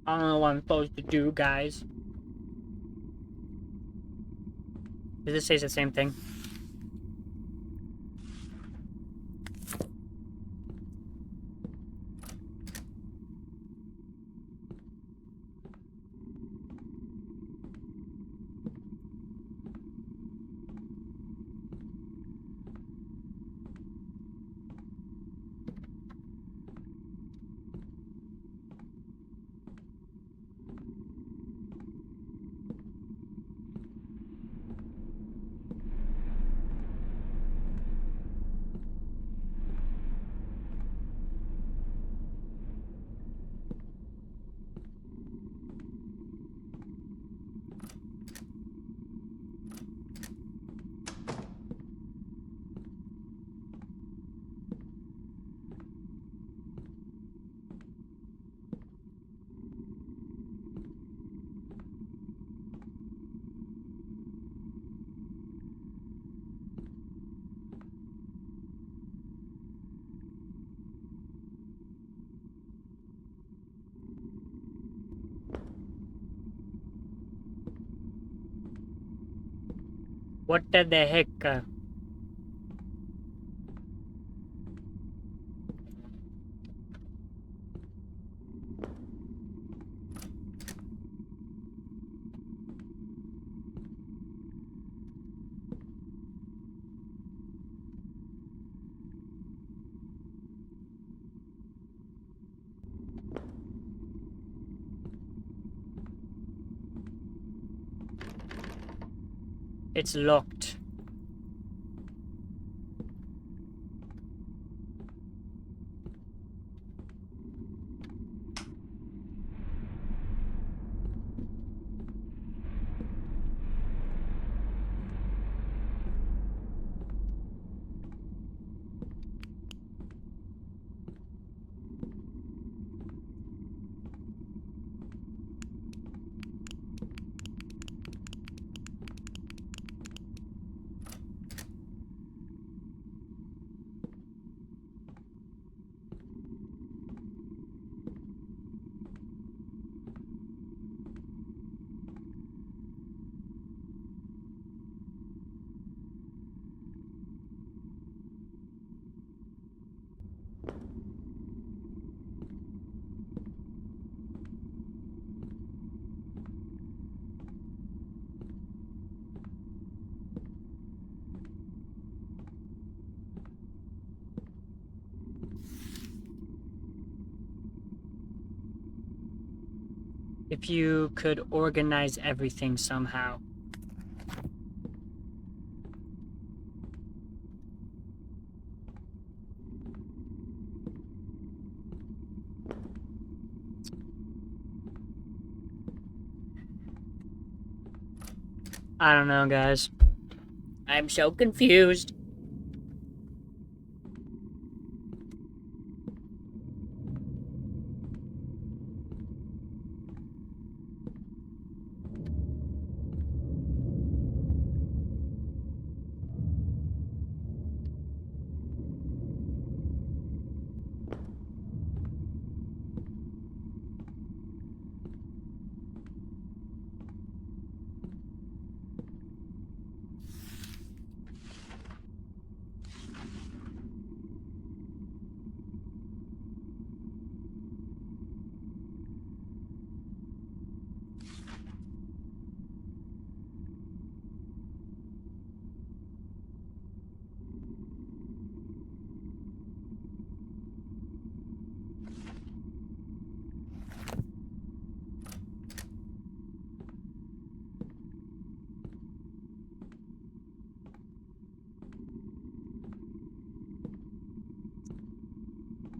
I don't know what I'm supposed to do, guys. Does this say the same thing? What the heck? It's locked. If you could organize everything somehow. I don't know, guys. I'm so confused.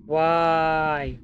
Why?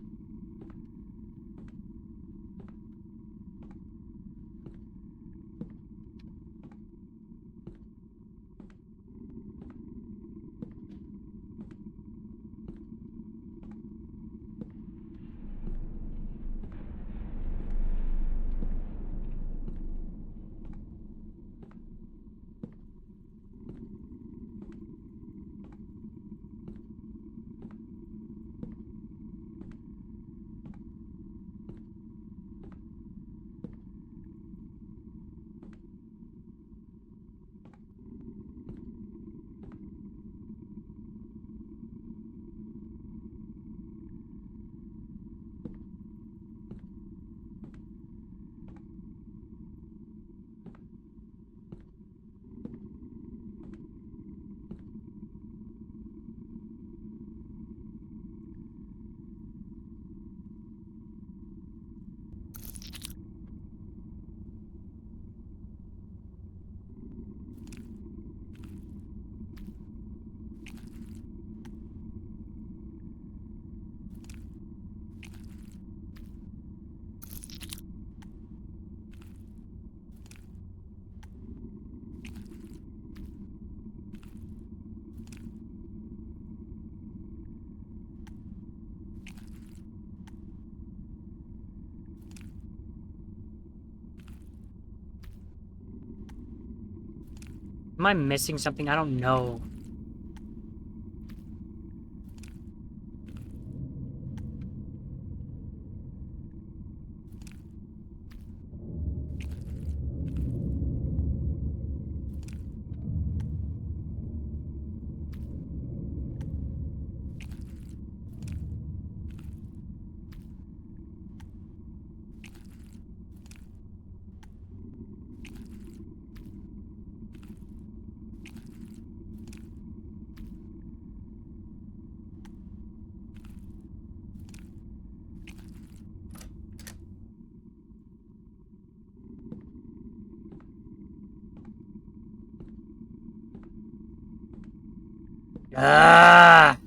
Am I missing something? I don't know. Ah!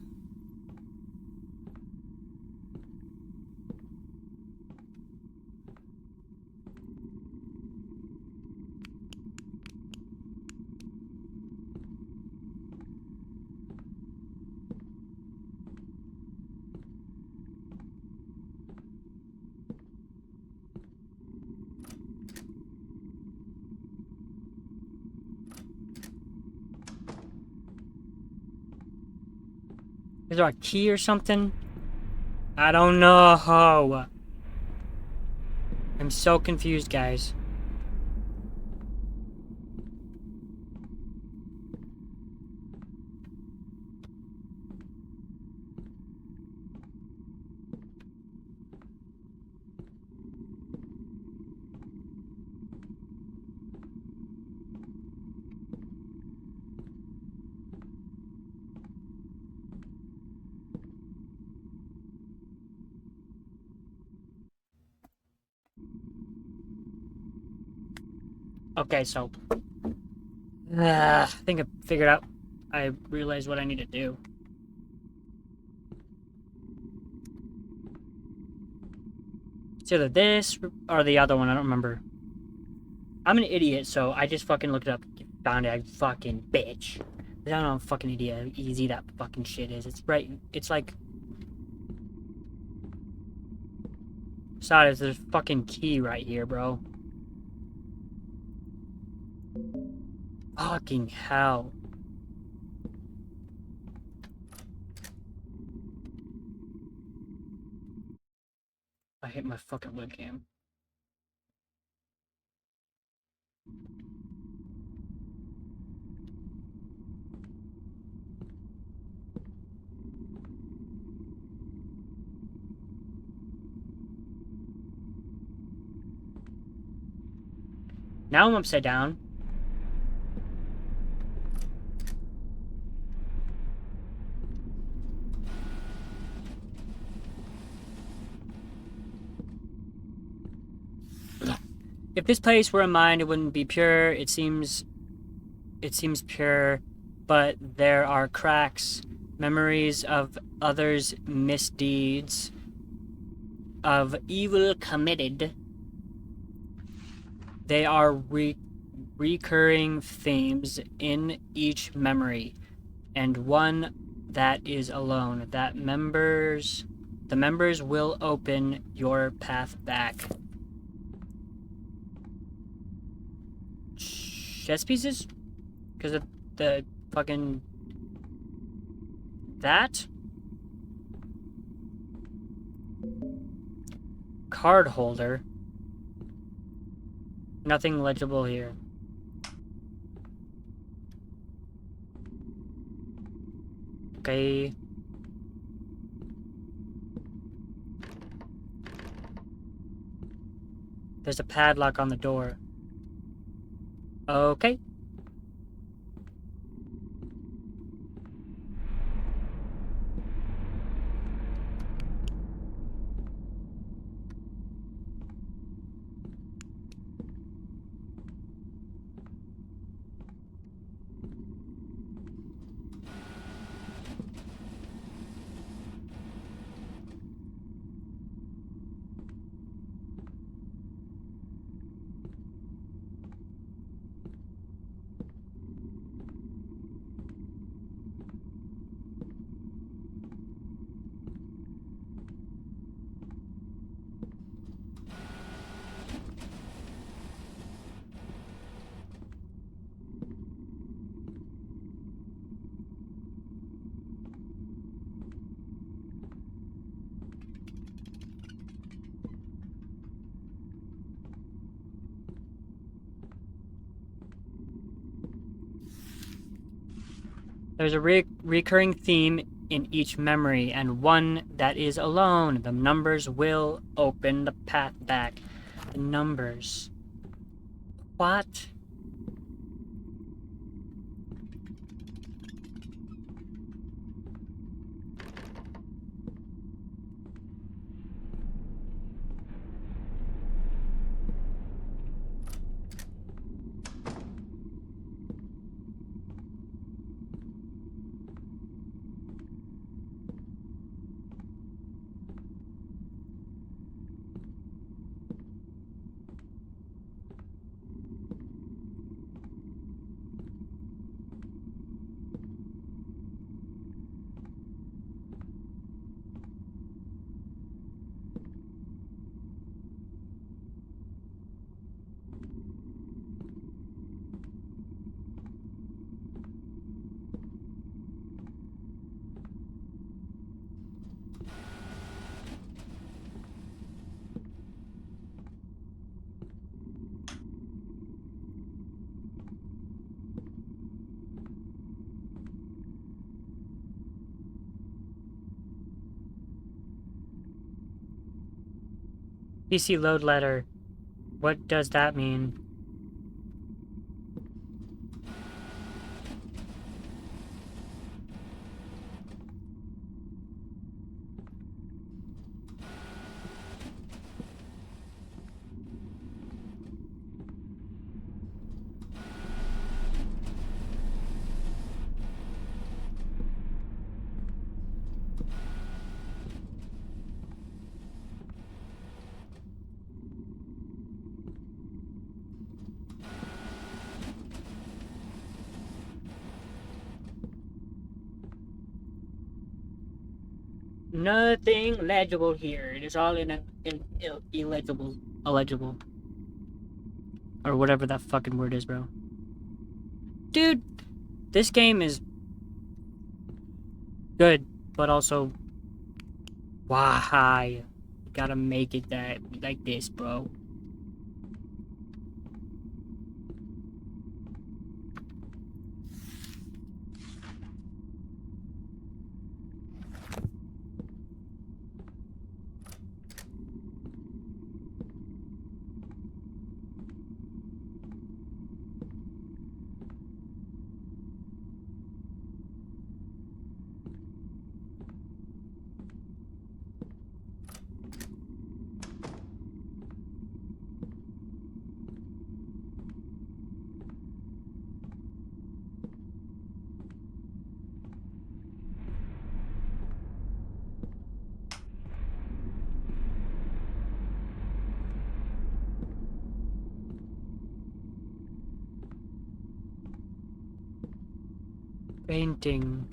Is there a key or something? I don't know. I'm so confused, guys. Okay, so I think I figured out. I realized what I need to do. It's either this or the other one. I don't remember. I'm an idiot, so I just fucking looked it up. Found it. I fucking bitch. I don't know, I'm a fucking idiot. How easy that fucking shit is. It's right. It's like. Besides, there's a fucking key right here, bro. Fucking hell. I hate my fucking webcam. Now I'm upside down. If this place were a mine, it wouldn't be pure. It seems pure, but there are cracks, memories of others' misdeeds, of evil committed. They are recurring themes in each memory, and one that is alone. The members will open your path back. Chess pieces? Because of the fucking... That? Card holder. Nothing legible here. Okay. There's a padlock on the door. Okay. There's a recurring theme in each memory, and one that is alone. The numbers will open the path back. The numbers. What? PC load letter. What does that mean? Nothing legible here. It is all illegible. Illegible. Or whatever that fucking word is, bro. Dude, this game is good, but also why? You gotta make it that like this, bro. Painting.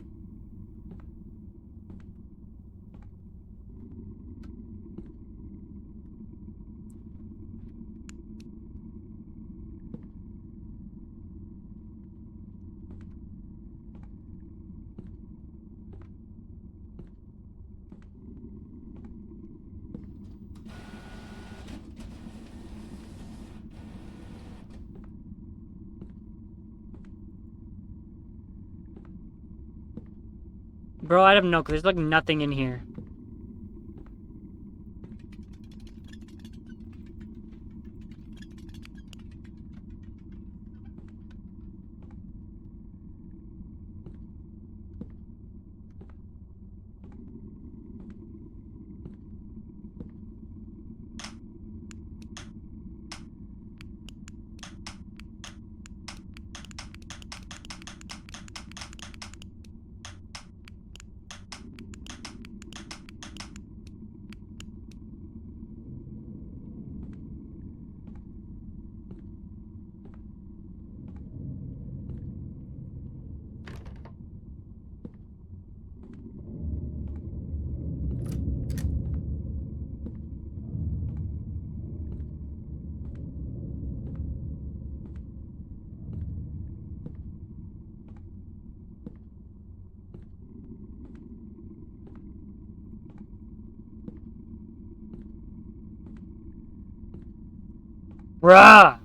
Bro, I don't know, because there's like nothing in here. Bruh!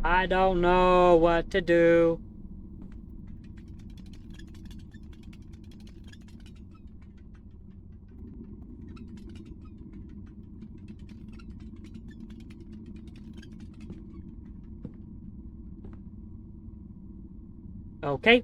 I don't know what to do. Okay.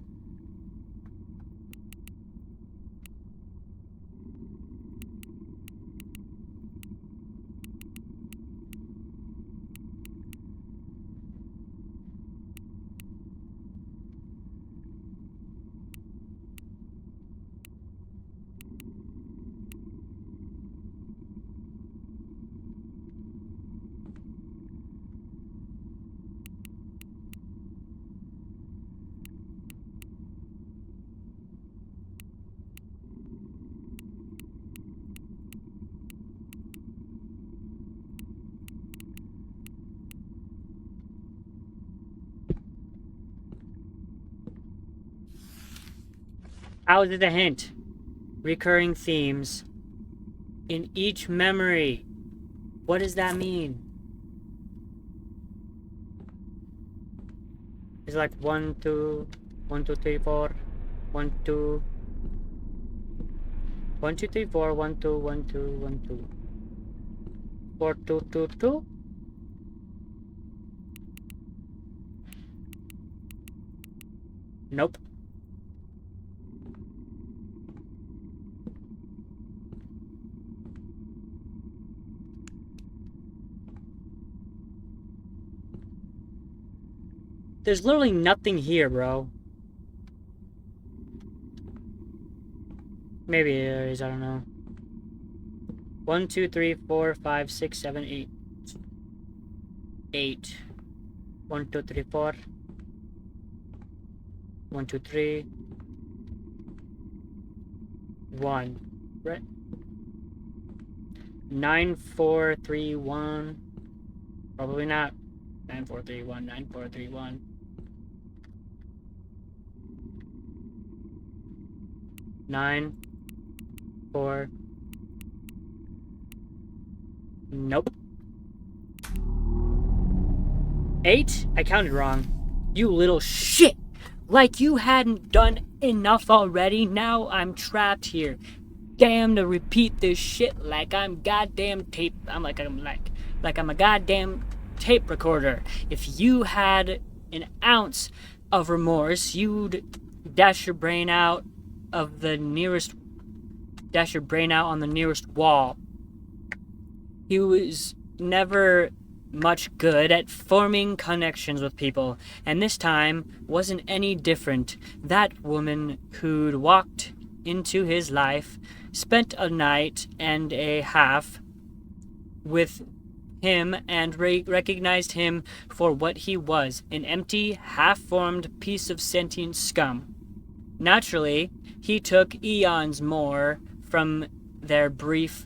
How is it a hint? Recurring themes in each memory. What does that mean? It's like 1, 2, 1, 2, 3, 4, 1, 2, 1, 2, 3, 4, 1, 2, 1, 2, 1, 2, 4, 2, 2, 2. Nope. There's literally nothing here, bro. Maybe there is, I don't know. 1, 2, 3, 4, 5, 6, 7, 8. 8. 1, 2, 3, 4. 1, 2, 3. 1. Right. 9, 4, 3, 1. Probably not. 9, 4, 3, 1. 9, 4, 3, 1. 9, 4. Nope. 8? I counted wrong. You little shit! Like you hadn't done enough already, now I'm trapped here. Damn to repeat this shit like I'm goddamn tape. I'm a goddamn tape recorder. If you had an ounce of remorse, you'd dash your brain out on the nearest wall. He was never much good at forming connections with people, and this time wasn't any different. That woman who'd walked into his life spent a night and a half with him and recognized him for what he was, an empty, half-formed piece of sentient scum. Naturally, he took eons more from their brief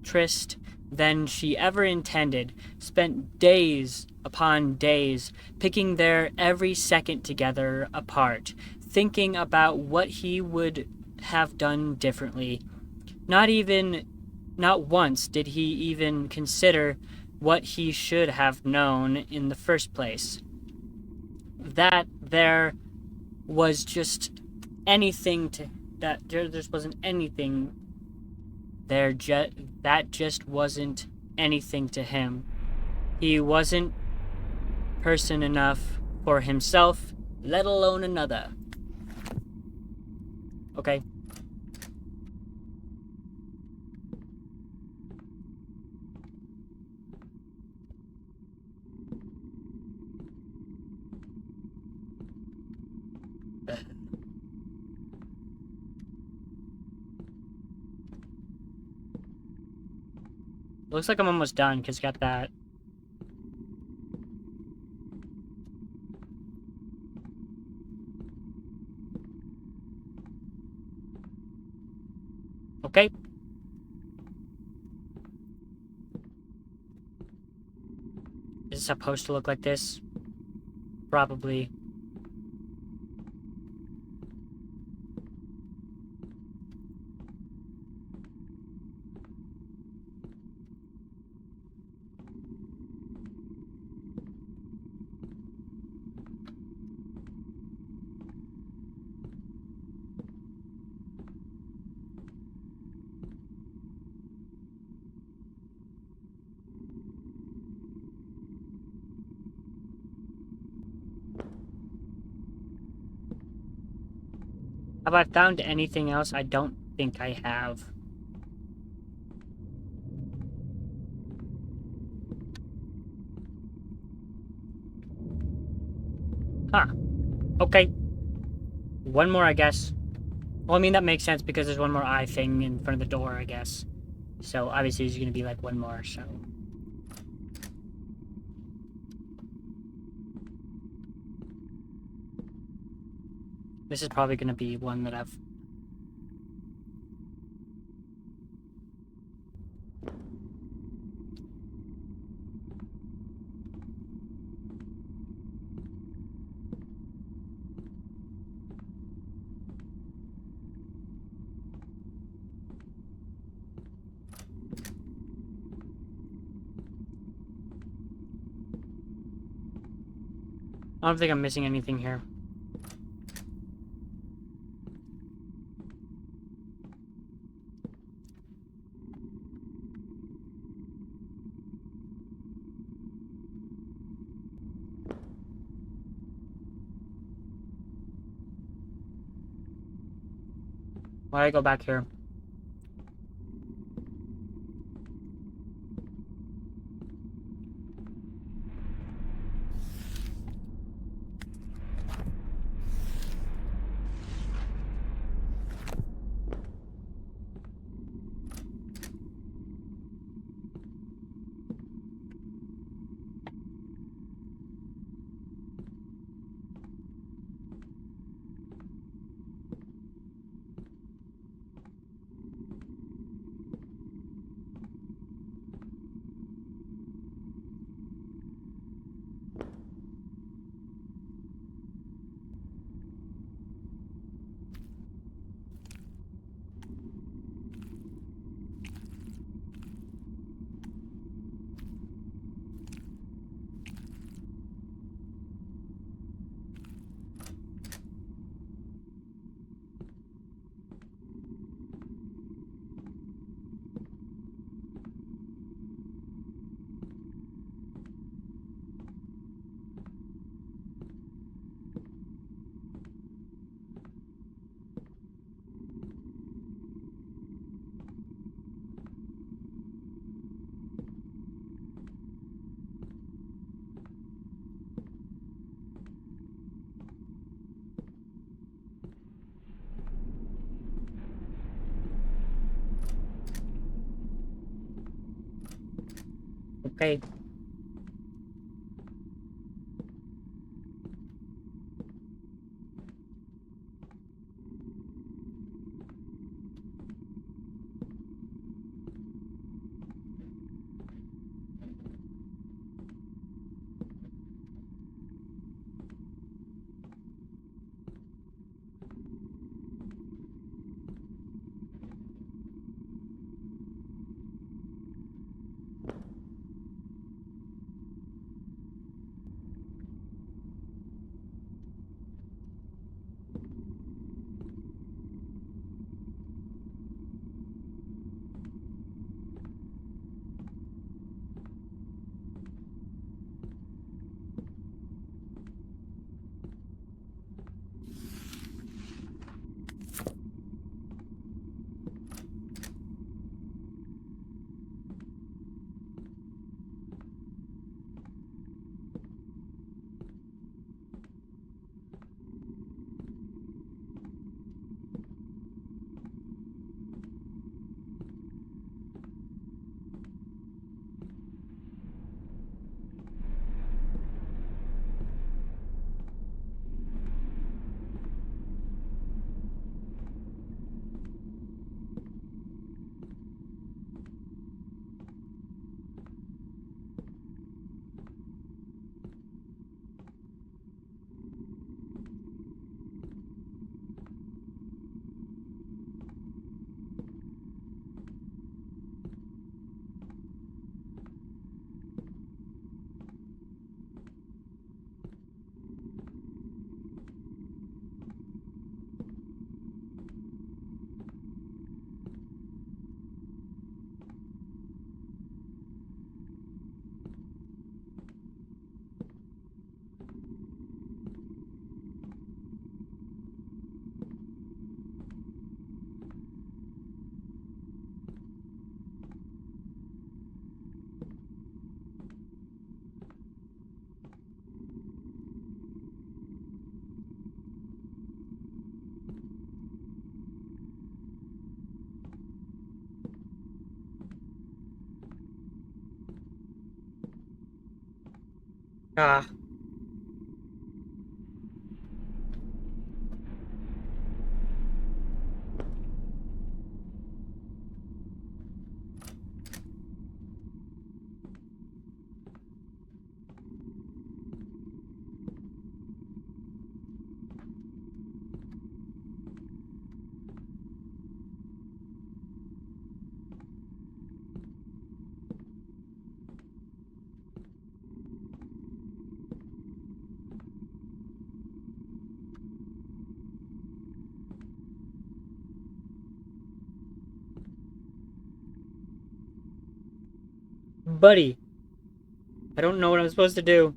tryst than she ever intended, spent days upon days picking their every second together apart, thinking about what he would have done differently. Not once did he even consider what he should have known in the first place. That there was just anything to that there just wasn't anything there that just wasn't anything to him. He wasn't person enough for himself, let alone another. Okay. Looks like I'm almost done because got that. Okay. Is it supposed to look like this? Probably. Have I found anything else? I don't think I have. Huh. Okay. One more, I guess. Well, I mean, that makes sense because there's one more eye thing in front of the door, I guess. So, obviously, there's gonna be, like, one more, so... This is probably gonna be one that I've... I don't think I'm missing anything here. Why I go back here? Okay. Ah. Buddy, I don't know what I'm supposed to do.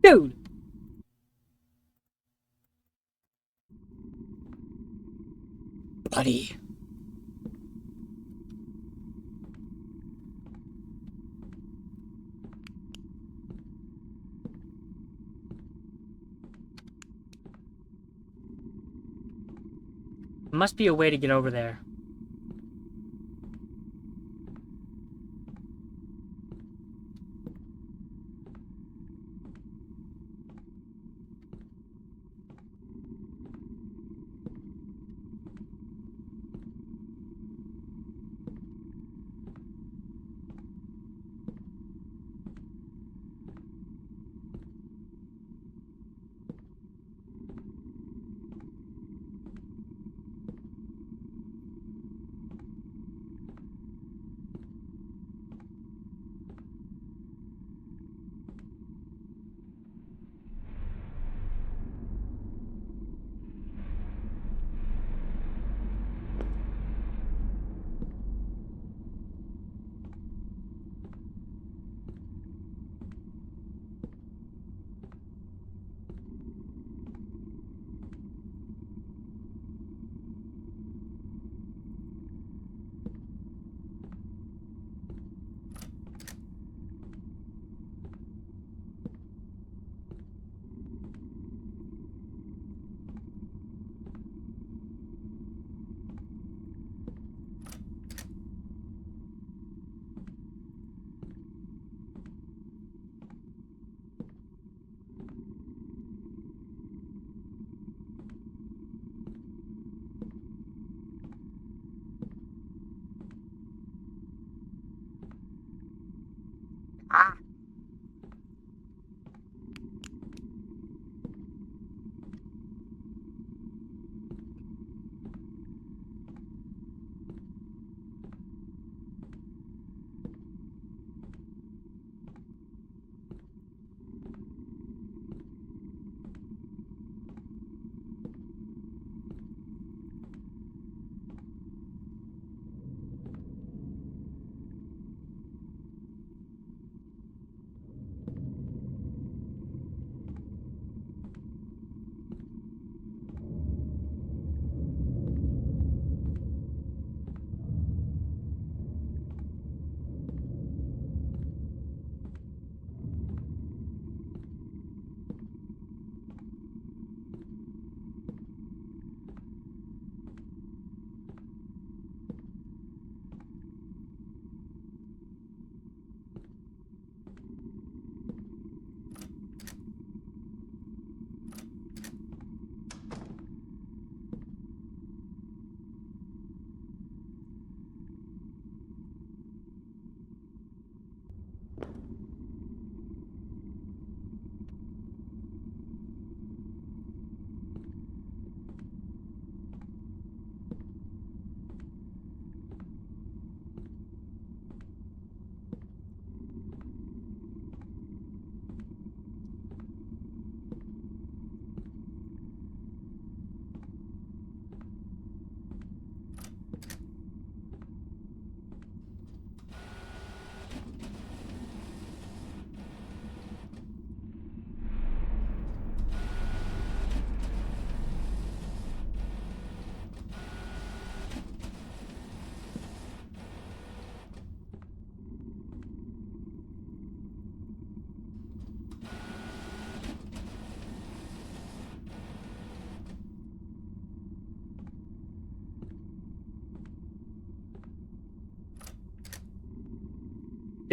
Dude! Buddy. Must be a way to get over there.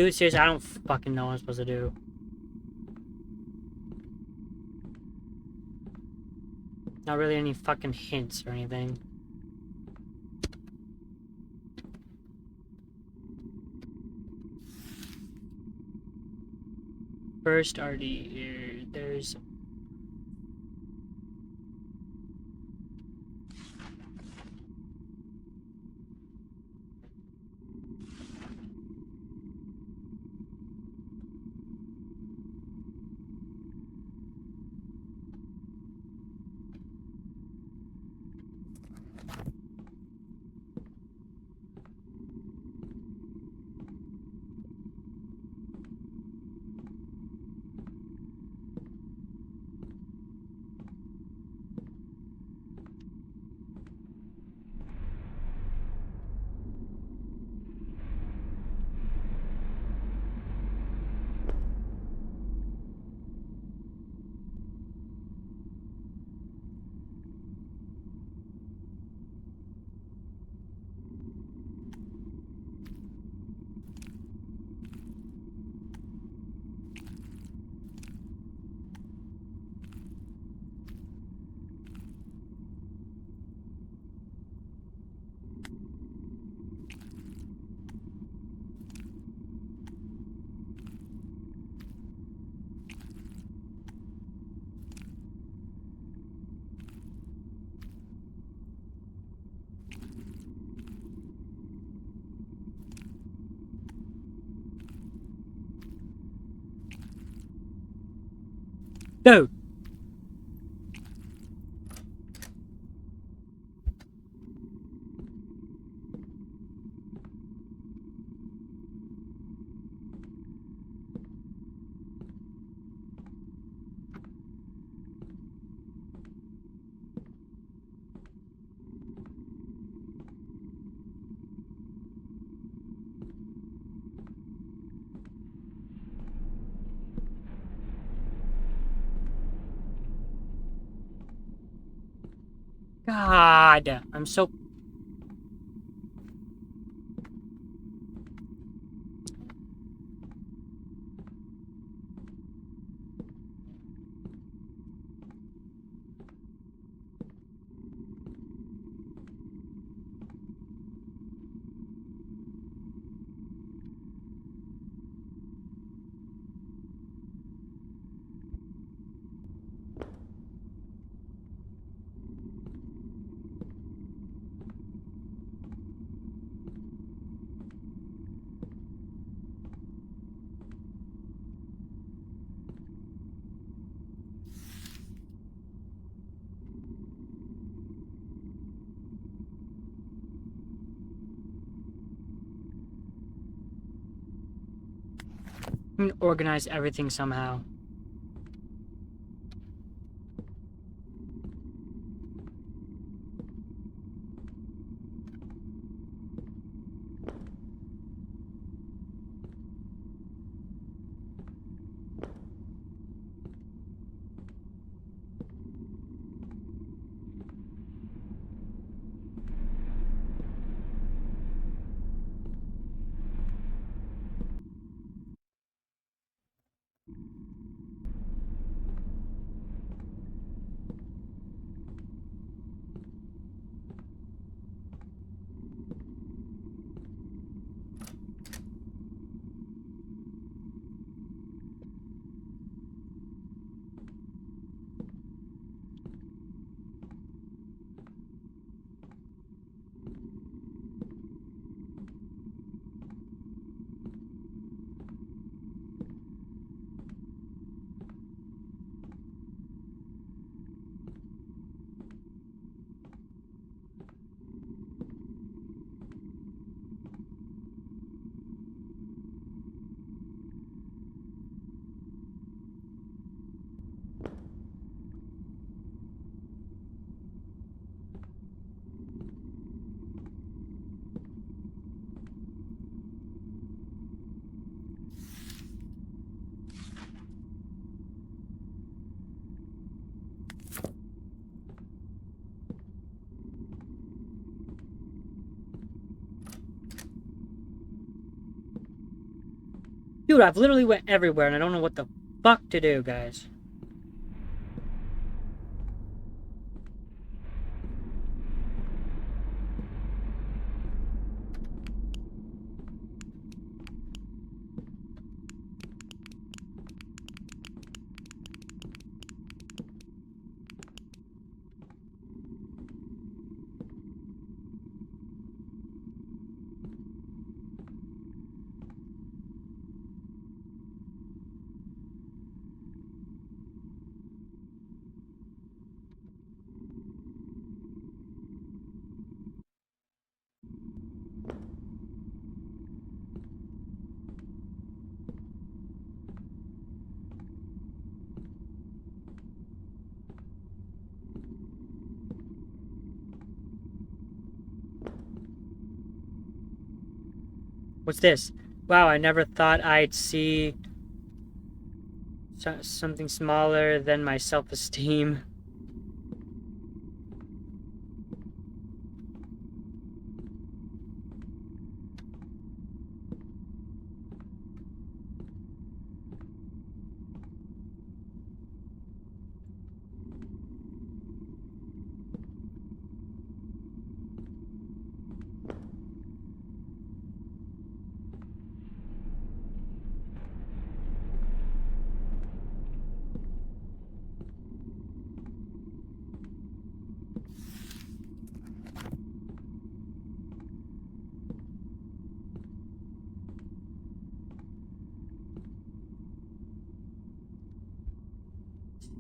Dude, seriously, I don't fucking know what I'm supposed to do. Not really any fucking hints or anything. First, already, there's... Dude! God! I'm so... I'm gonna organize everything somehow. Dude, I've literally went everywhere and I don't know what the fuck to do, guys. What's this? Wow, I never thought I'd see something smaller than my self-esteem.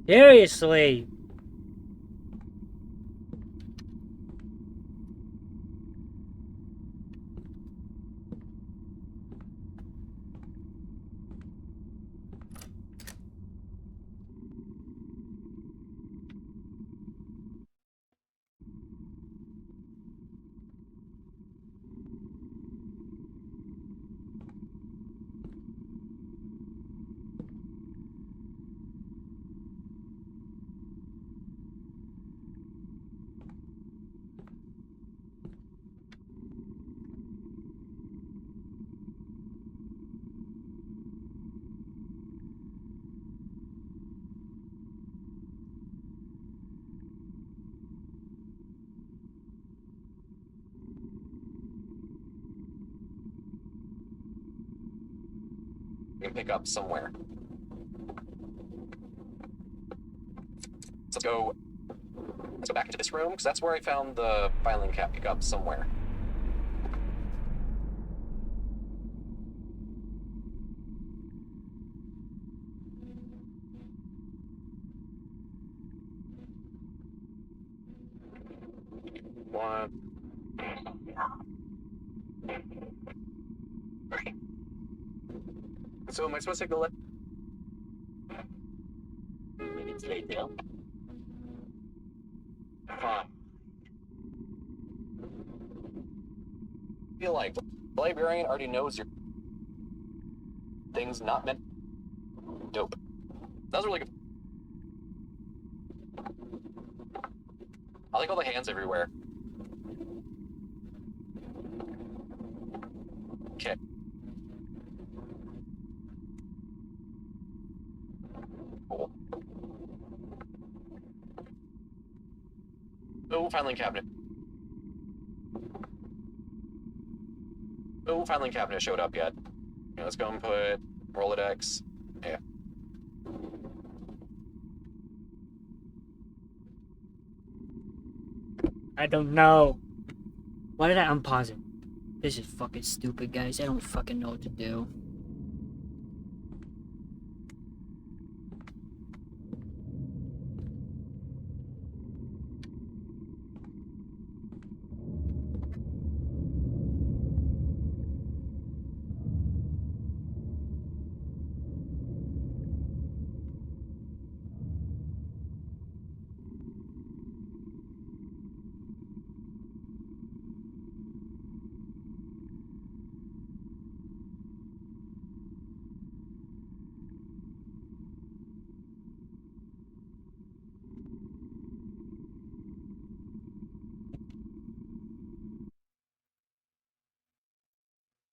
Seriously! We can pick up somewhere. Let's go back into this room, because that's where I found the filing cap. Pick up somewhere. One. So am I supposed to take the left? Minutes later. Fine. I feel like the librarian already knows your things not meant. Dope. That was really good. I like all the hands everywhere. Okay. Cool. Oh, filing cabinet. Oh, filing cabinet showed up yet. Okay, let's go and put Rolodex. Yeah. I don't know. Why did I unpause it? This is fucking stupid, guys. I don't fucking know what to do.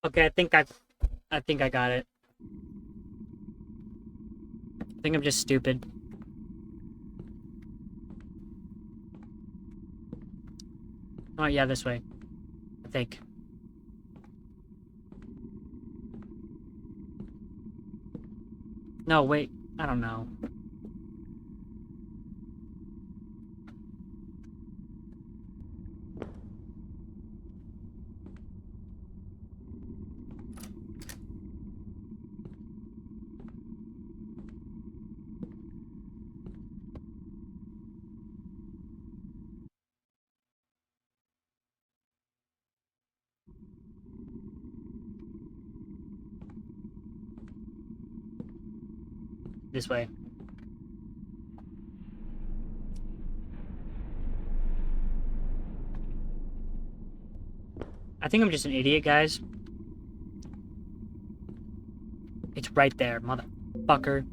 Okay, I think I got it. think I'm just stupid. Oh, yeah, this way. I think. No, wait. I don't know. This way. I think I'm just an idiot, guys. It's right there, motherfucker.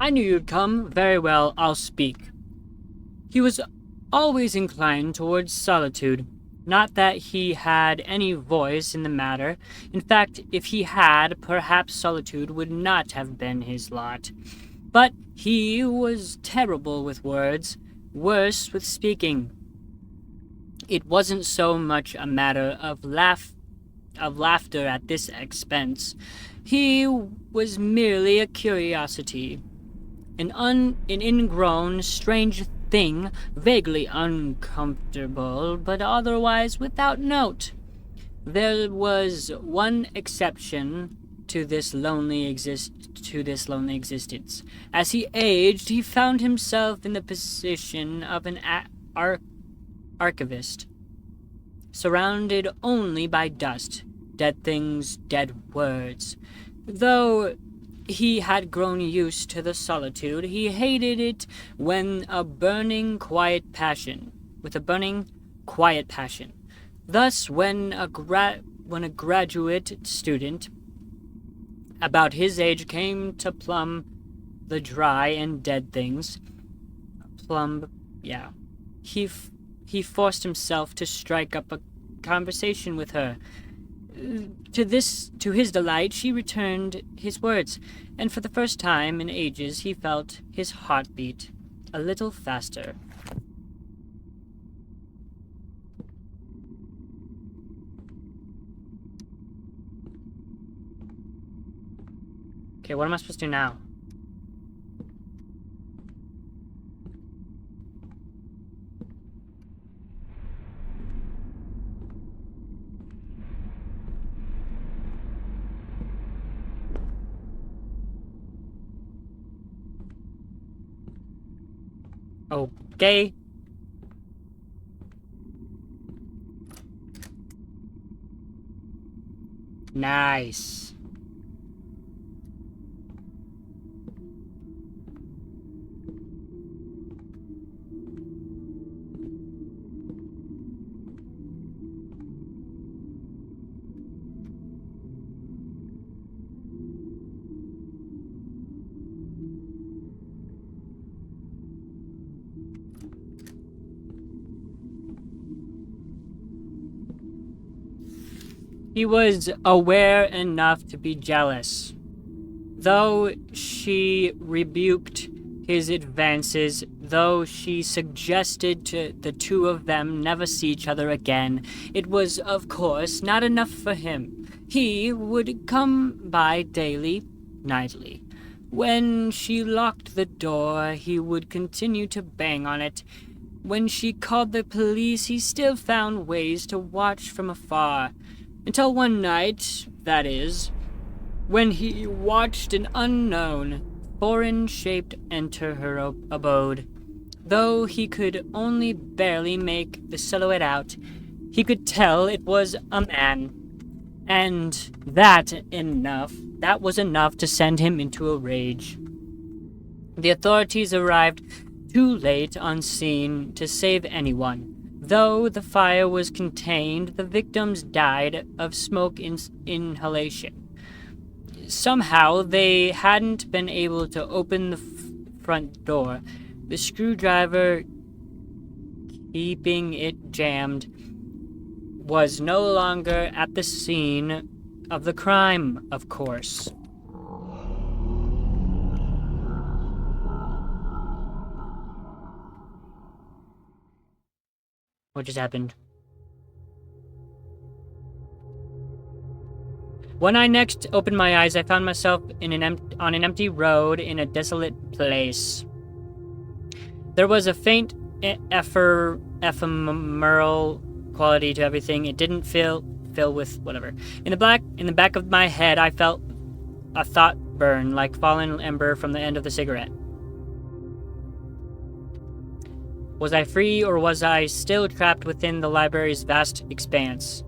I knew you'd come. Very well, I'll speak. He was always inclined towards solitude. Not that he had any voice in the matter. In fact, if he had, perhaps solitude would not have been his lot. But he was terrible with words, worse with speaking. It wasn't so much a matter of laughter at this expense. He was merely a curiosity, an ingrown, strange thing, vaguely uncomfortable, but otherwise without note. There was one exception to this lonely existence. As he aged, he found himself in the position of an archivist, surrounded only by dust, dead things, dead words. Though he had grown used to the solitude, he hated it with a burning, quiet passion. Thus, when a graduate student about his age came to plumb the dry and dead things, he forced himself to strike up a conversation with her. To his delight, she returned his words, and for the first time in ages he felt his heart beat a little faster. Okay, what am I supposed to do now? Okay. Nice. He was aware enough to be jealous. Though she rebuked his advances, though she suggested to the two of them never see each other again, it was, of course, not enough for him. He would come by daily, nightly. When she locked the door, he would continue to bang on it. When she called the police, he still found ways to watch from afar. Until one night, that is, when he watched an unknown, foreign shape enter her abode. Though he could only barely make the silhouette out, he could tell it was a man. And that was enough to send him into a rage. The authorities arrived too late on scene to save anyone. Though the fire was contained, the victims died of smoke inhalation. Somehow, they hadn't been able to open the front door. The screwdriver, keeping it jammed, was no longer at the scene of the crime, of course. What just happened? When I next opened my eyes, I found myself on an empty road in a desolate place. There was a faint ephemeral quality to everything. It didn't fill with whatever. In the back of my head, I felt a thought burn like fallen ember from the end of the cigarette. Was I free, or was I still trapped within the library's vast expanse?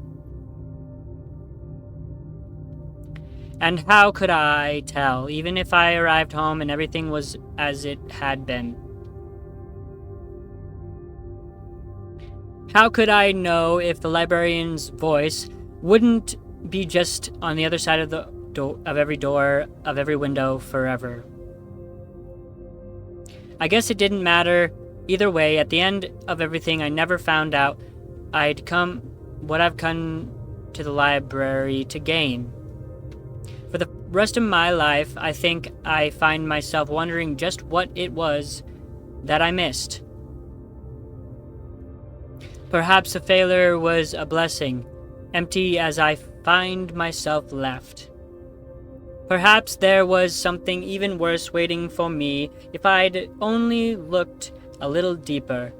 And how could I tell, even if I arrived home and everything was as it had been? How could I know if the librarian's voice wouldn't be just on the other side of the every door, of every window forever? I guess it didn't matter. Either way, at the end of everything, I never found out what I've come to the library to gain. For the rest of my life, I think I find myself wondering just what it was that I missed. Perhaps a failure was a blessing, empty as I find myself left. Perhaps there was something even worse waiting for me if I'd only looked a little deeper.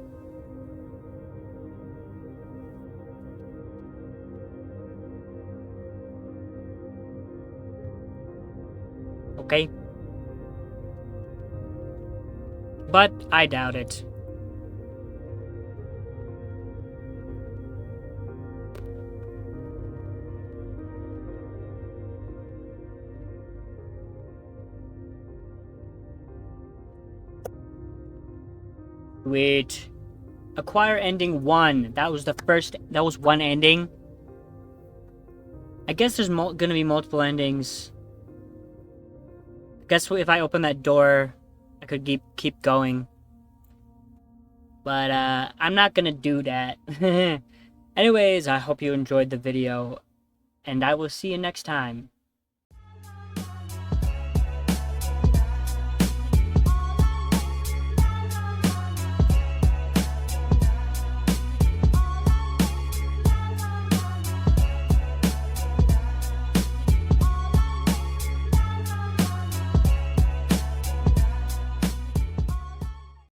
Okay? But I doubt it. Sweet. Acquire ending 1. That was one ending. I guess there's gonna be multiple endings. I guess if I open that door, I could keep going. But I'm not gonna do that. Anyways, I hope you enjoyed the video, and I will see you next time.